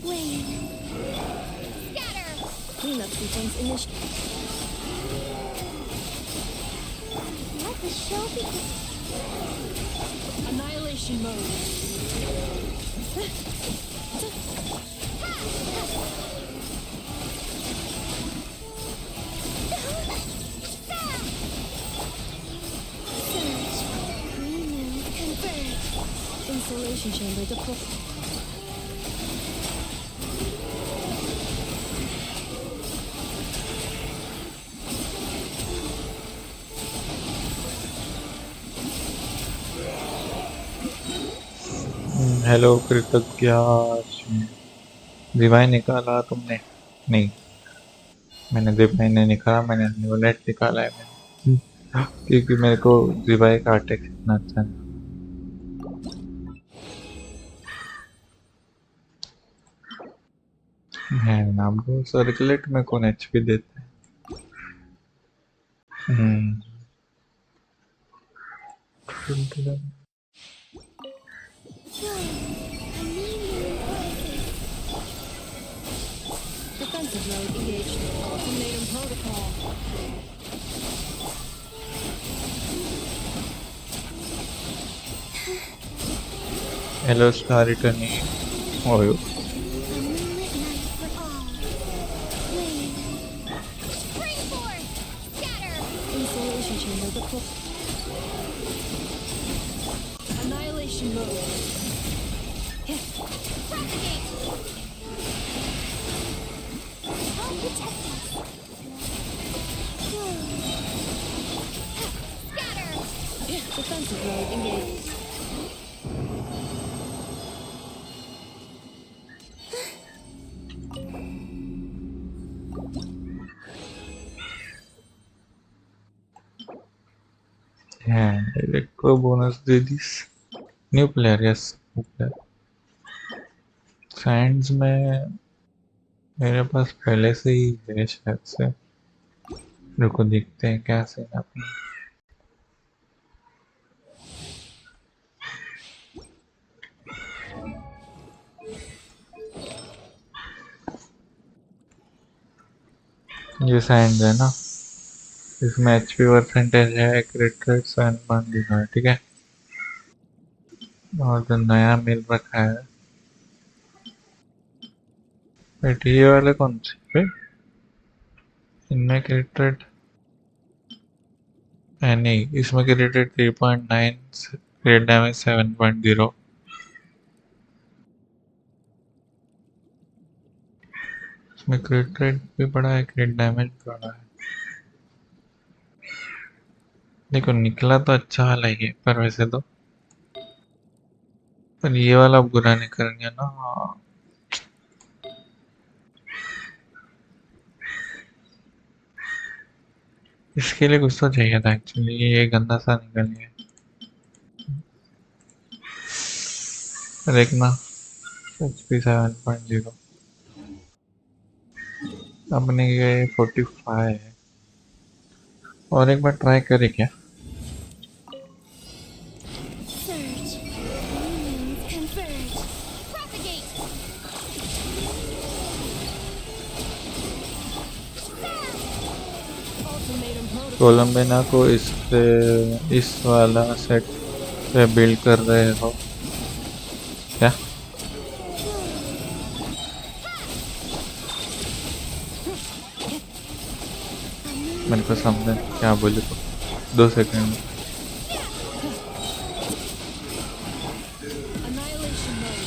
Wait. Scatter! Cleanup sequence initiated. Let the show begin. Annihilation mode. Surge. Remove. Converge. Insulation chamber deployed. Hello कृतज्ञ। Divine निकाला तुमने? नहीं, मैंने divine नहीं निकाला, मैंने neonate निकाला है मैंने, क्योंकि मेरे को डिवाइन का अटैक इतना अच्छा है। नाम को सर्कुलेट में कौन एचपी देता है? Defensive mode engaged. Ultimatum protocol. Hello star returning. OYO, A moonlit night for all. Insulation chamber deployed. Annihilation mode. Propagate! I'll protect us. Scatter! Defensive mode engaged. And electro bonus they this. New player, yes new player. Science में मेरे पास पहले से ही है शायद से. रुको देखते हैं क्या सीन है अपना. ये साइंस है ना, इसमें एचपी परसेंटेज है, क्रिट रेट 7.0 है. ठीक है, और जो नया मिल रखा है बट ये वाले कौन से पे, इनमें क्रिट रेट नहीं, इसमें क्रिट रेट 3.9, क्रिट डैमेज 7.0. इसमें क्रिट रेट भी बड़ा है, क्रिट डैमेज भी बड़ा है. देखो निकला तो अच्छा वाला ही है, पर वैसे तो पर ये वाला बुरा निकल गया ना. इसके लिए कुछ तो चाहिए था एक्चुअली, ये गंदा सा निकल गया. देखना HP 7.0 अपने ये 45 है. और एक बार ट्राई करें क्या. Surge. Means converge. Propagate! Ultimatum protocol. कोलम्बिना को इस वाला सेट पे बिल्ड कर रहे हो क्या. मेरे को समझे क्या बोले तो 2 second. Annihilation mode.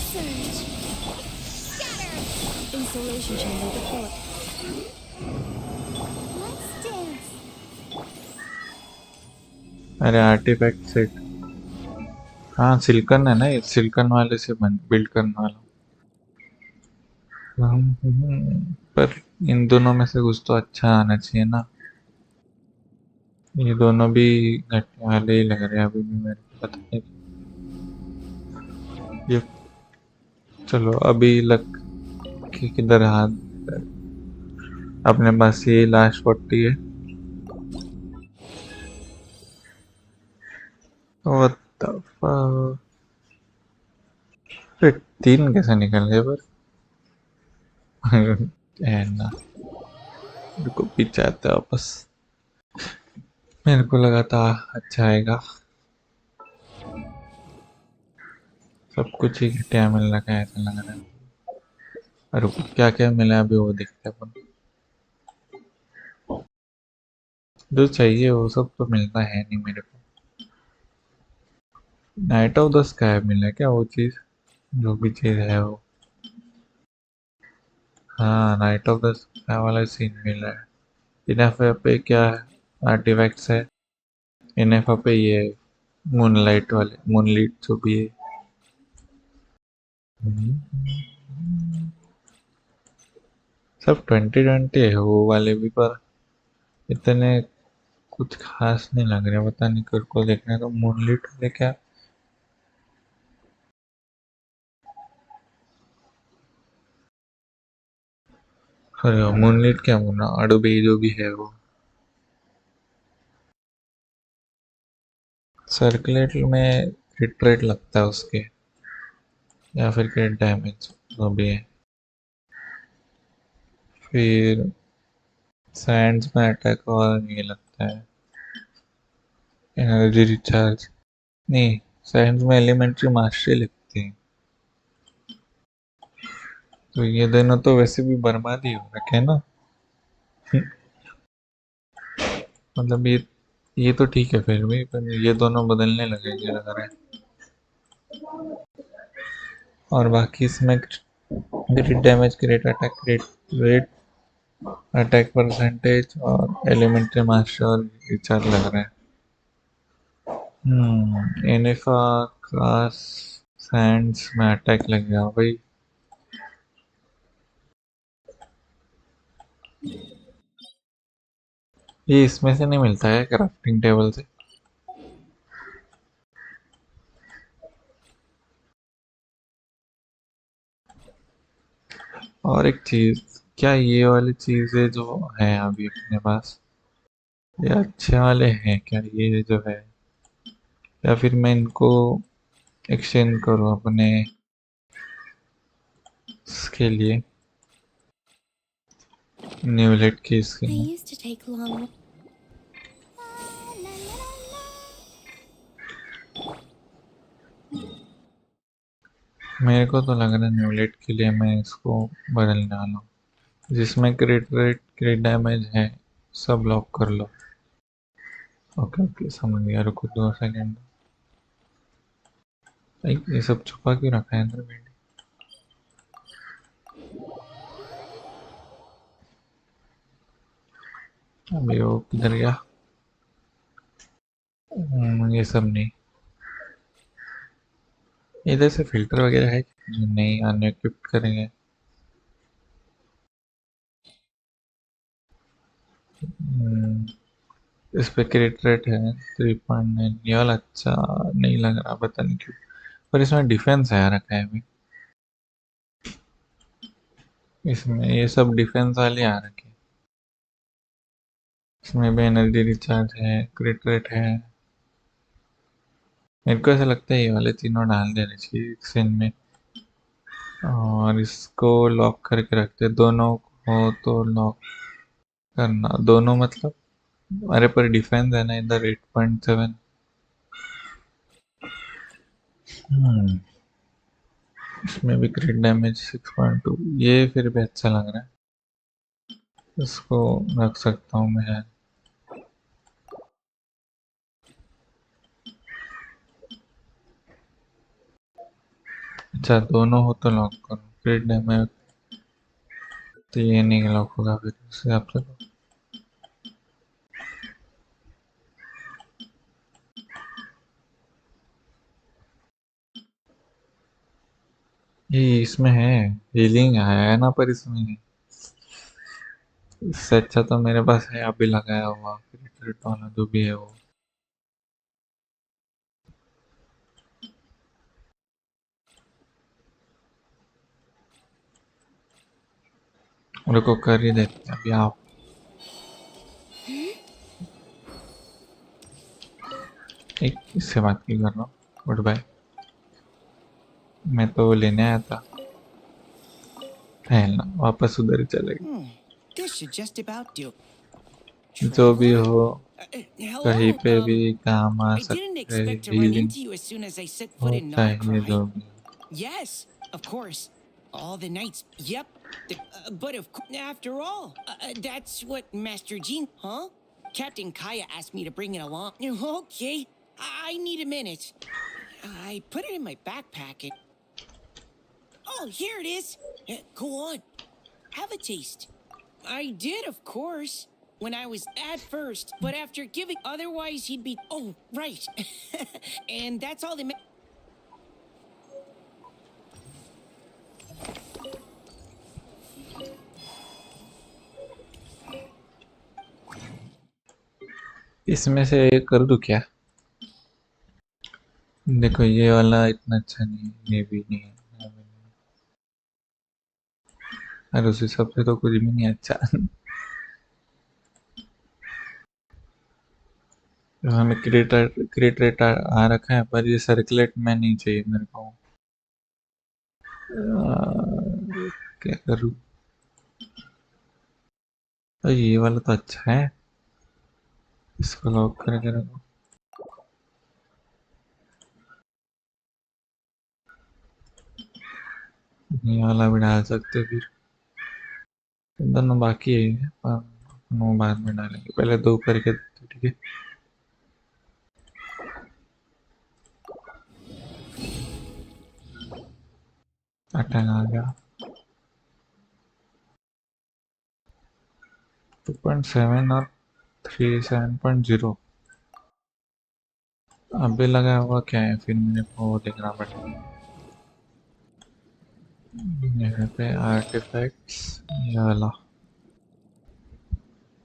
Surge. Scatter! Insulation chamber deployed. Let's dance. अरे आर्टिफैक्ट सेट, हाँ सिलिकन है ना, ये सिलिकन वाले से बिल्ड करने वाला. पर इन दोनों में से कुछ तो अच्छा आना चाहिए ना. ये दोनों भी घटने वाले ही लग रहे हैं अभी भी, मेरे को पता नहीं. ये चलो अभी लक कि किधर हाथ, अपने पास ये लास्ट 40 है. What the fuck? फिर 3 कैसे निकल गए पर. है ना, रुको पीछे आते वापस. मेरे को लगा था अच्छा आएगा. सब कुछ ही घटिया मिल रखा है ऐसा लग रहा है. रुको क्या क्या मिला अभी वो देखते हैं अपन. जो चाहिए वो सब तो मिलता है नहीं मेरे को. नाइट ऑफ द स्काई मिला क्या वो चीज़, जो भी चीज़ है वो. हाँ नाइट ऑफ द स्काई वाला सीन मिला है. इनफा पे क्या आर्टिफैक्ट्स है, इनफा पे ये मूनलाइट वाले, मूनलाइट जो भी है. सब 2020 है वो वाले भी, पर इतने कुछ खास नहीं लग रहे. पता नहीं कर को देखने तो मूनलाइट वाले क्या. अरे मूनलाइट क्या, मुना अडोबे जो भी है वो. सर्कुलेट में हिट रेट लगता है उसके, या फिर क्रिट डैमेज जो भी है. फिर सैंड्स में अटैक और ये लगता है एनर्जी रिचार्ज. नहीं, सैंड्स में एलिमेंट्री मास्टरी लगती है. तो ये दोनों तो वैसे भी बर्बाद ही हो रखे हैं ना. मतलब ये तो ठीक है फिर भी, पर ये दोनों बदलने लगेंगे लग रहा है। और बाकी इसमें क्रिट damage, क्रिट attack, क्रिट rate, attack percentage और एलिमेंट्री मास्टर ये चार लग रहे हैं। एनिफा क्लास सैंड्स में अटैक लग गया भाई। ये इसमें से नहीं मिलता है क्राफ्टिंग टेबल से? और एक चीज, क्या ये वाली चीजें जो है अभी अपने पास, ये अच्छे वाले हैं क्या ये जो है, या फिर मैं इनको एक्सचेंज करूँ अपने इसके लिए, न्यूलेट के इसके I लिए? used to take long. मेरे को तो लग रहा है न्यूलेट के लिए मैं इसको बदलने वाला हूँ, जिसमें क्रिट रेट, क्रिट डैमेज है, सब लॉक कर लो। ओके ओके समझ गया, रुको 2 सेकेंड। ये सब छुपा क्यों रखा है अंदर में? अभी वो किधर गया? ये सब नहीं। इधर से फिल्टर वगैरह है जो नहीं अनइक्विप्ड करेंगे? इस पे क्रिट रेट है 3.9, ये वाला अच्छा नहीं लग रहा, पता नहीं क्यों। पर इसमें डिफेंस है रखा है अभी, इसमें ये सब डिफेंस वाले आ रखे हैं। इसमें भी एनर्जी रिचार्ज है, क्रिट रेट है। मेरे को ऐसा लगता है ये वाले तीनों डाल देने चाहिए सीन में, और इसको लॉक करके रखते, दोनों हो तो लॉक करना, दोनों मतलब। अरे पर डिफेंस है ना इधर 8.7। इसमें भी क्रिट डैमेज 6.2, ये फिर भी अच्छा लग रहा है, इसको रख सकता हूँ मैं। अच्छा दोनों हो तो लॉक करो, क्रिट डैमेज तो ये नहीं लॉक होगा फिर उस हिसाब से तो। ये इसमें है हीलिंग है ना, पर इसमें इससे अच्छा तो मेरे पास है अभी लगाया हुआ क्रिट वाला जो भी है वो। रुको कर ही देते हैं अभी आप। एक इससे बात की कर रहा हूँ, गुड बाय। मैं तो लेने आया था, है ना, वापस उधर ही चले गए। This should just about do. जो भी Traveler? हो, कहीं Hello. पे भी काम आ I didn't सकते हैं, expect to run healing into you as soon as I set foot हो in चाहिए Notcry. जो भी हो। Yes, of course. All the nights. Yep. But after all, that's what Master Jean, huh? Captain Kaya asked me to bring it along. Okay. I need a minute. I put it in my backpack. Oh, here it is. Go on. Have a taste. I did, of course. When I was at first, but after giving, otherwise he'd be. Oh, right. And that's all they. इसमें से कर दूं क्या? देखो ये वाला इतना अच्छा नहीं है, ये भी नहीं है, और उस हिसाब से तो कुछ भी नहीं अच्छा। तो हमें क्रिएट रेट आ रखा है, पर ये सर्कुलेट में नहीं चाहिए मेरे को। क्या करूँ? तो ये वाला तो अच्छा है, इसको लॉक करके रखो। ये वाला भी डाल सकते फिर, दोनों बाकी है। नो बाद में डालेंगे, पहले 2 करके देते, ठीक है। अटैक आ गया। 2.7 और 3 7.0 अभी लगा हुआ क्या है, फिर मेरे को देखना पड़ेगा। यहाँ पे आर्टिफैक्ट्स, ये वाला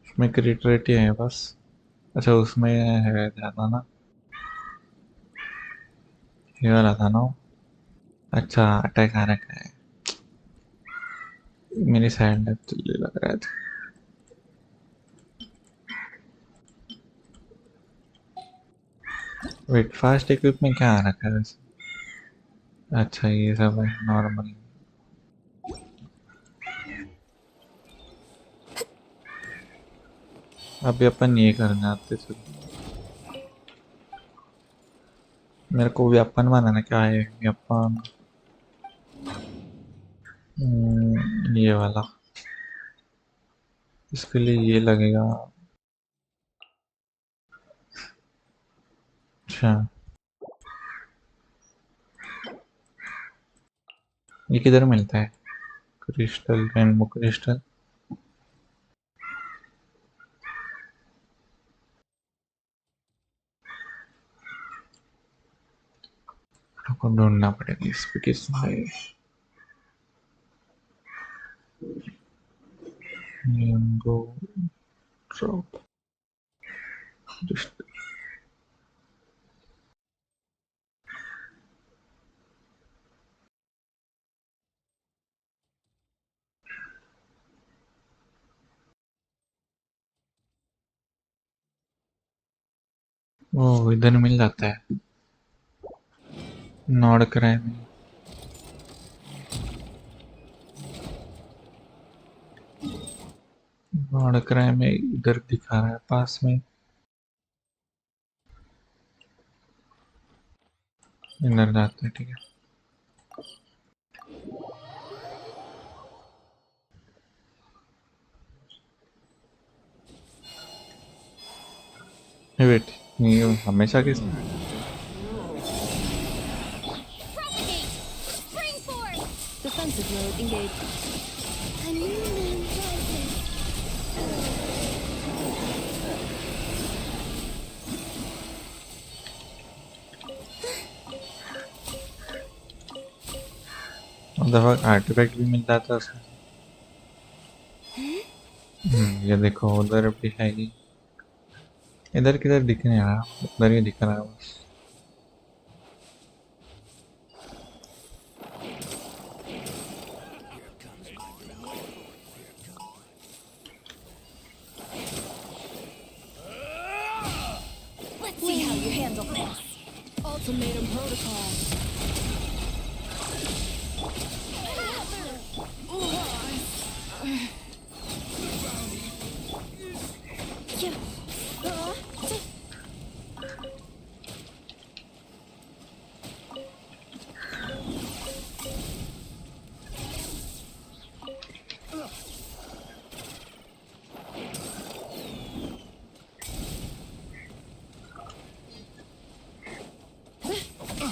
उसमें क्रिएट है बस। अच्छा उसमें है ज़्यादा ना, ये वाला था ना। अच्छा अटैक आ रखा है, मेरी साइड लेफ्ट चलने लग रहा था। वेट फास्ट इक्विप में क्या आ रखा है वैसे? अच्छा ये सब है नॉर्मल। अभी अपन ये करने आते थे, मेरे को व्यापन बनाना क्या है, व्यापन ये वाला, इसके लिए ये लगेगा। अच्छा ये किधर मिलता है? Crystal, rainbow crystal. को ढूंढना पड़ेगा इस पे किसमें है। रेनबो ड्रॉप वो इधर मिल जाता है नॉर्ड क्राई में। नॉर्ड क्राई में इधर दिखा रहा है पास में, इधर जाते हैं, ठीक है। वेट, ये हमेशा किस Defensive mode engaged. A new moon rises. दफा आर्टिफैक्ट भी मिल जाता है उसमें। ये देखो उधर भी है ही, इधर किधर दिख नहीं रहा, उधर ही दिख रहा है बस। Let's see how you handle this. Ultimatum protocol.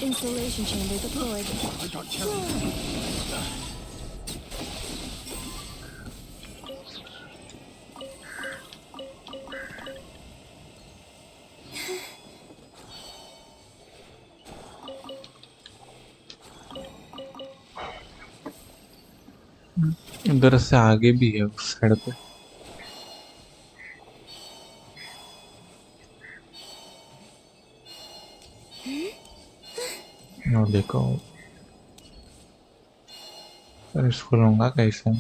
Insulation chamber deployed. इधर से आगे भी है उस साइड पे। और देखो पर इसको लूंगा कैसे?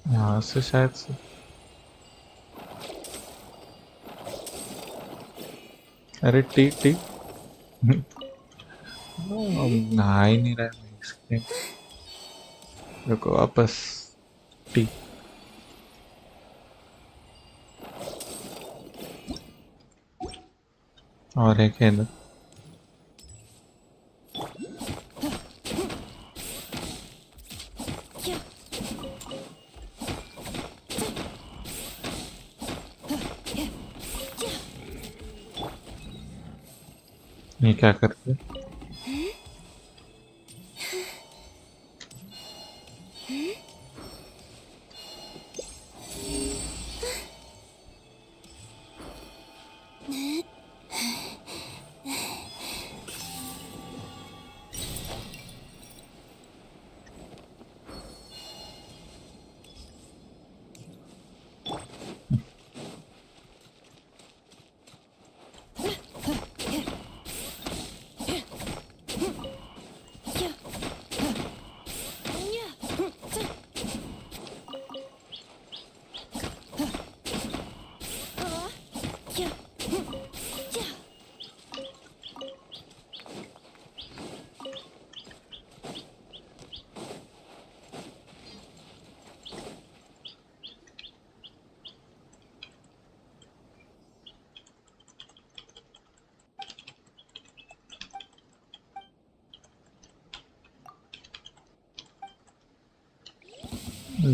यहाँ से शायद से। अरे टी टी नहा ही नहीं रहा है इसके। रुको वापस टी। और एक है इधर। ये क्या करते हैं?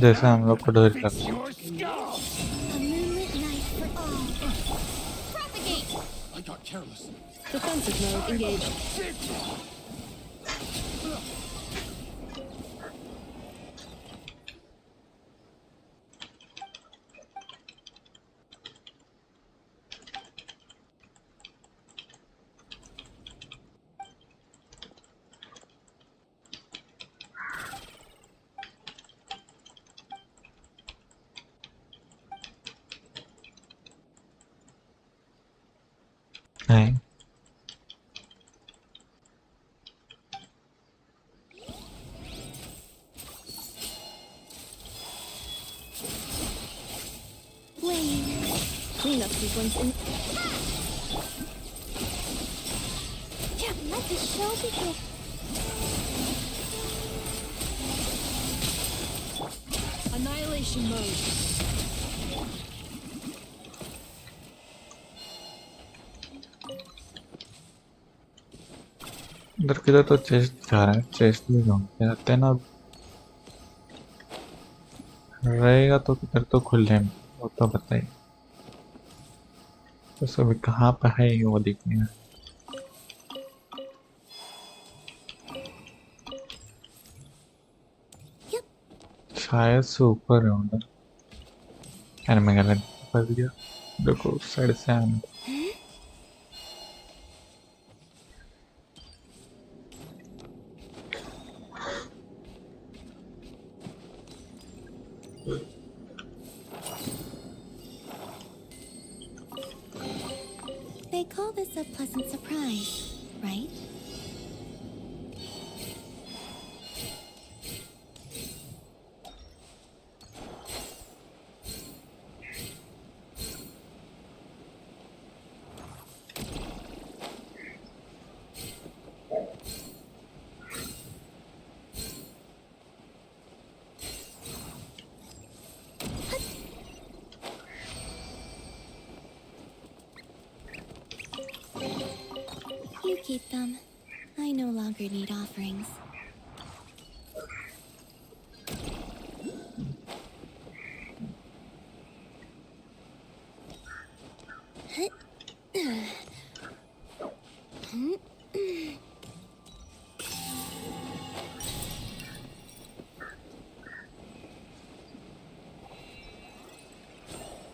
जैसे हम लोग को डर लगा। I got careless. Defensive mode engaged. नहीं Cleanup sequence in. Yeah, let the show begin. Annihilation mode. इधर किधर तो चेस्ट जा रहा है, चेस्ट भी ढूंढते रहते हैं ना। रहेगा तो किधर तो खुले में, वो तो बताइए। तो सभी कहाँ पे है वो दिखने में। शायद से ऊपर है उधर। अरे मैं गलत फंस गया। देखो उस साइड से आना। They call this a pleasant surprise, right? You keep them. I no longer need offerings.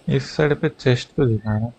इस साइड पे चेस्ट तो दिखा है ना।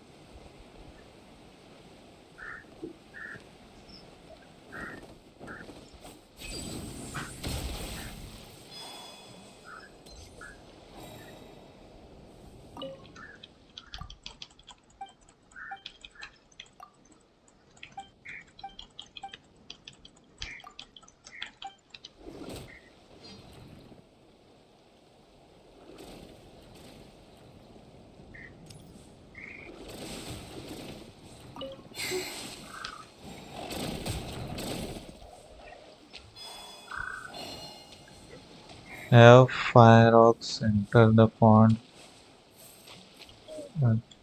Have fire rocks enter the pond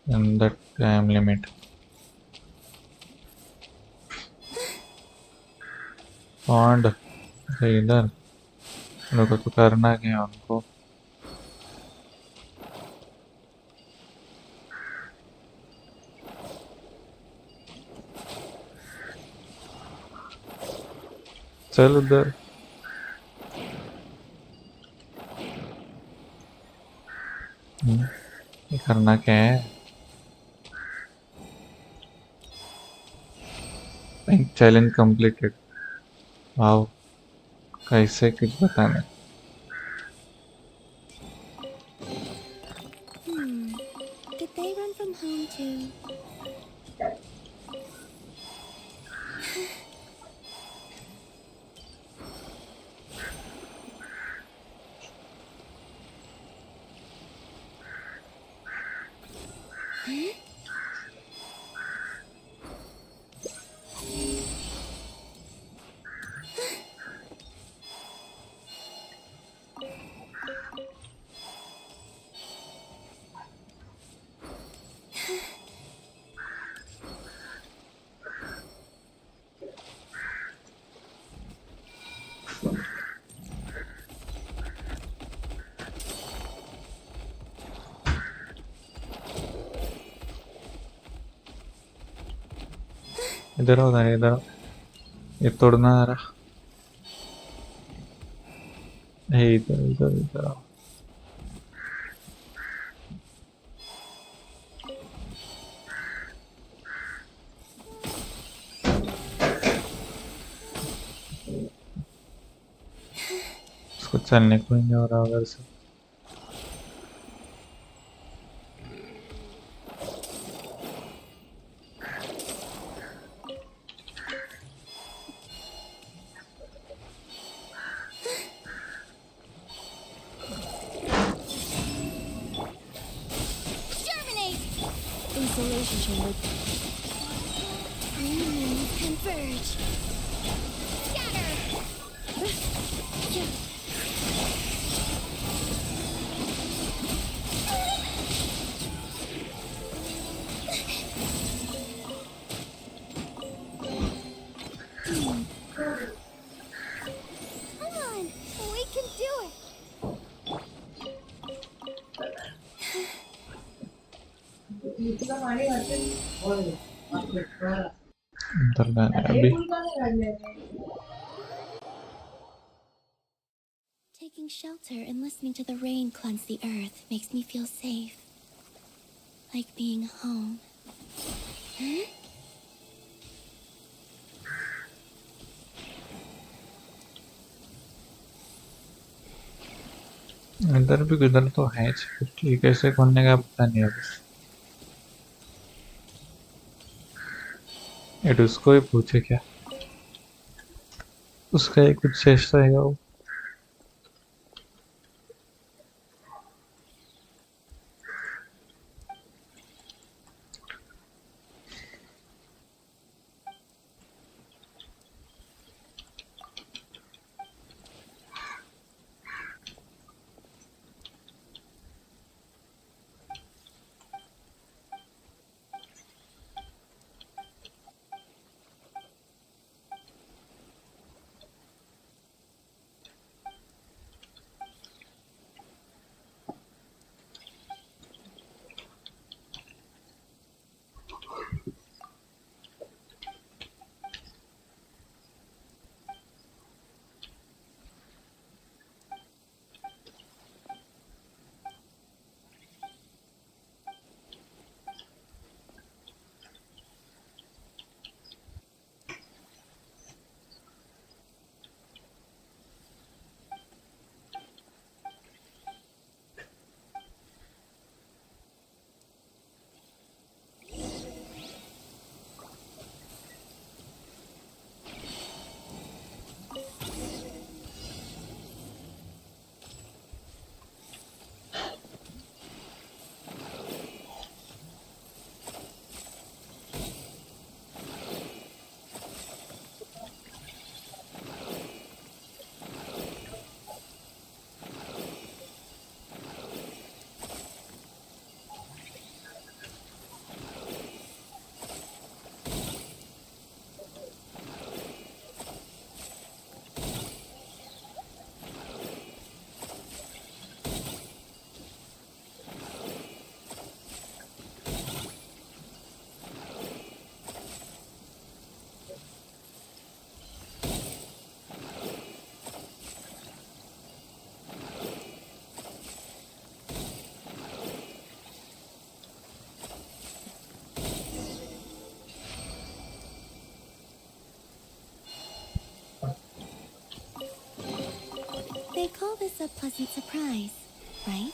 in the time limit. Pond इधर उनको तो करना क्या उनको चल उधर ये करना क्या है चैलेंज कंप्लीटेड वाओ कैसे कुछ बताने Did they run from home too? इधर आओ इधर आओ ये तोड़ना आ रहा इधर इधर इधर आओ उसको चलने को ही नहीं हो रहा उधर से Insulation chamber. Humans converge. Scatter! Come on! We can do it! अंदर जाना है अभी Taking shelter and listening to the rain cleanse the earth makes me feel safe. Like being home. इधर भी गुजर तो है ठीक कैसे खोलने का पता नहीं है बस ये उसको ही पूछे क्या उसका ही कुछ शेष रहेगा वो is a pleasant surprise, right?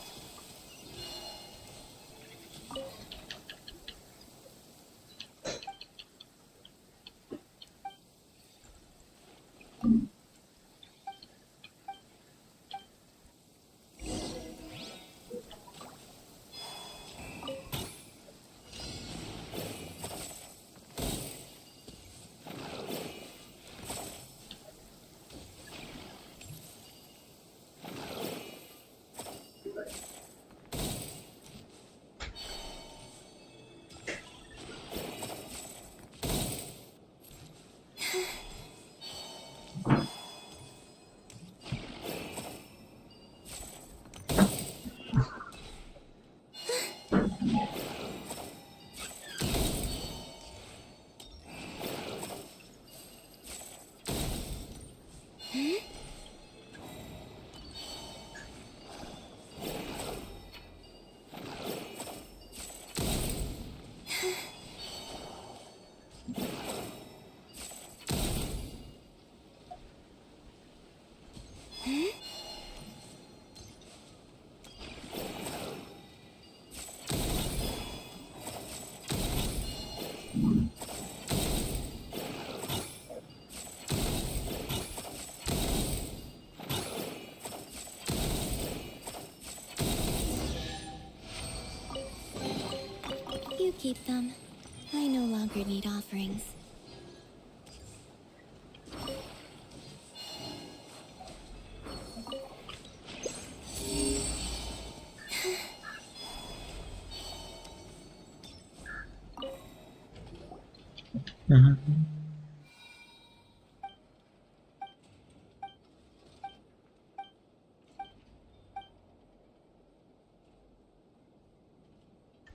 You keep them. I no longer need offerings.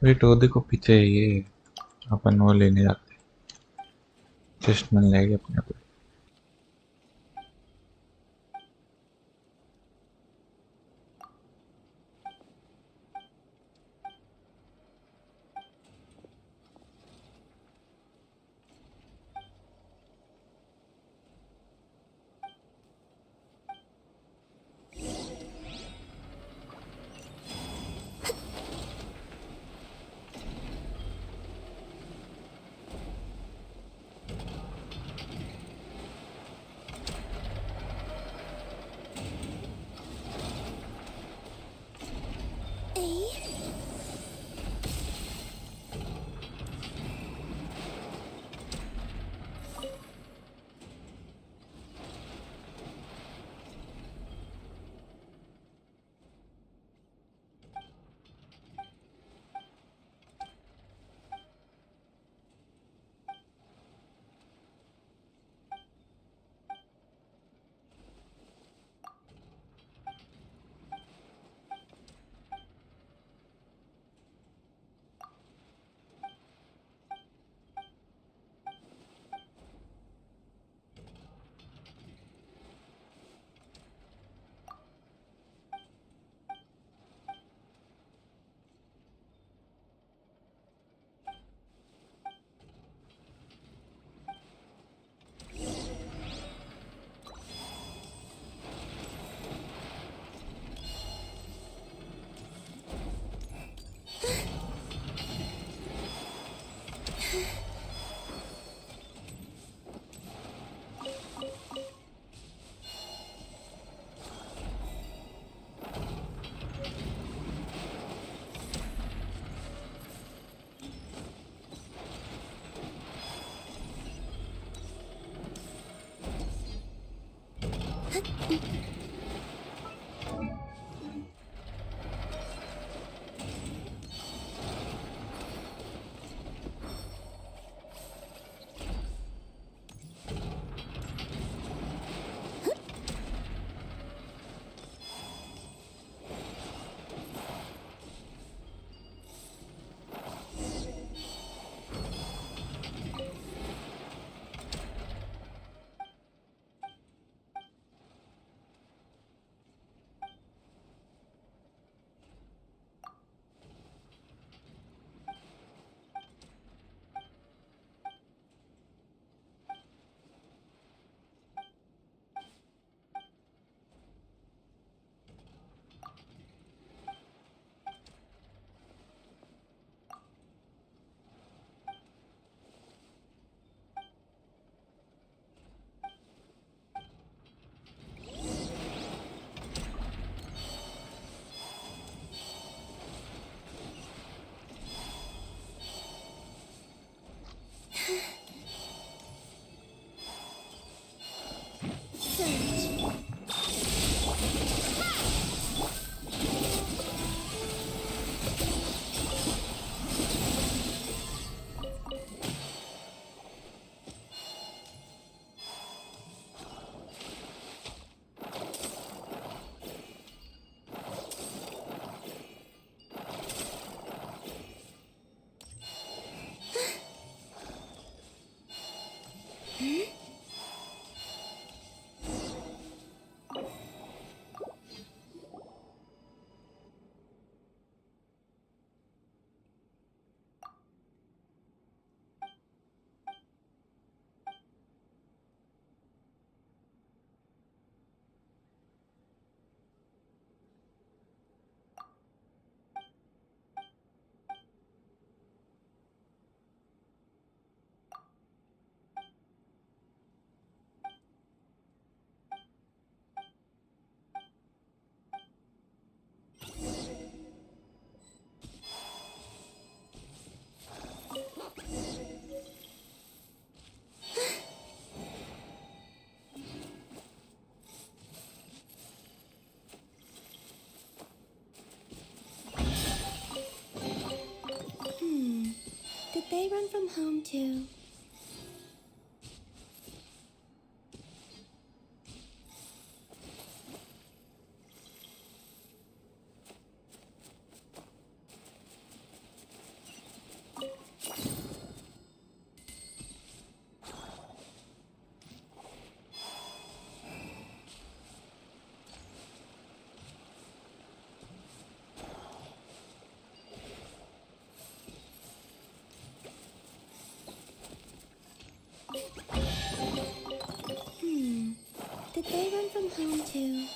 Wait वो देखो पीछे ये अपन वो लेने जाते चेस्ट मिल जाएगी अपने को they run from home too? Did they run from home too?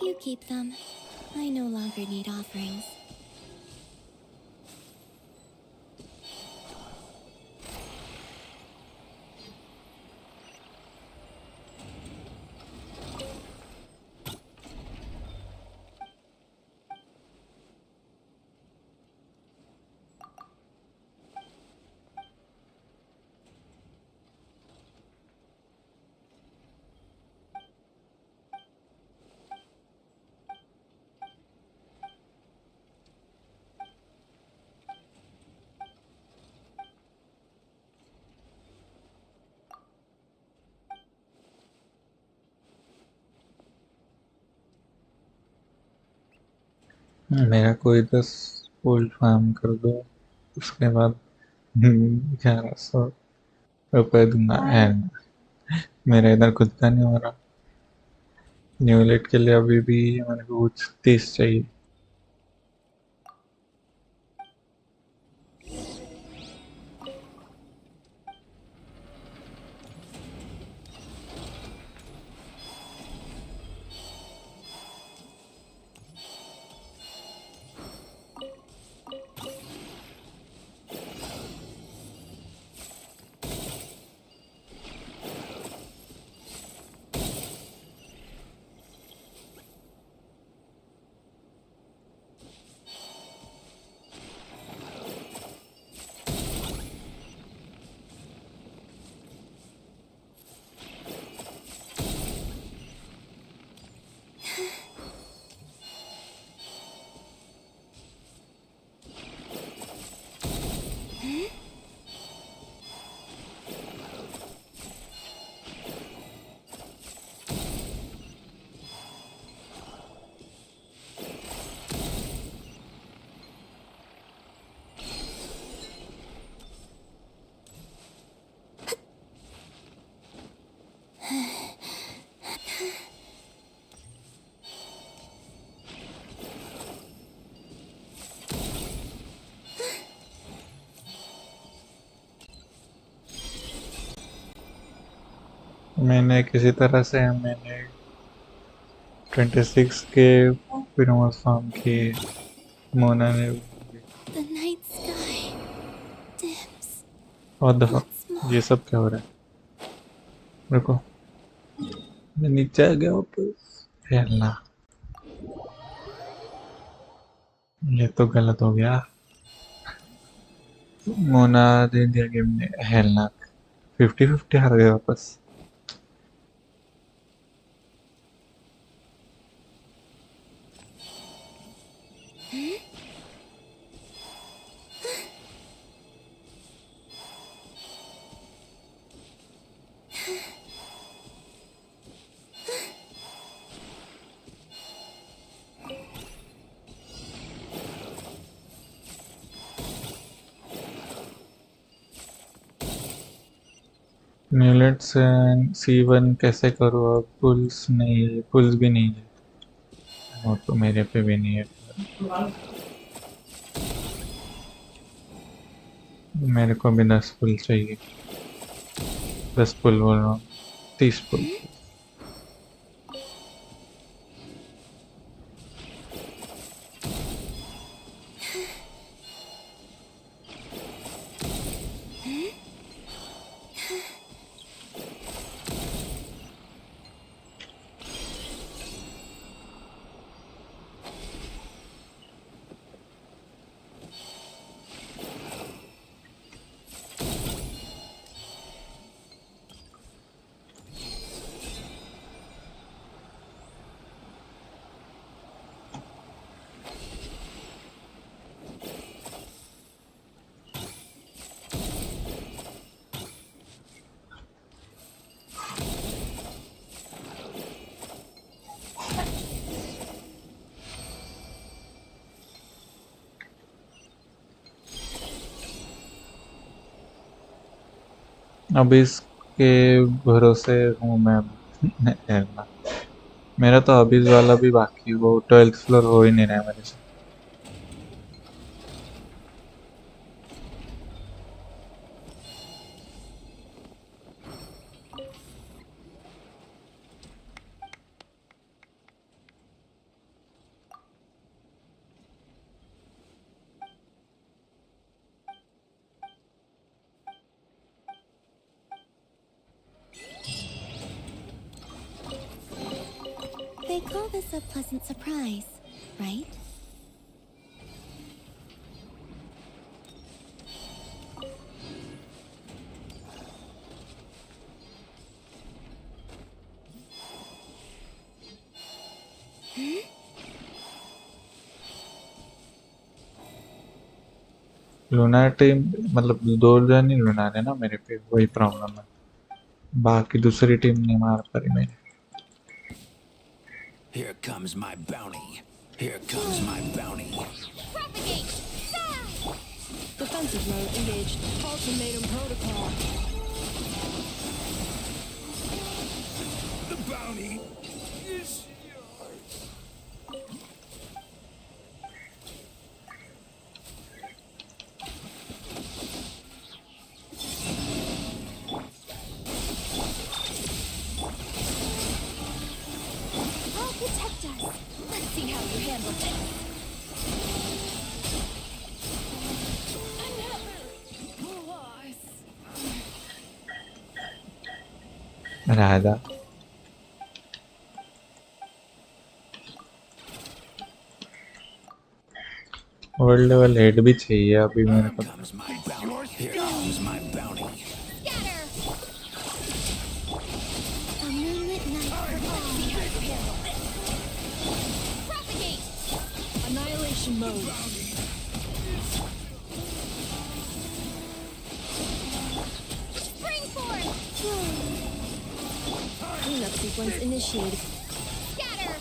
You keep them. I no longer need offerings. मेरा कोई 10 गोल्ड फार्म कर दो, उसके बाद 1100 रुपये दूंगा। एंड मेरा इधर खुद का नहीं हो रहा। न्यूलेट के लिए अभी भी मेरे को कुछ 30 चाहिए। मैंने किसी तरह से 26 के प्रिमोस फार्म किए। मोना ने The night sky dims और दफा once more. ये सब क्या हो रहा है? रुको, मैं नीचे आ गया वापस। हेलना, ये तो गलत हो गया। मोना दे दिया गेम ने। हेलना 50-50 हार गए वापस। मिलेट्स C1 कैसे करूँ अब? पुल्स नहीं, पुल्स भी नहीं है और तो मेरे पे भी नहीं है। मेरे को भी 10 पुल चाहिए। 10 पुल बोल रहा हूँ, 30 पुल। अब इसके भरोसे हूँ मैं। मेरा तो अभी वाला भी बाकी, वो 12th फ्लोर हो ही नहीं रहा है मेरे से। They call this a pleasant surprise, right? लूनाटी मतलब 2 जन ही लूना है ना मेरे पे, वही प्रॉब्लम है। बाकी दूसरी टीम नहीं मार पा रही मेरी। Here comes my bounty. Here comes my bounty. Propagate! Defensive mode engaged. Ultimatum protocol. The bounty is yours. I'll protect us. Let's see how you handle this. Radha world level head भी चाहिए अभी मेरे को। Here comes my bounty. Scatter! A moonlit night for all. Let's see how you handle this. Propagate! Annihilation mode. Springboard! Cleanup sequence initiated. Scatter!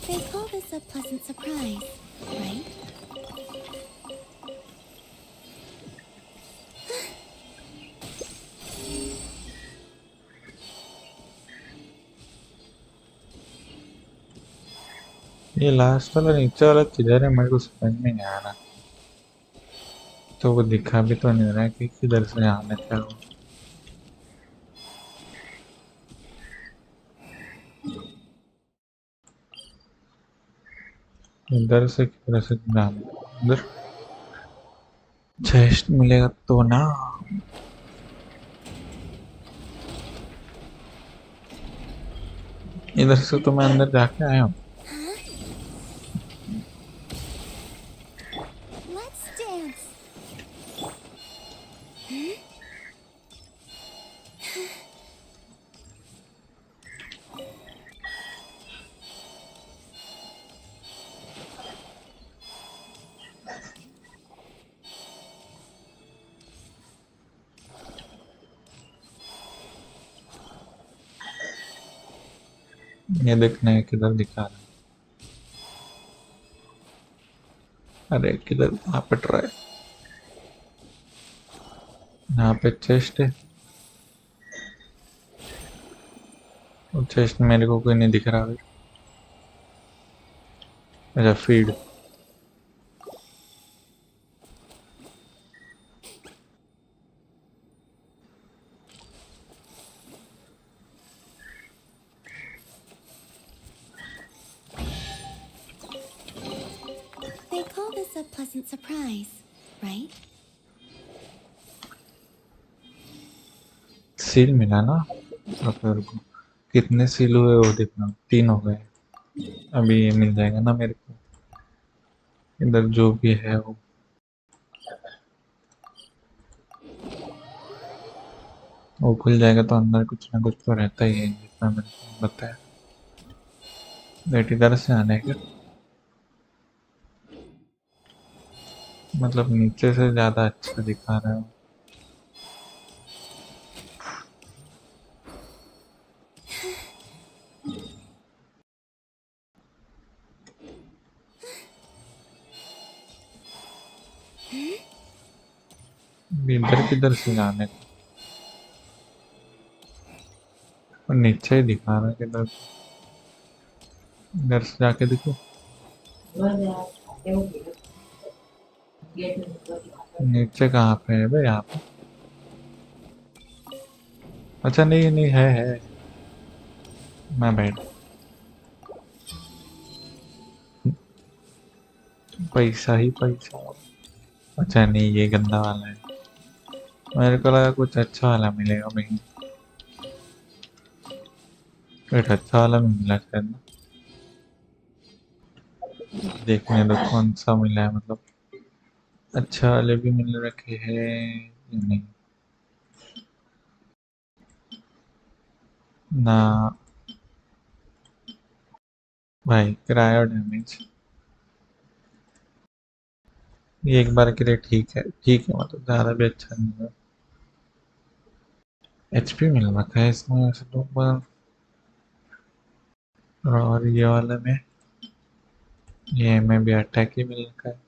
They call this a pleasant surprise, right? ये last वाला नीचे वाला किधर है मेरे को समझ में नहीं आ रहा। तो वो दिखा भी तो नहीं रहा है कि किधर से आना क्या हो। इधर से किधर से जाना इधर चेस्ट मिलेगा तो ना। इधर से तो मैं अंदर जाके आया हूँ। Let's dance. ये देखना है किधर दिखा रहा है। अरे किधर यहाँ पे ट्राई यहाँ पे चेस्ट है। और चेस्ट मेरे को कोई नहीं दिख रहा है। अच्छा feed They call this a pleasant surprise, right? Seal मिला ना। तो फिर को कितने सील हुए वो देखना 3 हो गए। अभी ये मिल जाएगा ना मेरे को। इधर जो भी है वो खुल जाएगा तो अंदर कुछ ना कुछ तो रहता ही है जितना मैंने बताया। बेट इधर से आने का मतलब नीचे से ज़्यादा अच्छा दिखा रहा है। इधर किधर से जाने का और नीचे ही दिखा रहा है किधर। इधर से जाके देखो नीचे कहाँ पे है भाई यहाँ पे। अच्छा नहीं नहीं है मैं बैठ पैसा ही पैसा। अच्छा नहीं ये गंदा वाला है। मेरे को लगा कुछ अच्छा वाला मिलेगा भाई। कुछ अच्छा वाला भी मिला शायद ना। देखने दो कौन सा मिला है मतलब अच्छा वाले भी मिल रखे हैं या नहीं ना। भाई किराया डैमेज ये एक बार के लिए ठीक है मतलब ज़्यादा भी अच्छा नहीं है। एचपी मिल रखा है इसमें वैसे तो और ये वाला में ये में भी अटैक ही मिल रखा है।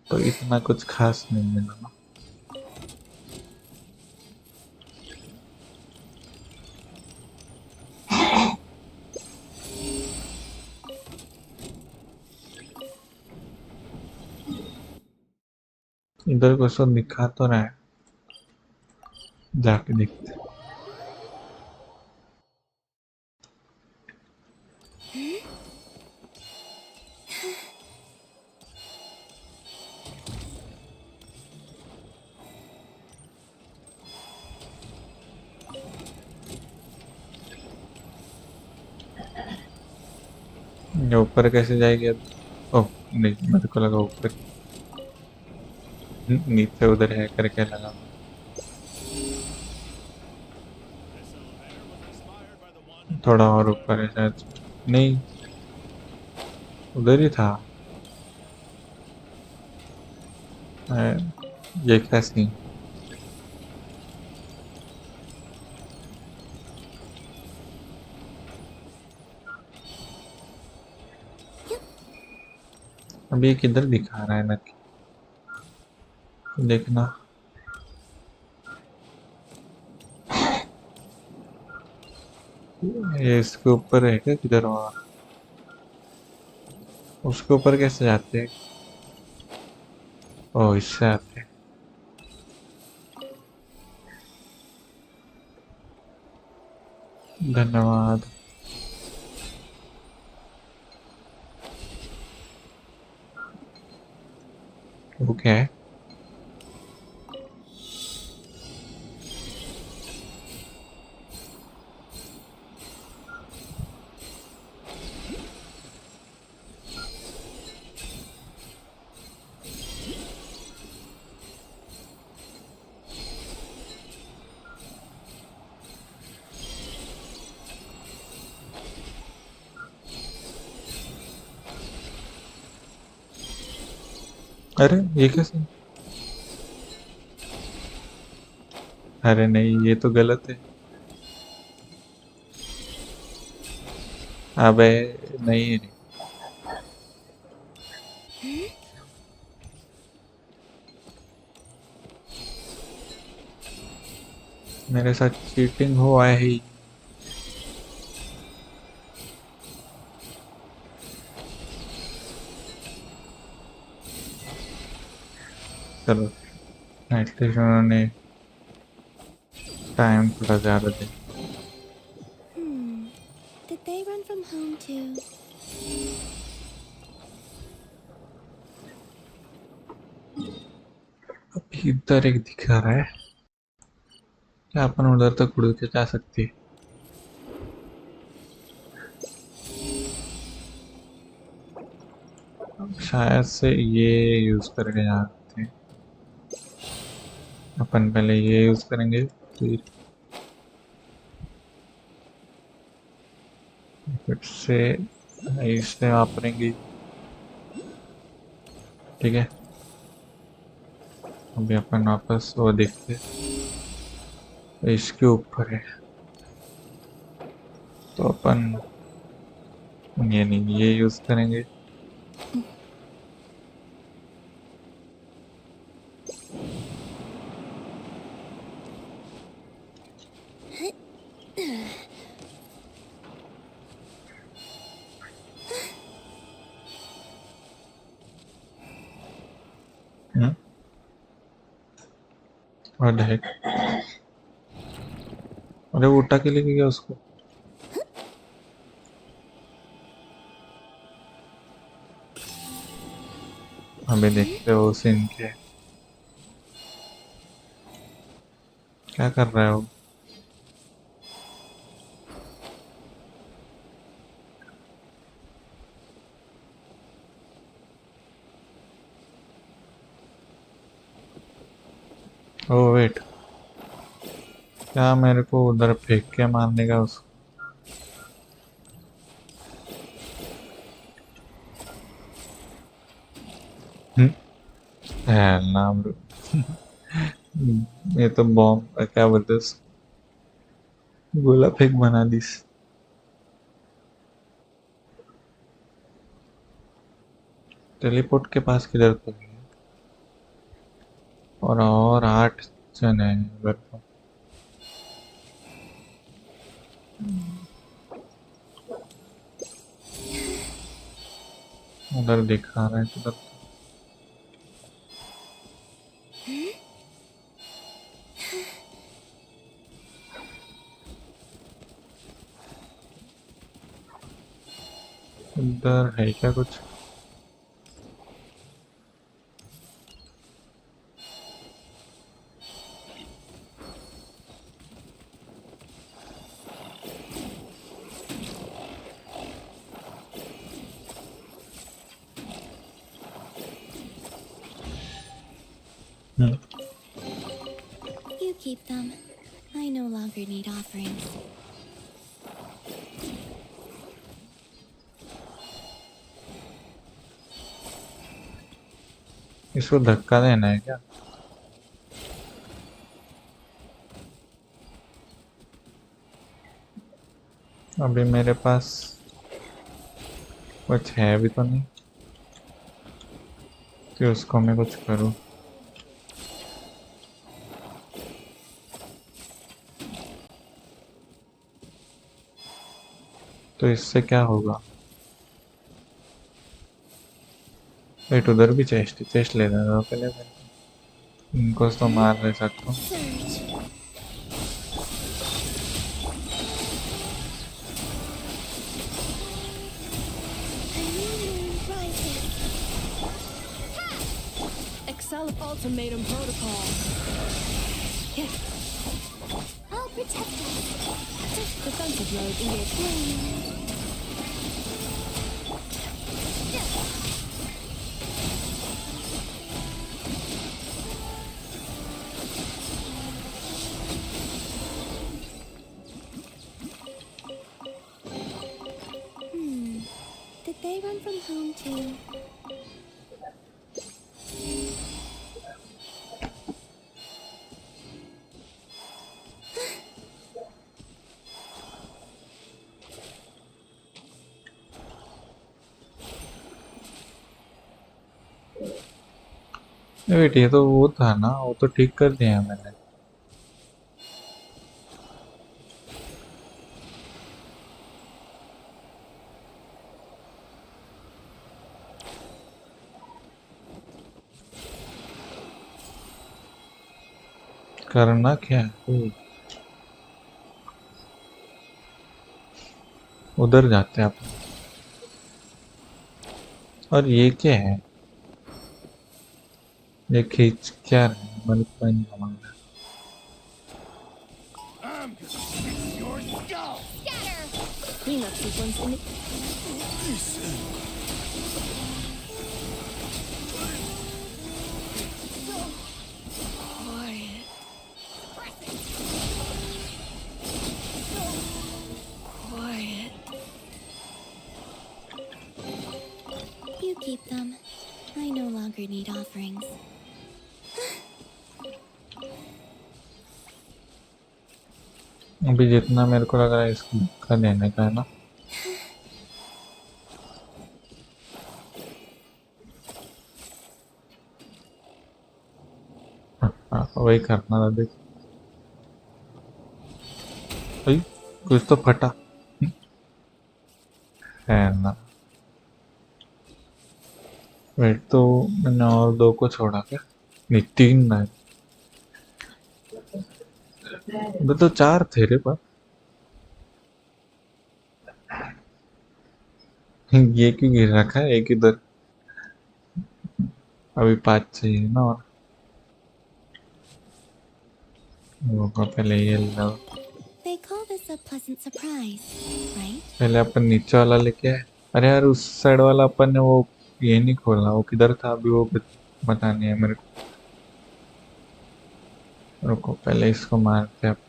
तो इतना कुछ खास नहीं मिला ना। इधर कुछ तो दिखा तो रहा है जाके देखते हैं। ये ऊपर कैसे जाएगी अब। ओह नहीं मेरे को लगा ऊपर नीचे उधर है करके लगा। थोड़ा और ऊपर है शायद नहीं उधर ही था। ये क्या सीन अभी किधर दिखा रहा है ना। देखना। ये इसके ऊपर है क्या किधर? और उसके ऊपर कैसे जाते हैं? ओह, इससे आते हैं। धन्यवाद। वो क्या है? अरे ये कैसे? अरे नहीं, ये तो गलत है। अबे नहीं, नहीं। मेरे साथ चीटिंग हुआ है ही। चलो, एटलीस्ट उन्होंने टाइम थोड़ा ज़्यादा दे। Did they run from home too? अभी इधर एक दिखा रहा है। क्या अपन उधर तक उड़ के जा सकती है? शायद से ये यूज करके जाते हैं। अपन पहले ये यूज करेंगे, फिर से इससे वापरेंगे। ठीक है, अभी अपन वापस वो देखते। इसके ऊपर है तो अपन ये नहीं, ये यूज करेंगे। What the heck? अरे वो उठा के लेके गया उसको। अभी देखते हो सीन के क्या कर रहा है वो। ओह वेट, क्या मेरे को उधर फेंक के मारने का उसको? नाम ये तो बॉम्ब क्या बोलते हैं उसको? गोला फेंक बना दी। टेलीपोर्ट के पास किधर तो है? और 8 जन है उधर तो। उधर दिखा रहा है किधर। उधर है क्या कुछ? You keep them. I no longer need offerings. इसको धक्का देना है क्या? अभी मेरे पास कुछ है भी तो नहीं कि उसको मैं कुछ करूं। तो इससे क्या होगा? वेट, उधर भी चेस्ट ले रहा था पहले मैं। इनको तो मार नहीं सकता हूँ। Excel ultimatum protocol. I'll protect us. Defensive mode engaged. Did they run from home too? Wait, ये तो वो था ना, वो तो ठीक कर दिया मैंने। करना क्या है? उधर जाते हैं अपन। और ये क्या है? ये खींच क्या रहा है? मतलब नहीं समझ रहा। I'm gonna fix your skull. Scatter. Cleanup sequence in Quiet. You keep them. I no longer need offerings. अभी जितना मेरे को लग रहा है इसका देने का है ना। वही करना था। देख, कुछ तो फटा है ना। वेट, तो मैंने और दो को छोड़ा क्या? नहीं, तीन ना। तो चार थे रे पर। ये क्यों गिर रखा है एक इधर? अभी 5 चाहिए ना। और वो को पहले ये लो। They call this a pleasant surprise, right? पहले अपन नीचे वाला लेके आए। अरे यार, उस साइड वाला अपन ने वो ये नहीं खोला। वो किधर था अभी? वो पता नहीं है मेरे को। रुको, पहले इसको मारते हैं अपन।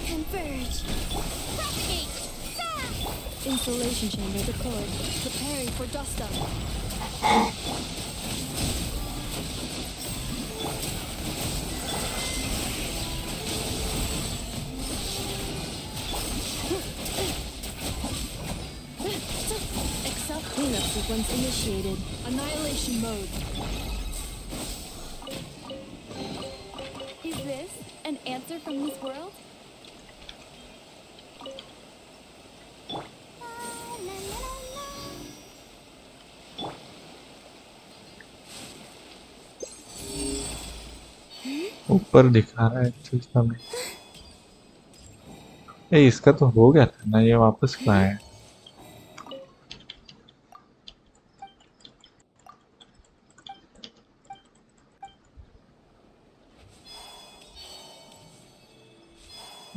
Converge. Propagate. installation chamber deployed. Preparing for dust up. Excel cleanup sequence initiated. Annihilation mode. Is this an answer from this world? ऊपर दिखा रहा है चीज हमें। इसका तो हो गया था ना। ये वापस क्यों आया?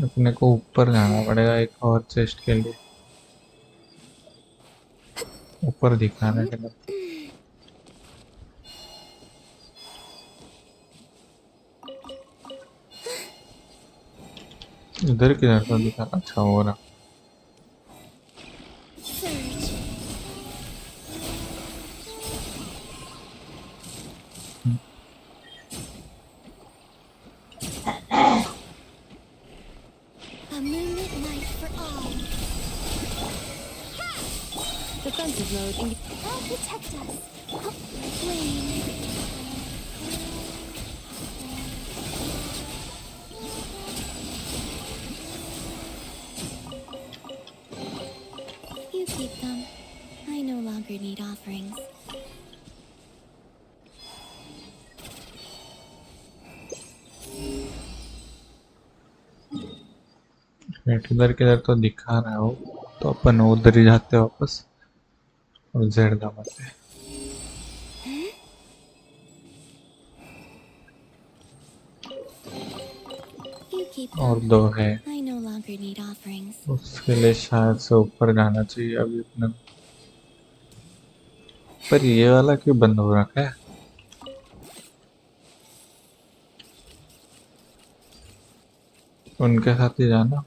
अपने को ऊपर जाना पड़ेगा एक और चेस्ट के लिए। ऊपर दिखाने के लिए इधर किधर तो दिखा। अच्छा, हो रहा। A moonlit night for all. Defensive mode. I'll protect us. Flame. इधर किधर तो दिखा रहा हो, तो अपन उधर ही जाते हैं वापस और जेड दबाते हैं। You keep और them. 2 है, I no longer need offerings. उसके लिए शायद से ऊपर जाना चाहिए अभी अपने को। पर ये वाला क्यों बंद हो रखा है? उनके साथ ही जाना।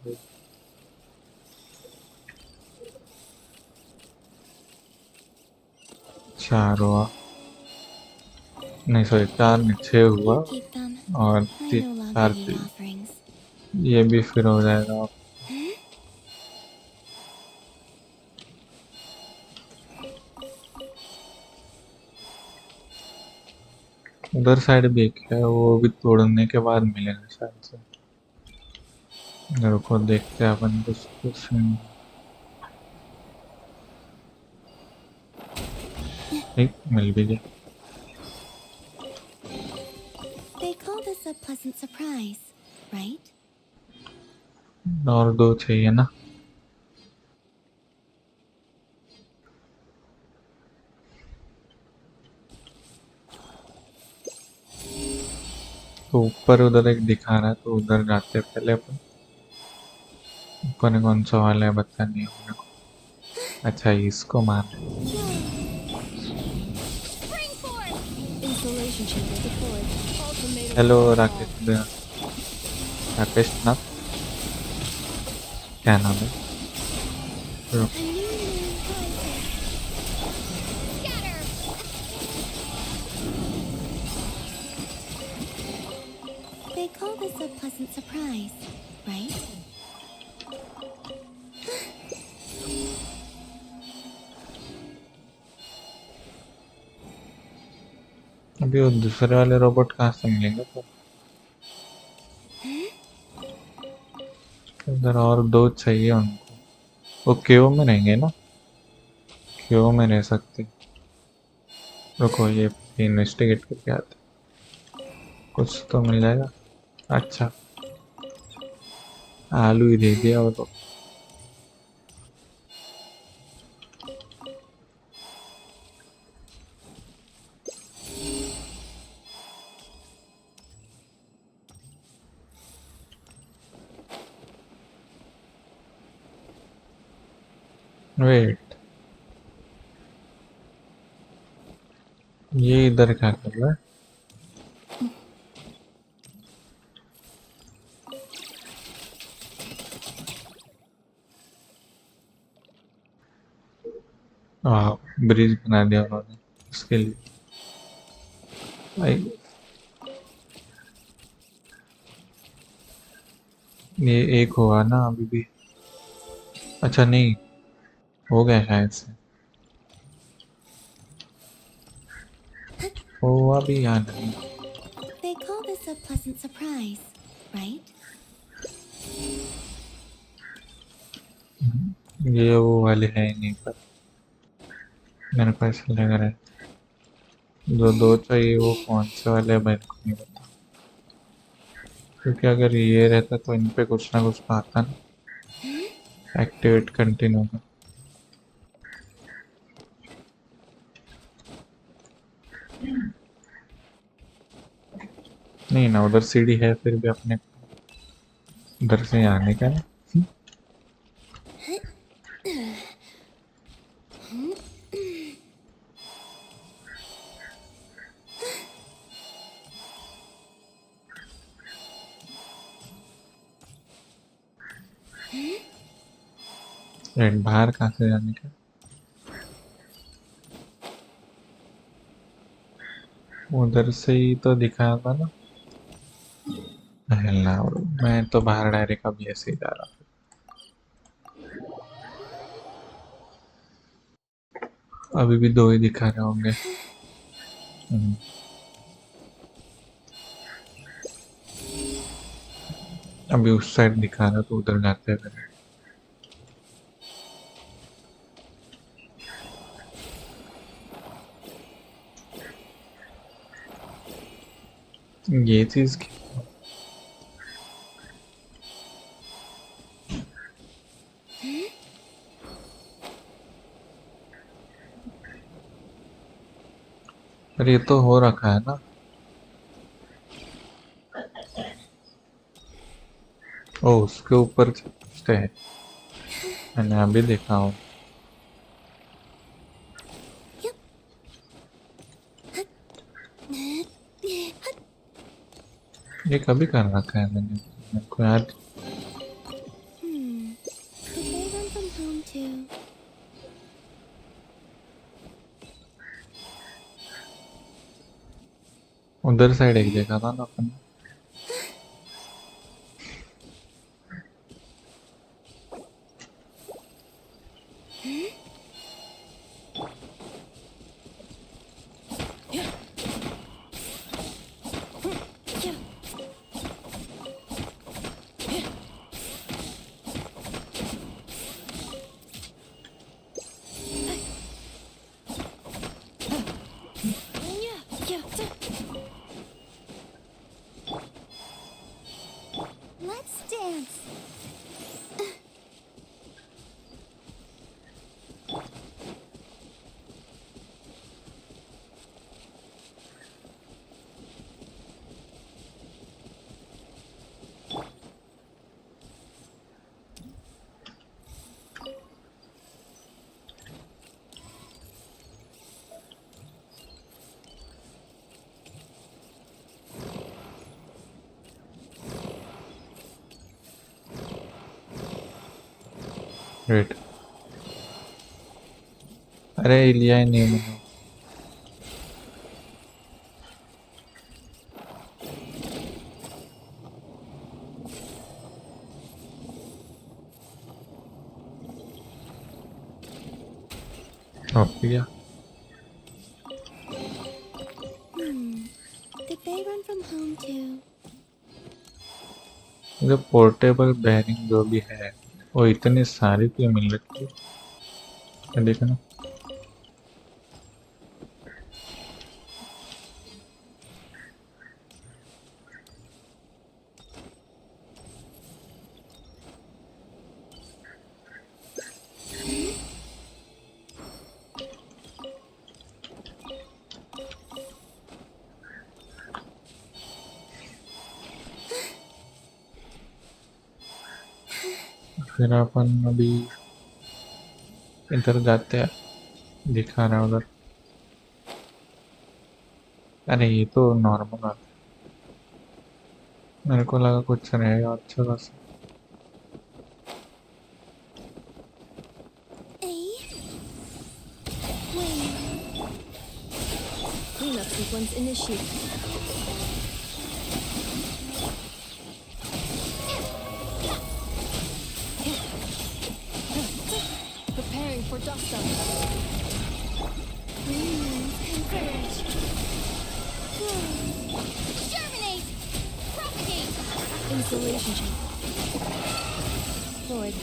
चार हुआ, नहीं सॉरी 4 नहीं 6 हुआ, You keep them. और I no longer 4 need offerings. ये भी फिर हो जाएगा। उधर साइड भी एक है, वो भी तोड़ने के बाद मिलेगा शायद से। रुको देखते हैं अपन कुछ नहीं मिल भी गया। They call this a pleasant surprise, right? और 2 चाहिए ना। तो ऊपर उधर एक दिखा रहा है, तो उधर जाते हैं पहले अपन। ऊपर कौन सा वाला है बता नहीं अपने को। अच्छा इसको मार। Insulation chamber deployed. Ultimatum. Hello Rakesh, Rakesh ना क्या नाम है? They call this a pleasant surprise, right? अभी वो दूसरे वाले रोबोट कहाँ से मिलेंगे? तो इधर और 2 चाहिए उनको। वो क्यों में रहेंगे ना, क्यों में रह सकते। रुको ये इन्वेस्टिगेट करके आते, कुछ तो मिल जाएगा। अच्छा आलू ही दे दिया वो तो। वेट, ये इधर क्या कर रहा है? ब्रिज बना दिया उन्होंने इसके लिए। भाई ये एक हुआ ना अभी भी। अच्छा नहीं हो गया शायद से, हुआ भी या नहीं। They call this a pleasant surprise, right? ये वो वाले है ही नहीं, पर मेरे को ऐसा लग रहा है जो 2 चाहिए वो कौन से वाले है मेरे को नहीं पता, क्योंकि अगर ये रहता तो इन पे कुछ ना कुछ तो आता ना। एक्टिवेट कंटिन्यू का नहीं ना, उधर सीढ़ी है फिर भी अपने उधर से आने का है। रेड बाहर कहाँ से जाने का? उधर से ही तो दिखाया था ना। हल्ला, मैं तो बाहर डायरेक्ट अभी ऐसे ही जा रहा था। अभी भी 2 ही दिखा रहे होंगे। अभी उस साइड दिखा रहा तो उधर जाते हैं फिर। ये चीज पर ये तो हो रखा है ना। ओ उसके ऊपर चढ़ते हैं, मैंने अभी देखा हूँ। ये कभी कर रखा है मैंने, मेरे को याद। Did they run from home too? उधर साइड एक देखा था ना अपन। Let's dance. वेट, अरे लिया ही नहीं मैंने। लिया। Did they run from home too? जो पोर्टेबल बैरिंग जो भी है वो इतनी सारी क्यों मिल रही है, देखना। फिर अपन अभी इधर जाते हैं, दिखा रहा है उधर। अरे ये तो नॉर्मल है, मेरे को लगा कुछ रहेगा अच्छा खासा। Cleanup sequence initiated. Preparing for dust up. Converge. Germinate. Propagate. Installation chain. Deployed.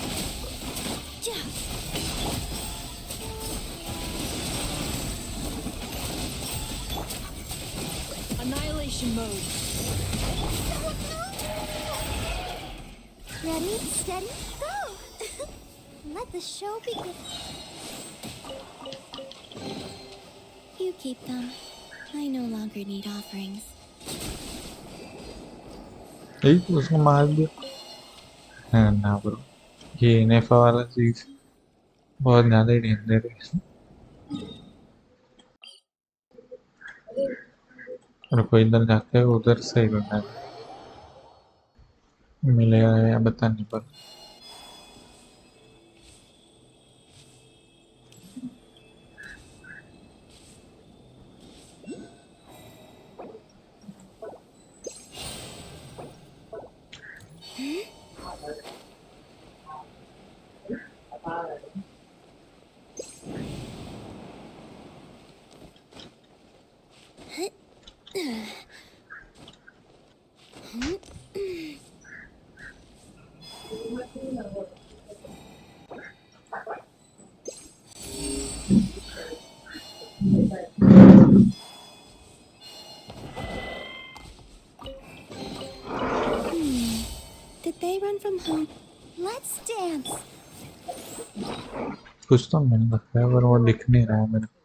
Annihilation mode. Ready, steady, go! Let the show begin. You keep them. I no longer need offerings. उसको मार दिया है ना ब्रो। ये नेफा वाला चीज बहुत ज्यादा ही डेंजर है। और कोई इधर जाके उधर से ही बनना मिलेगा या बता नहीं पर। Did they run from home? Let's dance. कुछ तो मैंने रखा है पर वो दिख नहीं रहा है मेरे को।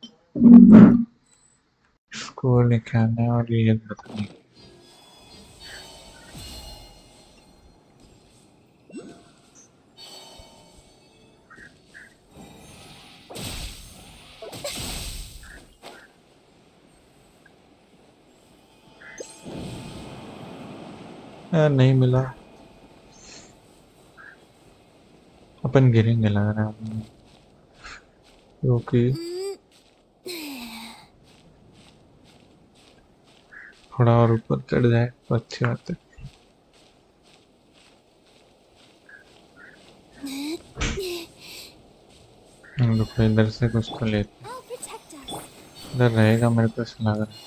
इसको को निकालना है और ये पता नहीं। यार नहीं मिला, अपन गिरेंगे लग रहा है, क्योंकि थोड़ा और ऊपर चढ़ जाए तो अच्छी बात है। रुको इधर से कुछ तो लेते हैं, इधर रहेगा मेरे को ऐसा लग रहा है।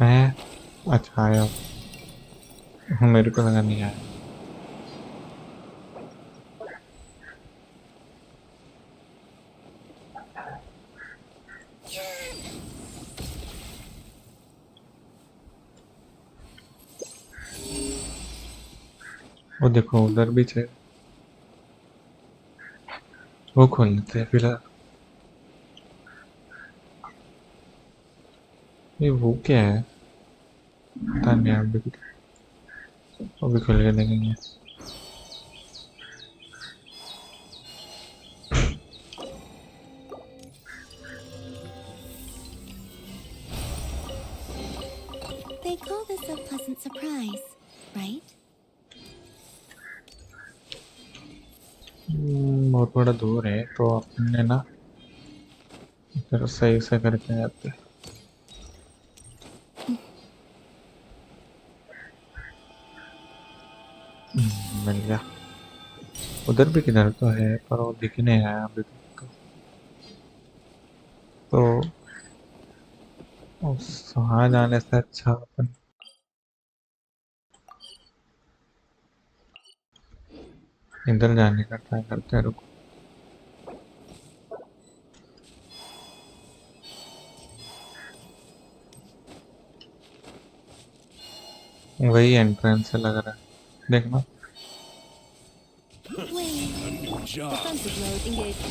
मैं अच्छा आया, मेरे को लगा नहीं आया। वो देखो उधर भी है, वो खोल लेते हैं फिलहाल। ये वो क्या है पता नहीं, अभी वो भी खोल के देखेंगे। They call this a pleasant surprise, right? बहुत बड़ा दूर है तो अपने ना इधर सही से करके जाते हैं। मिल गया। उधर भी किधर तो है पर वो दिख नहीं रहा है अभी तक तो वहाँ जाने से अच्छा अपन इधर जाने का ट्राई करते हैं। रुको वही एंट्रेंस से लग रहा है, देखना। Defensive mode engaged.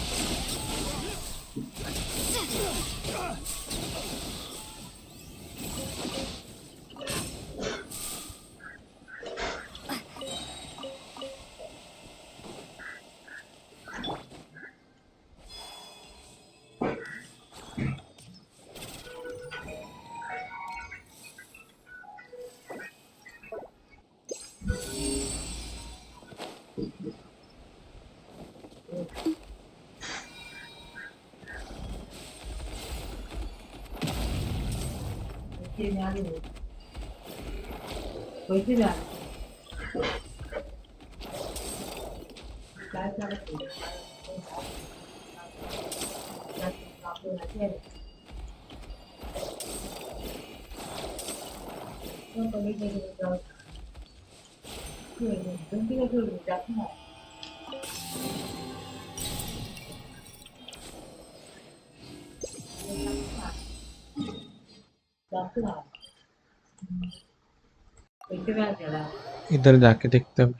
इधर जाके देखते हैं।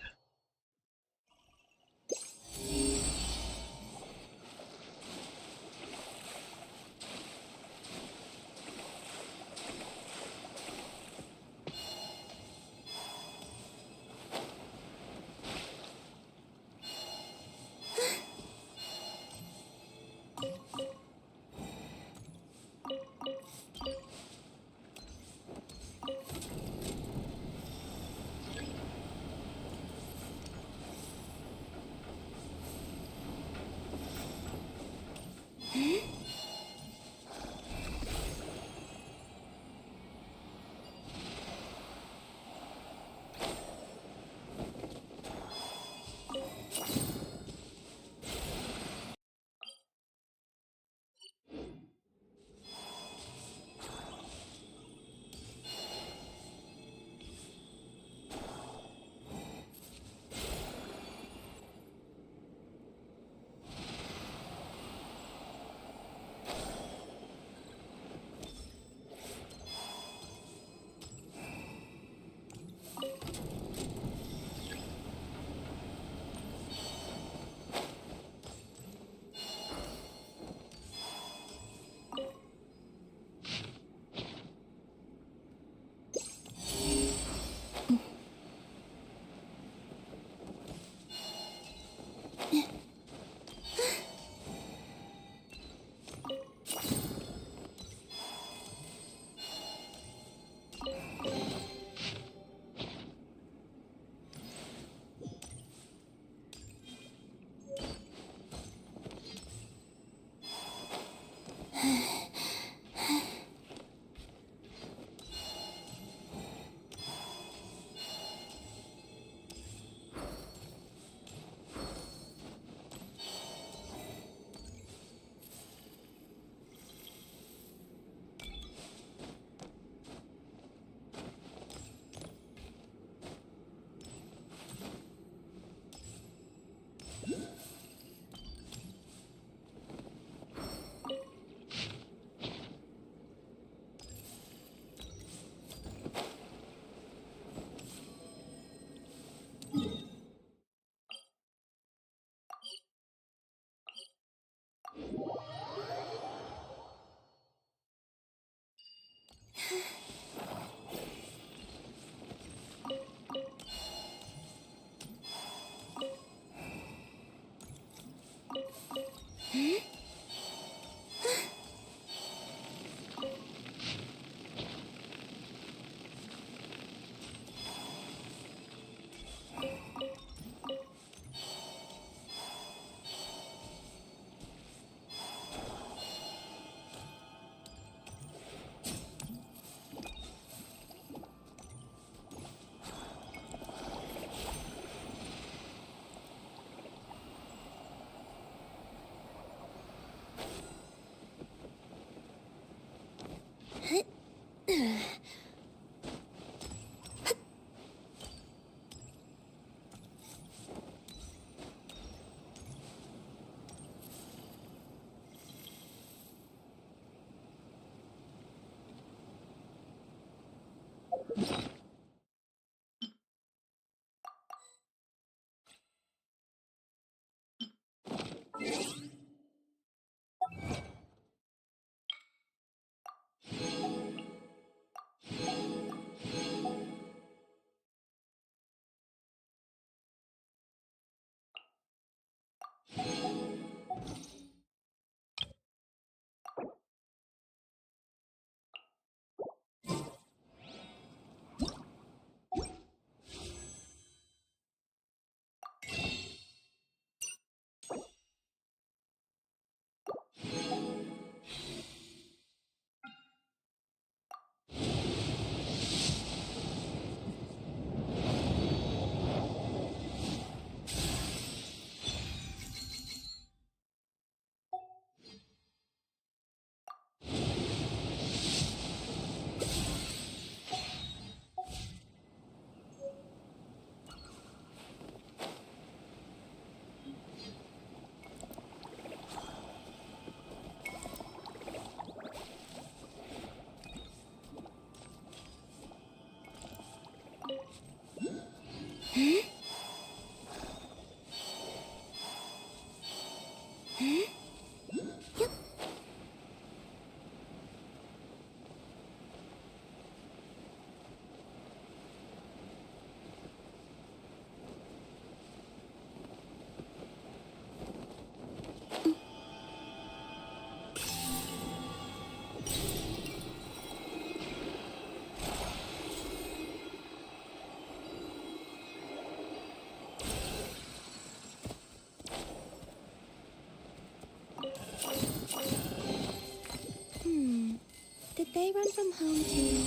Did they run from home too?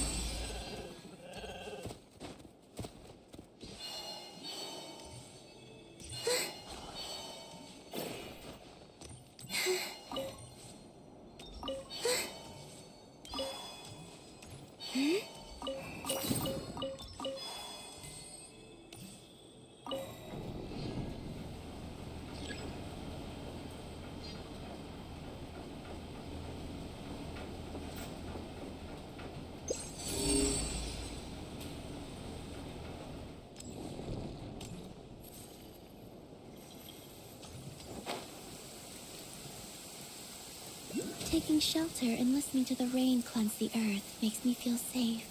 Taking shelter and listening to the rain cleanse the earth makes me feel safe.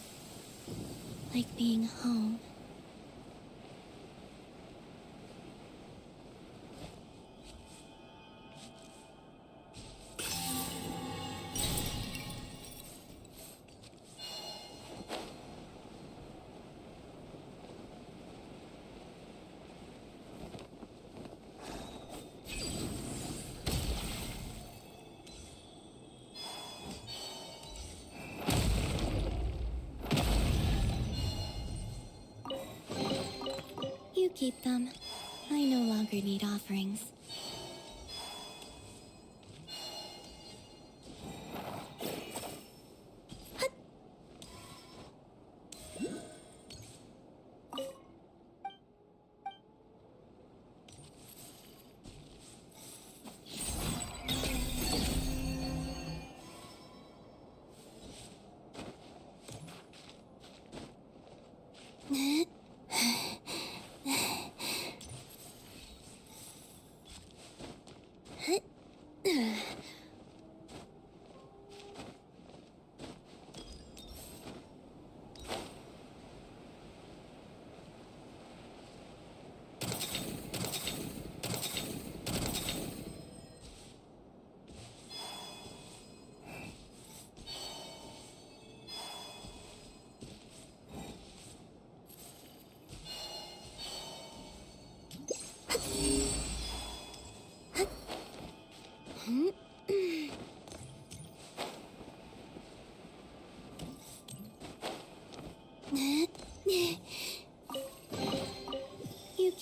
Like being home. You keep them. I no longer need offerings.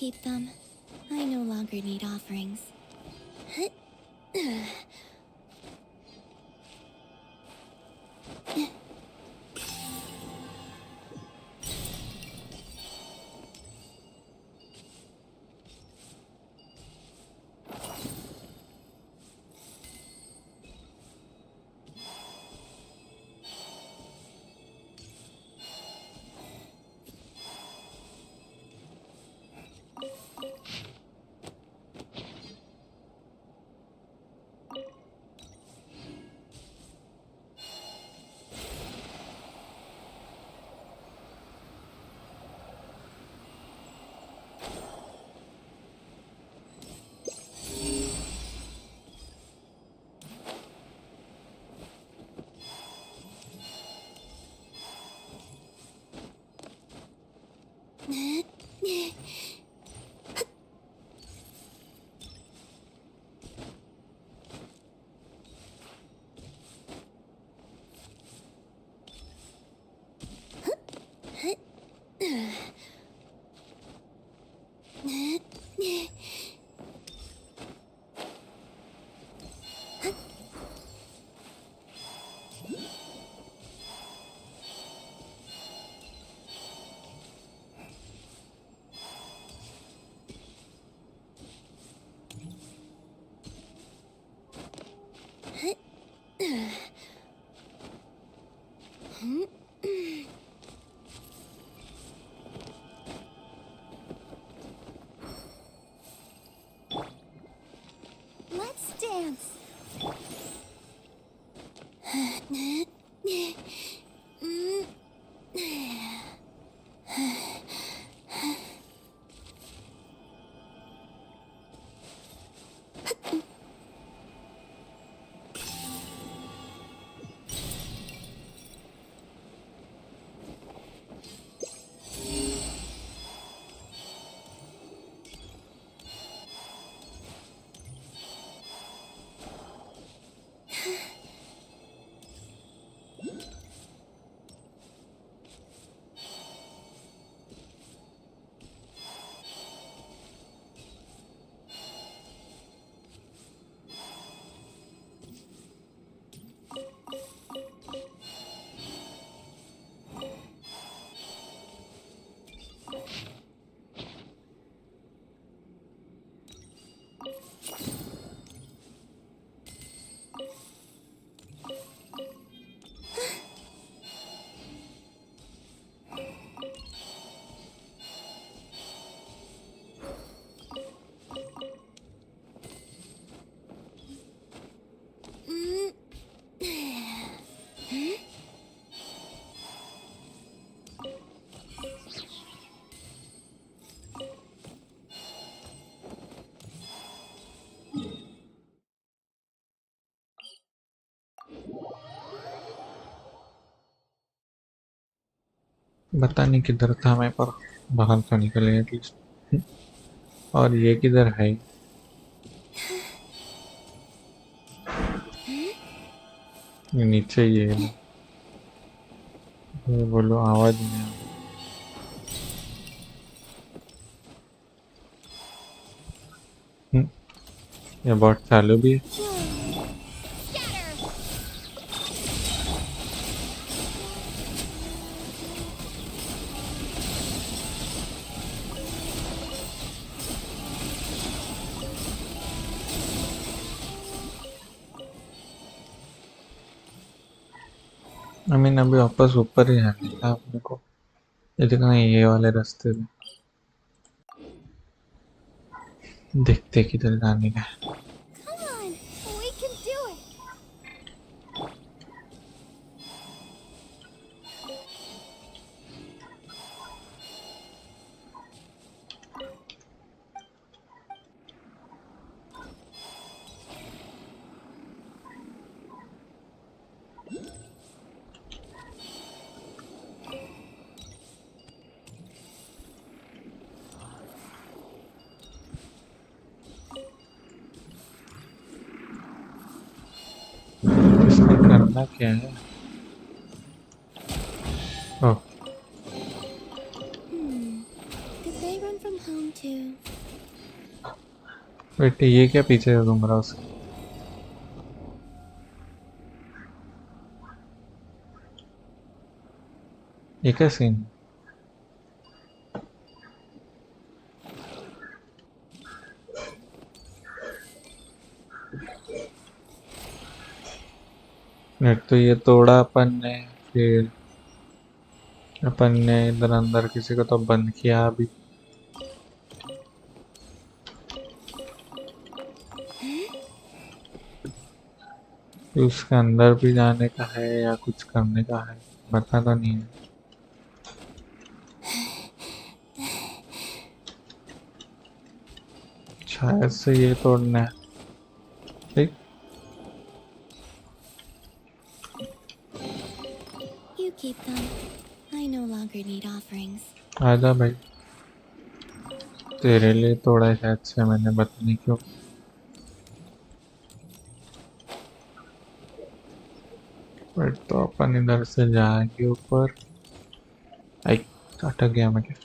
keep them. I no longer need offerings. Let's dance. पता नहीं किधर था मैं, पर बाहर तो निकल गया एटलीस्ट। और ये किधर है? ये नीचे ही है ना। ये बोलो आवाज नहीं आ रही। ये बहुत चालू भी है। आई मीन अभी वापस ऊपर ही आने था अपने को। ये देखना, ये वाले रास्ते में देखते किधर जाने का है। Come on, we can do it. इसमें करना क्या है? ओह, Did they run from home too? बेटे ये क्या पीछे से घूम रहा उसके? ये क्या सीन? एक तो ये तोड़ा अपन ने, फिर अपन ने इधर अंदर किसी को तो बंद किया अभी। उसके अंदर भी जाने का है या कुछ करने का है, पता तो नहीं है। शायद से ये तोड़ना है। ठीक, You keep them. I no longer need offerings. आजा भाई, तेरे लिए तोड़ा है शायद से मैंने, पता नहीं क्यों। बट तो अपन इधर से जाएंगे ऊपर। आई, अटक गया मैं क्या?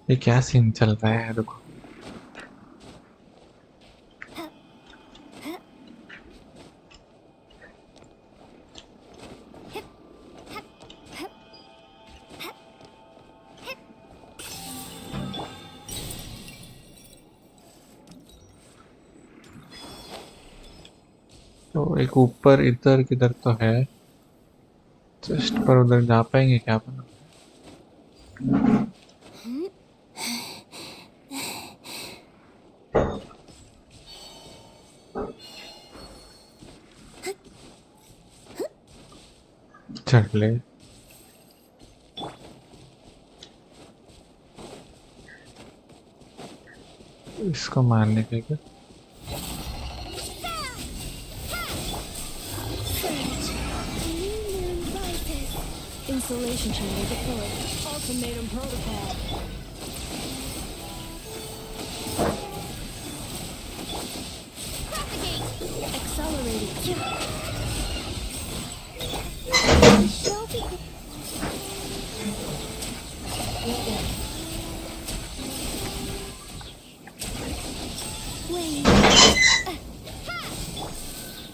ये क्या सीन चल रहा है? रुको, तो एक ऊपर इधर किधर तो है जस्ट, पर उधर जा पाएंगे क्या अपन? चढ़ ले। इसको मारने के क्या? Insulation chamber deployed. Ultimatum protocol. Accelerating. Wait.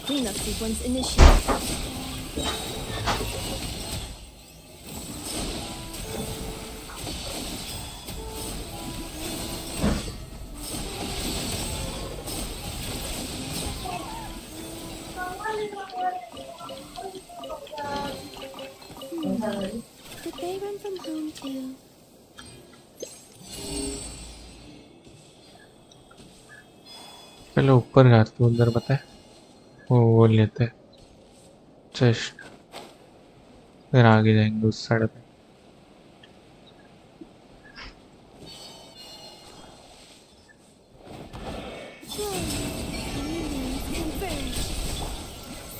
Cleanup sequence initiated. Did they run from home too? पहले ऊपर जा तो उधर पता है वो लेते हैं चेस्ट, फिर आगे जाएंगे उस साइड पे।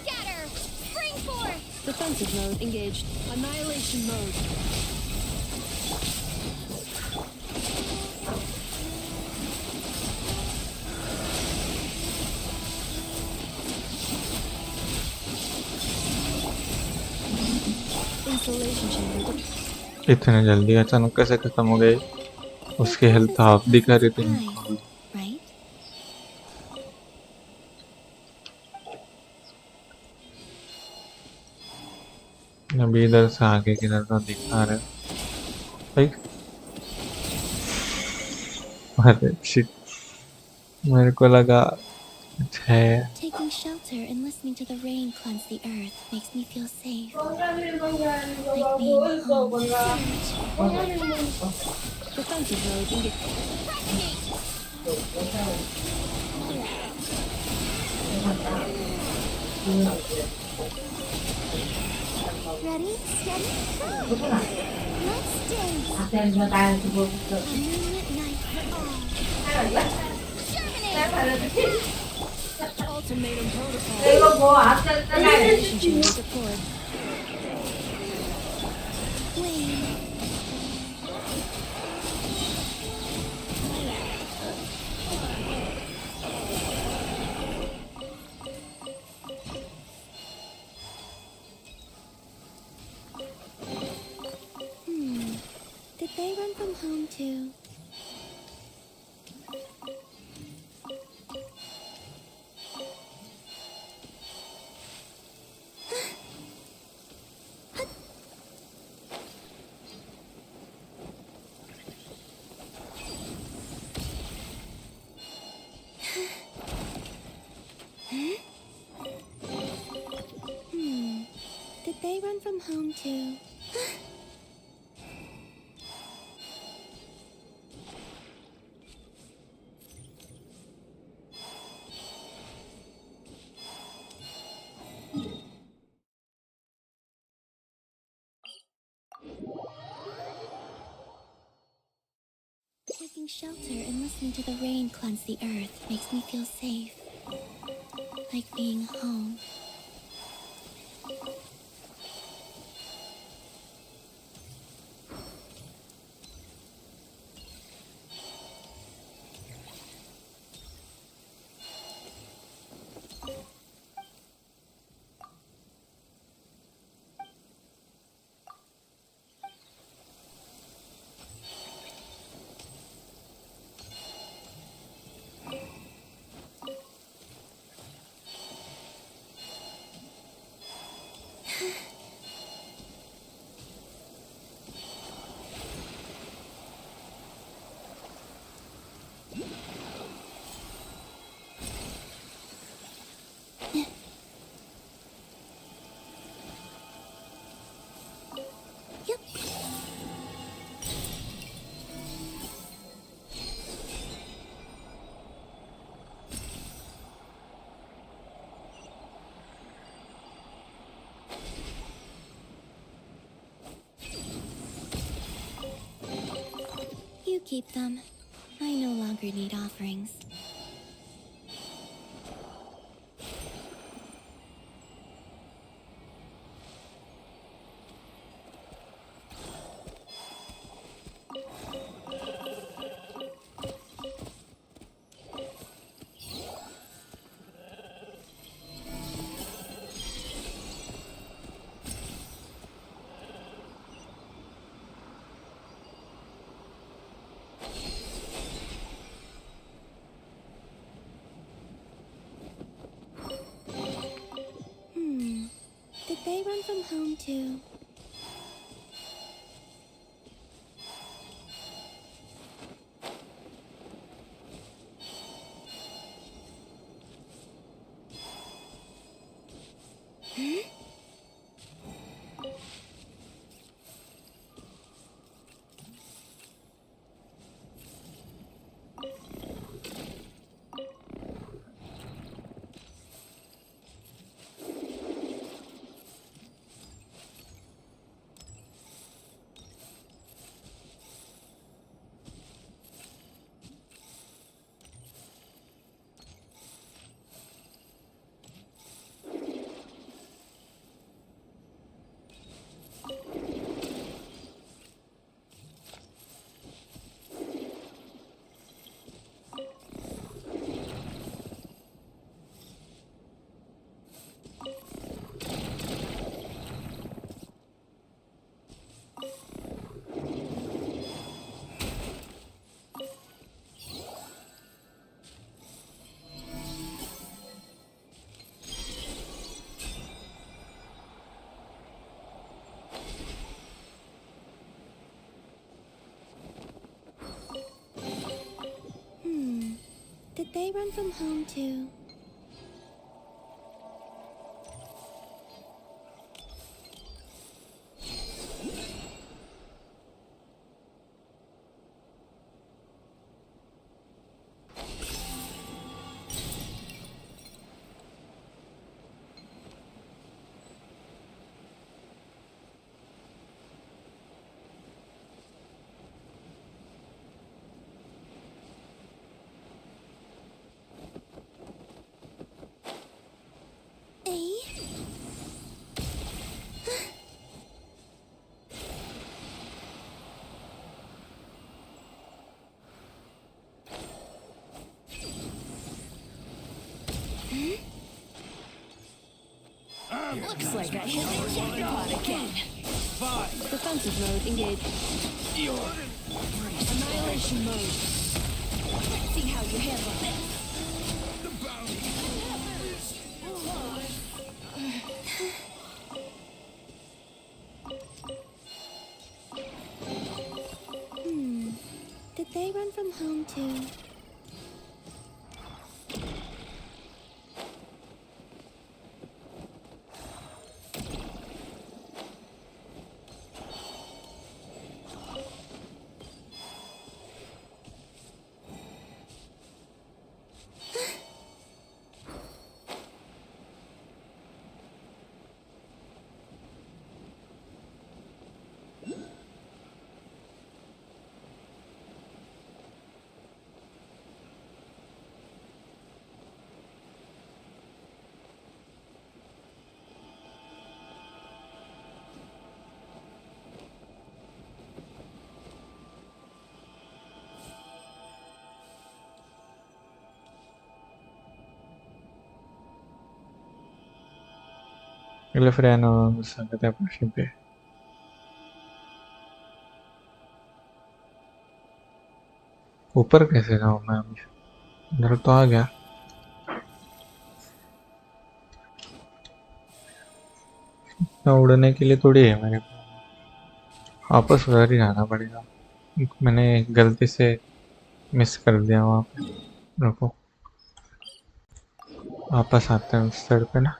Scatter! Spring forth! Defensive mode engaged. Annihilation mode. Insulation chamber. इतने जल्दी अचानक कैसे खत्म हो गए? उसकी हेल्थ हाफ दिखा रही थी। Right? अभी इधर से आगे किधर तो दिखा रहे भाई। अरे शिट, मेरे को लगा कुछ है। Taking shelter and listening to the rain cleanse the earth makes me feel safe. Like being home. Defensive mode engaged. Ready, steady, go! Let's dance! A moonlit night for all. Germinate! Ultimatum protocol. Insulation chamber deployed. Wait. from home too. Did they run from home too? Taking shelter and listening to the rain cleanse the earth makes me feel safe. Like being home. You keep them. I no longer need offerings. Did they run from home too? Did they run from home too? Looks like I hit the jackpot again. Defensive mode engaged. Annihilation mode. Let's see how you handle this. Did they run from home too? Hello Friano, स्वागत है आपका stream पे। ऊपर कैसे जाऊँ मैं अभी? इधर तो आ गया। ना उड़ने के लिए थोड़ी है मेरे को, वापस उधर ही जाना पड़ेगा। मैंने गलती से मिस कर दिया वहाँ पे। रुको, वापस आते हैं उस साइड पे ना।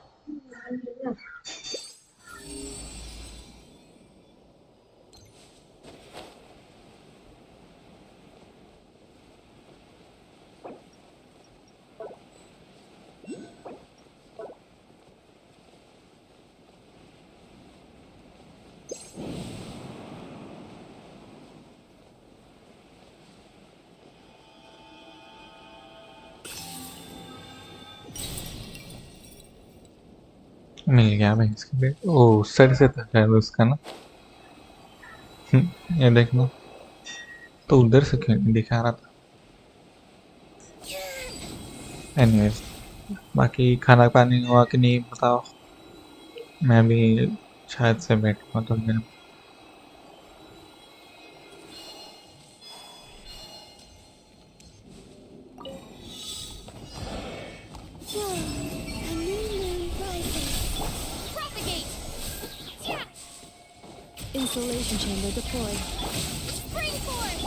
मिल गया मैं इसके लिए। ओ उस साइड से था शायद उसका ना। ये देखना, तो उधर से क्यों नहीं दिखा रहा था। एनीवेज, बाकी खाना पानी हुआ कि नहीं बताओ। मैं भी शायद से बैठूंगा थोड़ी देर में। A new moon rises. Propagate! Yeah! Insulation chamber deployed. Springboard!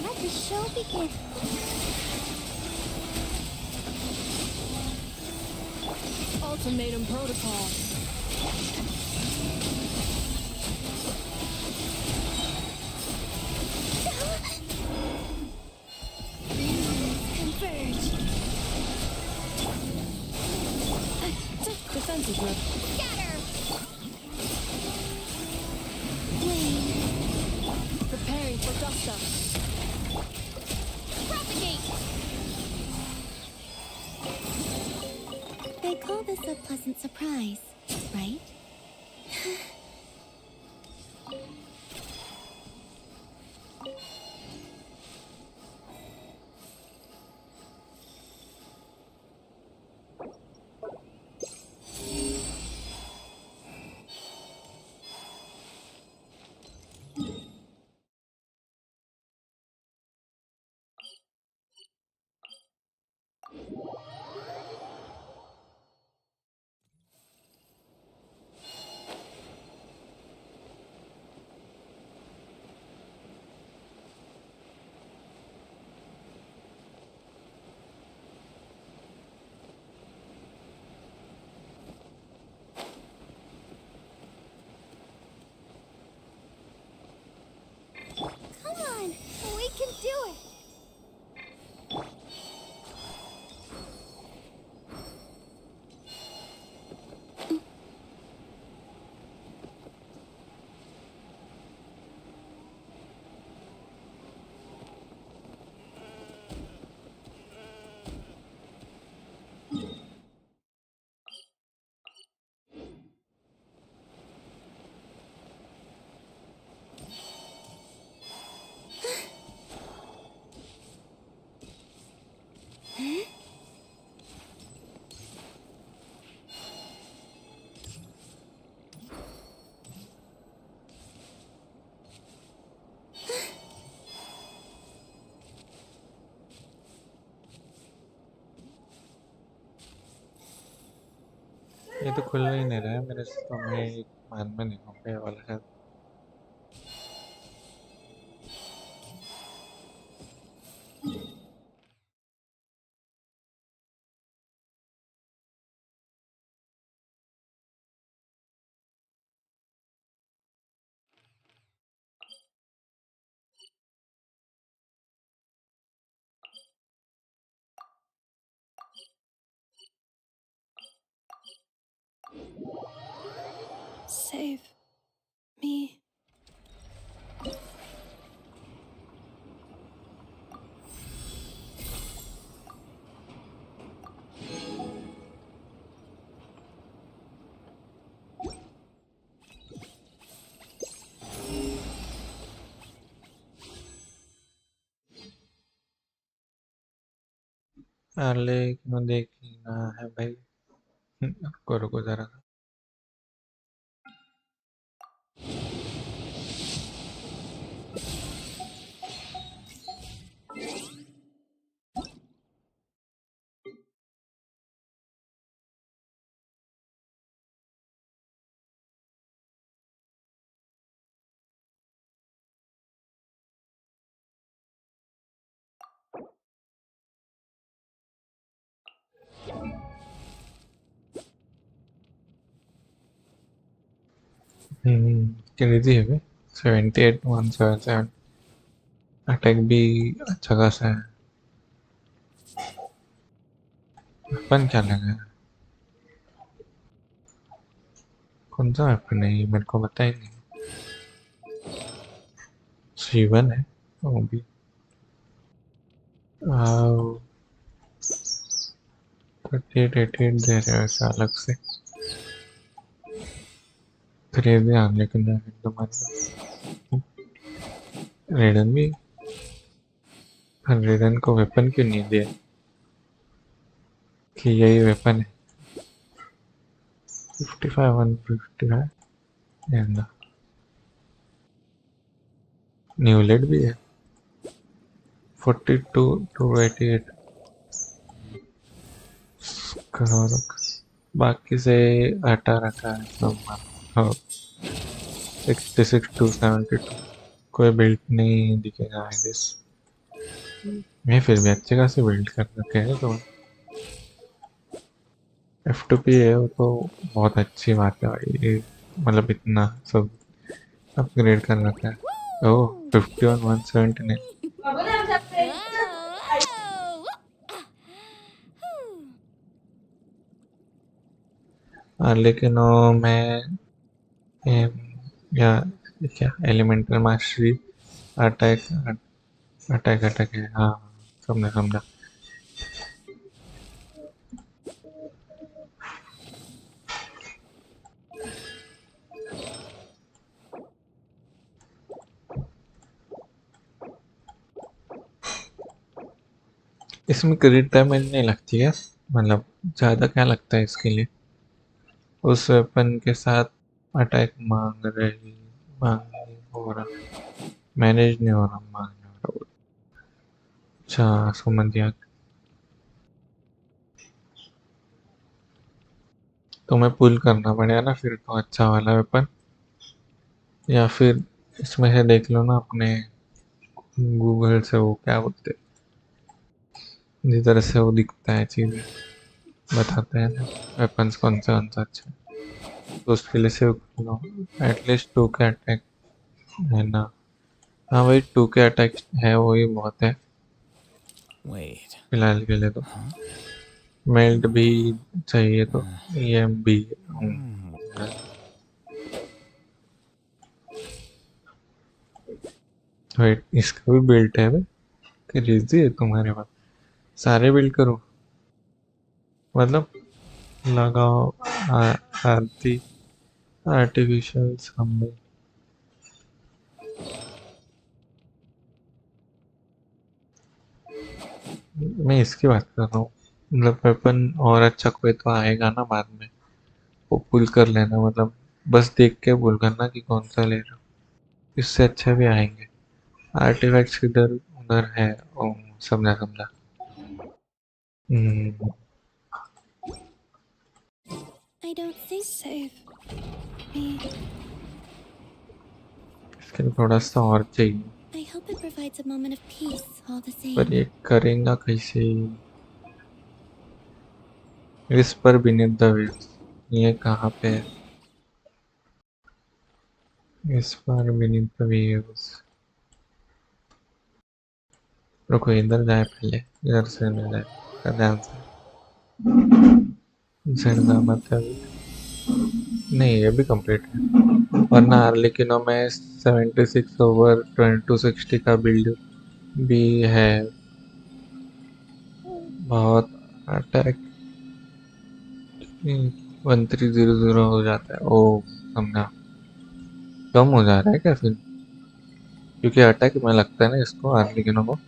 Let the show begin. Ultimatum protocol. Converge. Defensive grip. Scatter! Flame. Preparing for dust up. Propagate! They call this a pleasant surprise, right? Come on, we can do it. ये तो खुल ही नहीं रहा है मेरे से, तो मैं एक मान में नहीं होगा ये वाला शायद। Save me. अरे क्यों देखना है भाई। रुको रुको जरा। क्रेजी है भाई। 78,177 अटैक भी अच्छा खासा है। अपन क्या लगा है? कौन सा वेपन है ये, मेरे को पता ही नहीं। C1 है वो भी। आओ 3888 दे रहे हो ऐसा अलग से। क्रेजी आने लेकिन तुम्हारे रेडन भी। रेडन को वेपन क्यों नहीं दिया कि यही वेपन है। 55 155 न्यूलेट भी है। 42 288 करोड़। बाकी से हटा रखा है नंबर। 66 272 कोई बिल्ड नहीं दिखेगा आई गेस। मैं फिर भी अच्छे खासे बिल्ड कर रखे हैं तो F2P है वो तो बहुत अच्छी बात है भाई। मतलब इतना सब अपग्रेड कर रखा है। ओह 51 179। लेकिन मैं या क्या elemental mastery attack attack attack है। हाँ समझा समझा। इसमें क्रेडिट डैमेज नहीं लगती है, मतलब ज़्यादा क्या लगता है इसके लिए। उस वेपन के साथ अटैक मांग हो रहा, मैनेज नहीं हो रहा, मांग हो रहा। अच्छा समझ गया। तुम्हें पुल करना पड़ेगा ना फिर तो अच्छा वाला वेपन, या फिर इसमें से देख लो ना अपने गूगल से, वो क्या बोलते हैं जिस तरह से वो दिखता है चीज़ें बताते हैं ना वेपन्स कौन सा अच्छा है, तो उसके लिए सेव कर लो। एटलीस्ट 2 के अटैक है ना। हाँ भाई 2 के अटैक है वही बहुत है Wait. फिलहाल के लिए तो। मेल्ट भी चाहिए तो EM भी। वेट इसका भी बिल्ट है भाई, कि रिजी है तुम्हारे पास। सारे बिल्ड करो मतलब लगाओ। आरती आर्टिफिशियल सामने। मैं इसकी बात कर रहा हूँ, मतलब वेपन और अच्छा कोई तो आएगा ना बाद में, वो पुल कर लेना। मतलब बस देख के पुल करना कि कौन सा ले रहे हो, इससे अच्छे भी आएंगे। आर्टिफैक्ट्स इधर उधर है। ओ, समझा समझा। I I don't think save me. इसके लिए थोड़ा सा और चाहिए, I hope it provides a moment of peace all the पर same. ये करेगा कैसे? Whisper beneath the waves, ये कहाँ पे है? Whisper beneath the waves. रुको, इधर जाए पहले, इधर से नहीं जाए, ध्यान से। झड़ना मतलब नहीं, ये भी कंप्लीट है, वरना लेकिन में 76 ओवर 260 का बिल्ड भी है। बहुत अटैक 1300 हो जाता है। ओ समझा, कम हो जा रहा है क्या फिर? क्योंकि अटैक में लगता है ना इसको आर्लिकिनो को।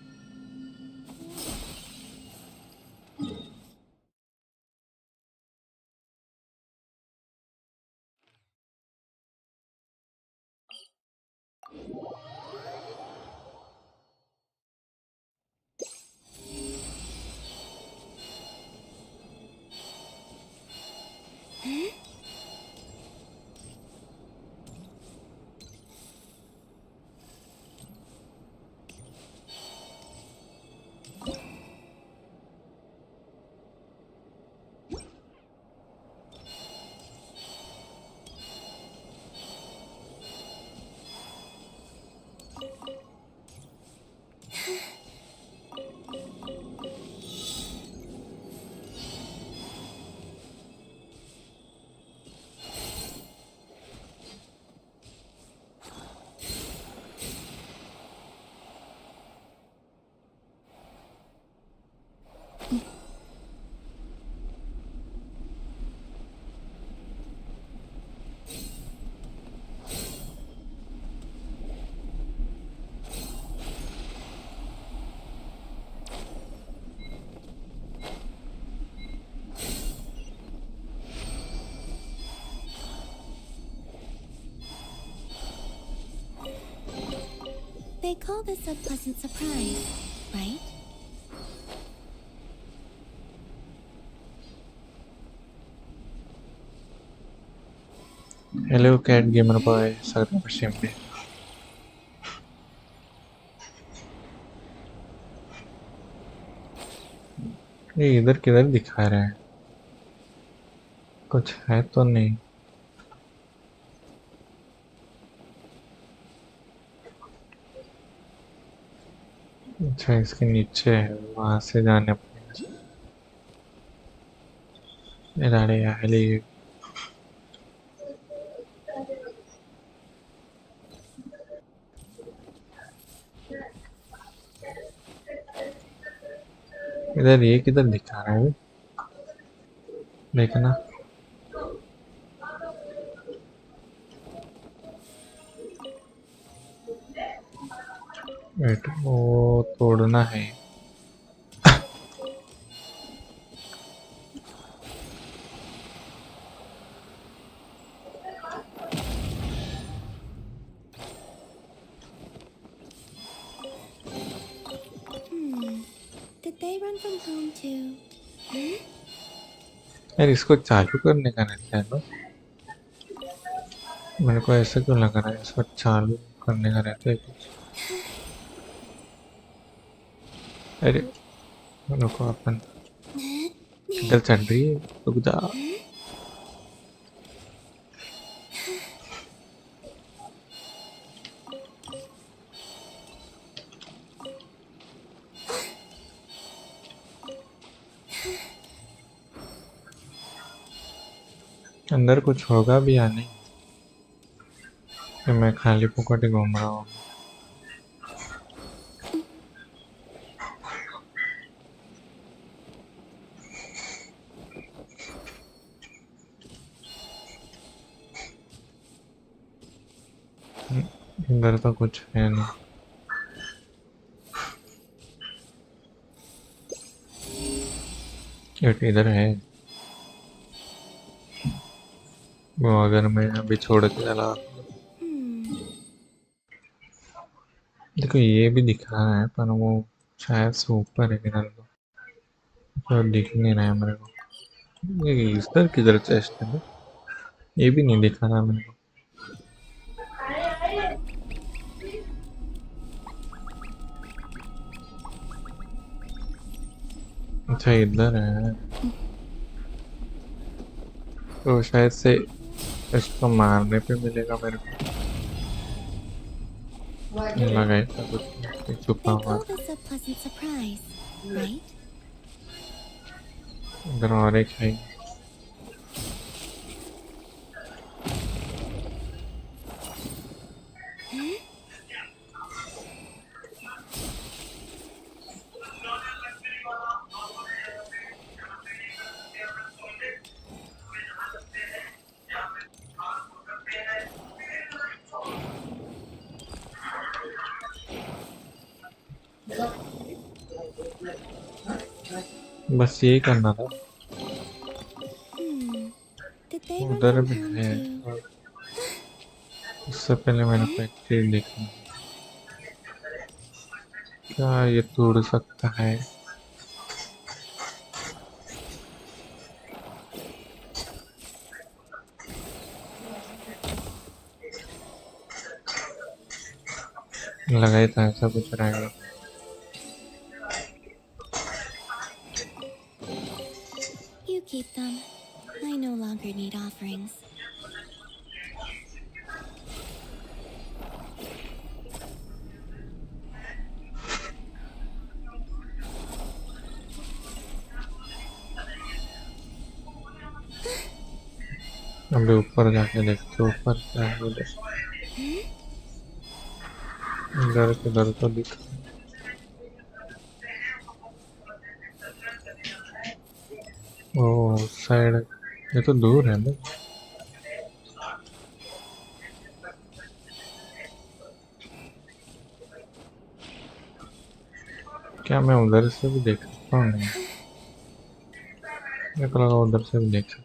They call this a pleasant surprise, right? Hello cat gamer boy, स्वागत है स्ट्रीम पे। ये इधर किधर दिखा रहे हैं? कुछ है तो नहीं? अच्छा, इसके नीचे है, वहां से जाने पड़ेगा। अरे यार, इधर ये किधर दिखा रहा है? देखना, वेट, वो तोड़ना है। Did they run from home too? यार इसको चालू करने का रहता है ना? मेरे को ऐसा क्यों लग रहा है इसको चालू करने का रहता है कुछ। अरे रुको, अपन किधर चल रही है? रुक जा। अंदर कुछ होगा भी या नहीं कि मैं खाली फुकट ही घूम रहा हूँ? इधर तो कुछ है नहीं। एक इधर है वो, अगर मैं अभी छोड़ के चला। देखो ये भी दिखा रहा है, पर वो शायद से ऊपर है किधर, तो दिख नहीं रहा है मेरे को। ये इधर किधर चेस्ट है? ये भी नहीं दिखा था मेरे को। अच्छा इधर है तो शायद से इसको मारने पे मिलेगा मेरे को। लगा था कुछ छुपा They हुआ call this a pleasant surprise, right? इधर और एक है। बस यही करना था। Did they run उधर from भी home है too? और उससे पहले मैंने को एक चीज देखी। क्या ये तोड़ सकता है? लगा ही था ऐसा कुछ रहेगा। You keep them. I no longer need offerings. अभी ऊपर जाके देखते ऊपर क्या है उधर। इधर किधर तो दिख। ओ साइड ये तो दूर है ना। क्या मैं उधर से भी देख सकता हूँ? नहीं मेरे को लगा उधर से भी देख सकता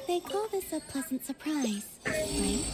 They call this a pleasant surprise, right?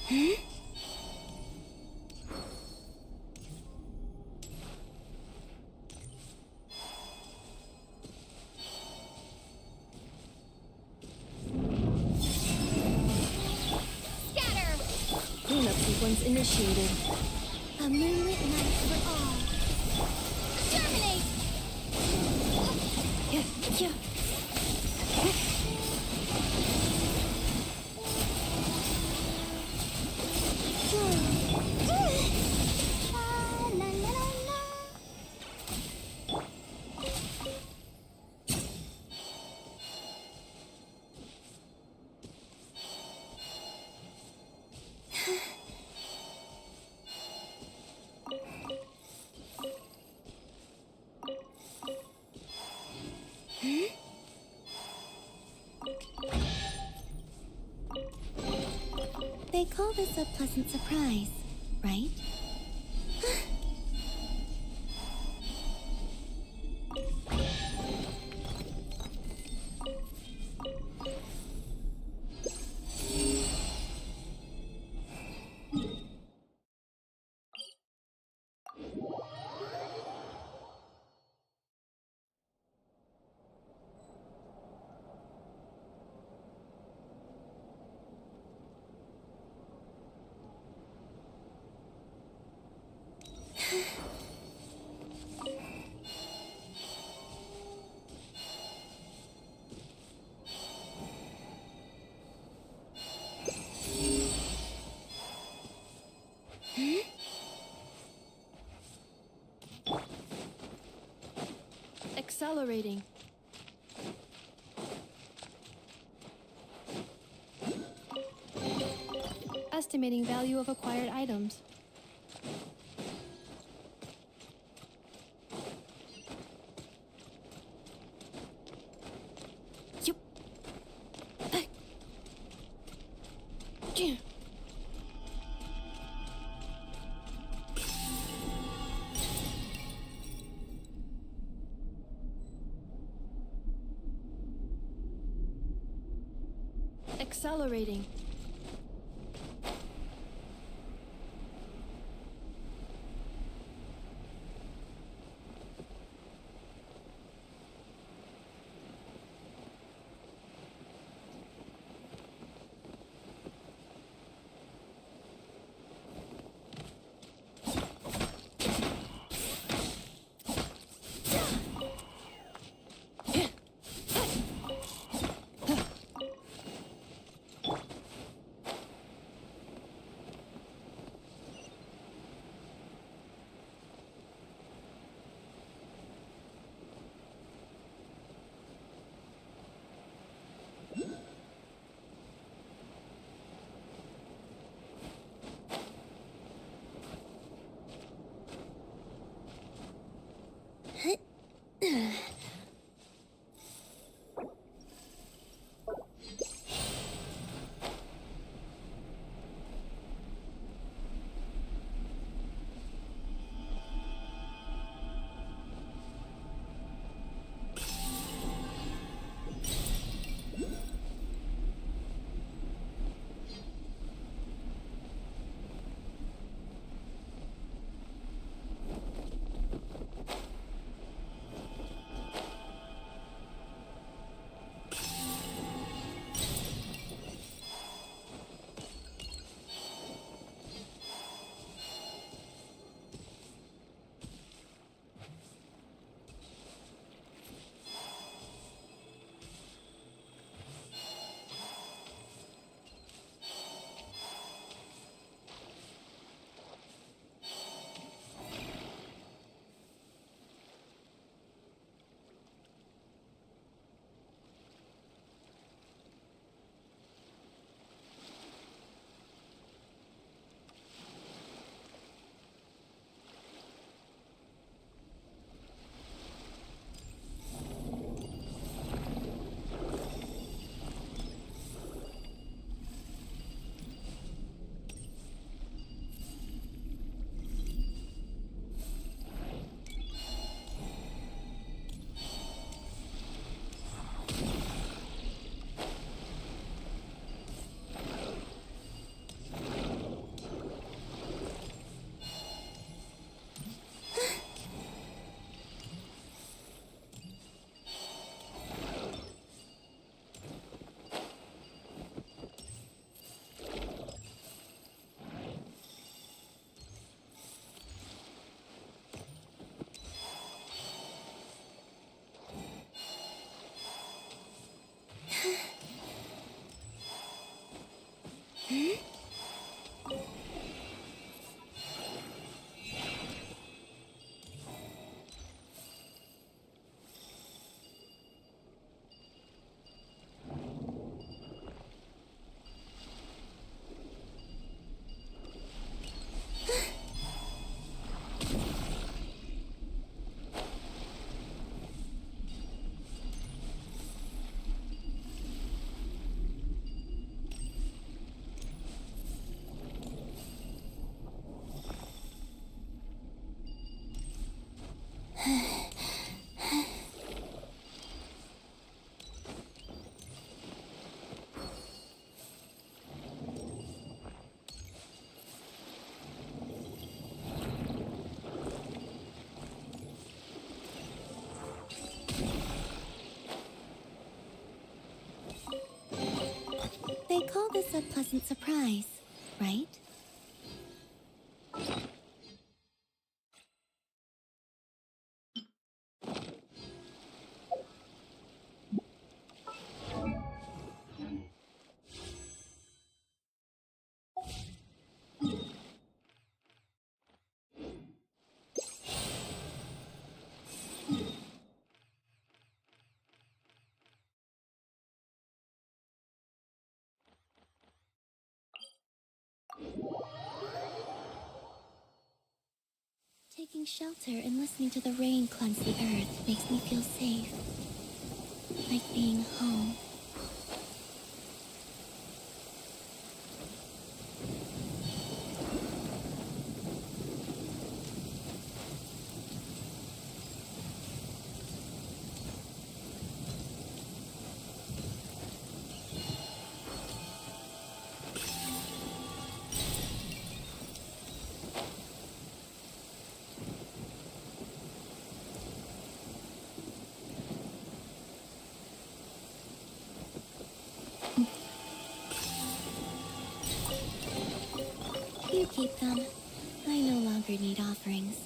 Scatter! Cleanup sequence initiated. A moonlit night for all. Terminate! Yeah. La, la, la, la. They call this a pleasant surprise, right? Accelerating. Estimating value of acquired items. Yup. Accelerating. They call this a pleasant surprise, right? Taking shelter and listening to the rain cleanse the earth makes me feel safe. Like being home. You keep them. I no longer need offerings.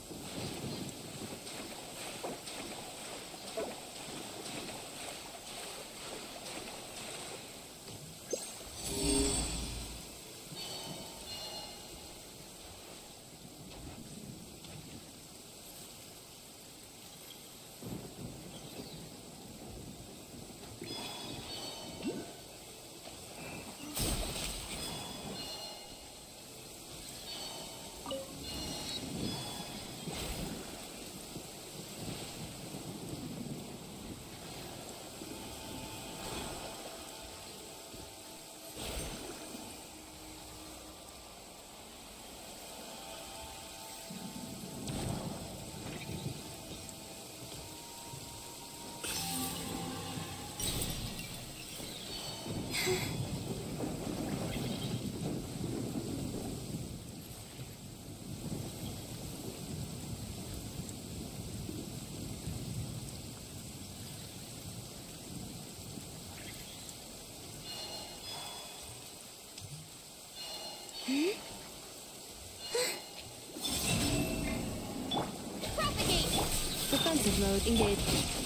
Defensive mode engaged.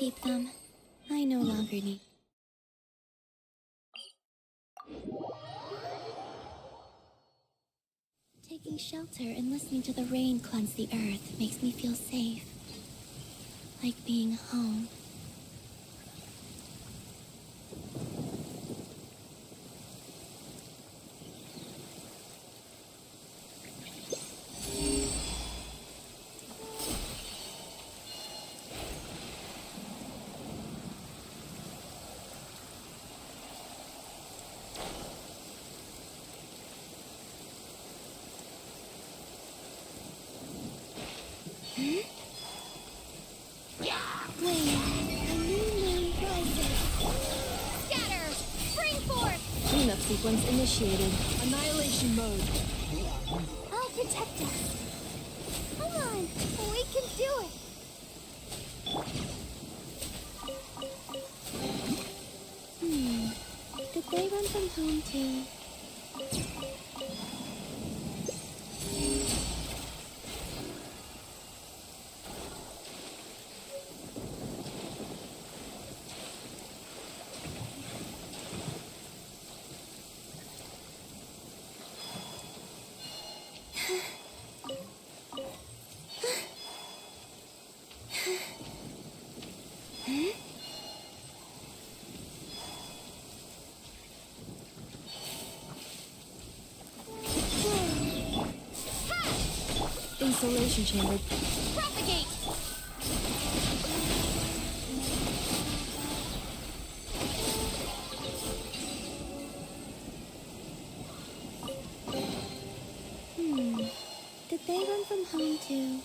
keep them. I no longer need. Taking shelter and listening to the rain cleanse the earth makes me feel safe. Like being home. Cleanup sequence initiated. Annihilation mode. I'll protect us. Come on, we can do it. Did they run from home too? Insulation chamber. Propagate! Did they run from home too?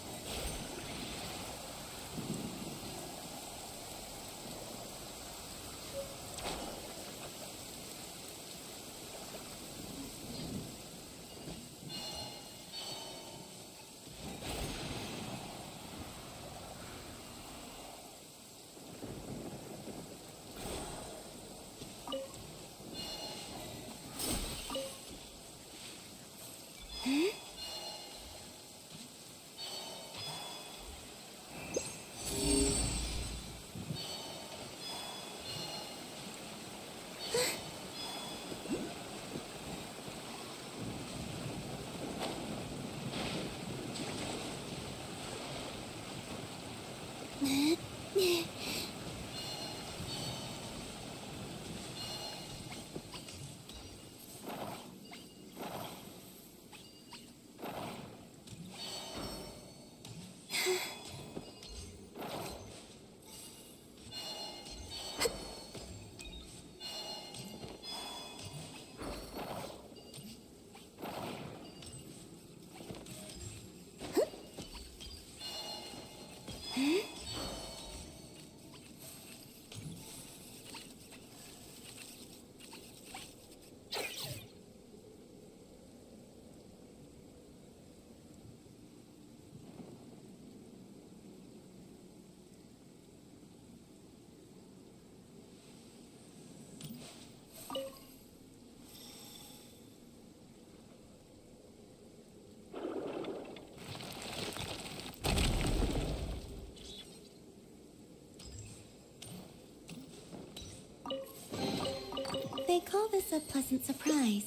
They call this a pleasant surprise,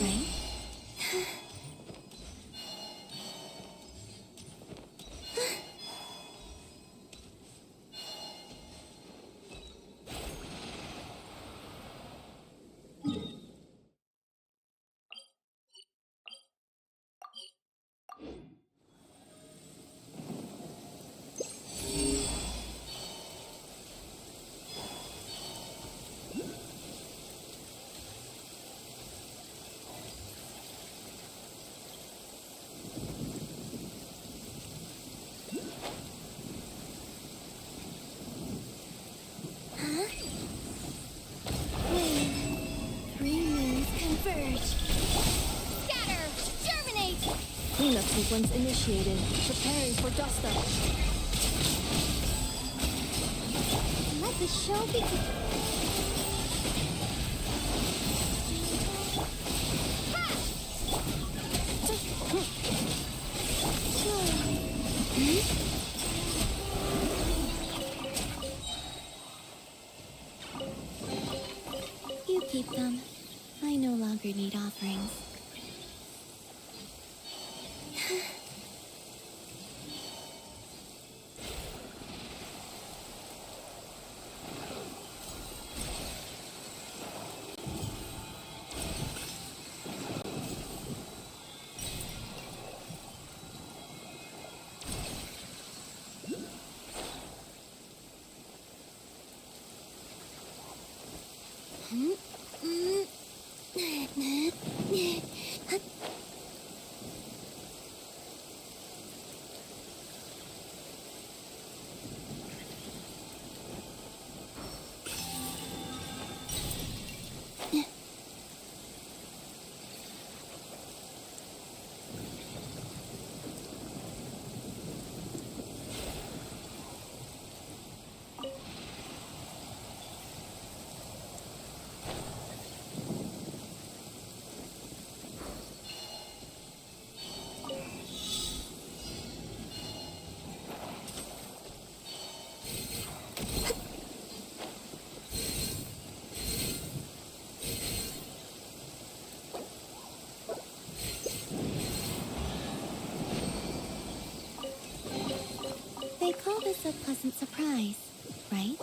right? Cleanup sequence initiated. Preparing for dust up. Let the show begin. longer need offerings. They call this a pleasant surprise, right?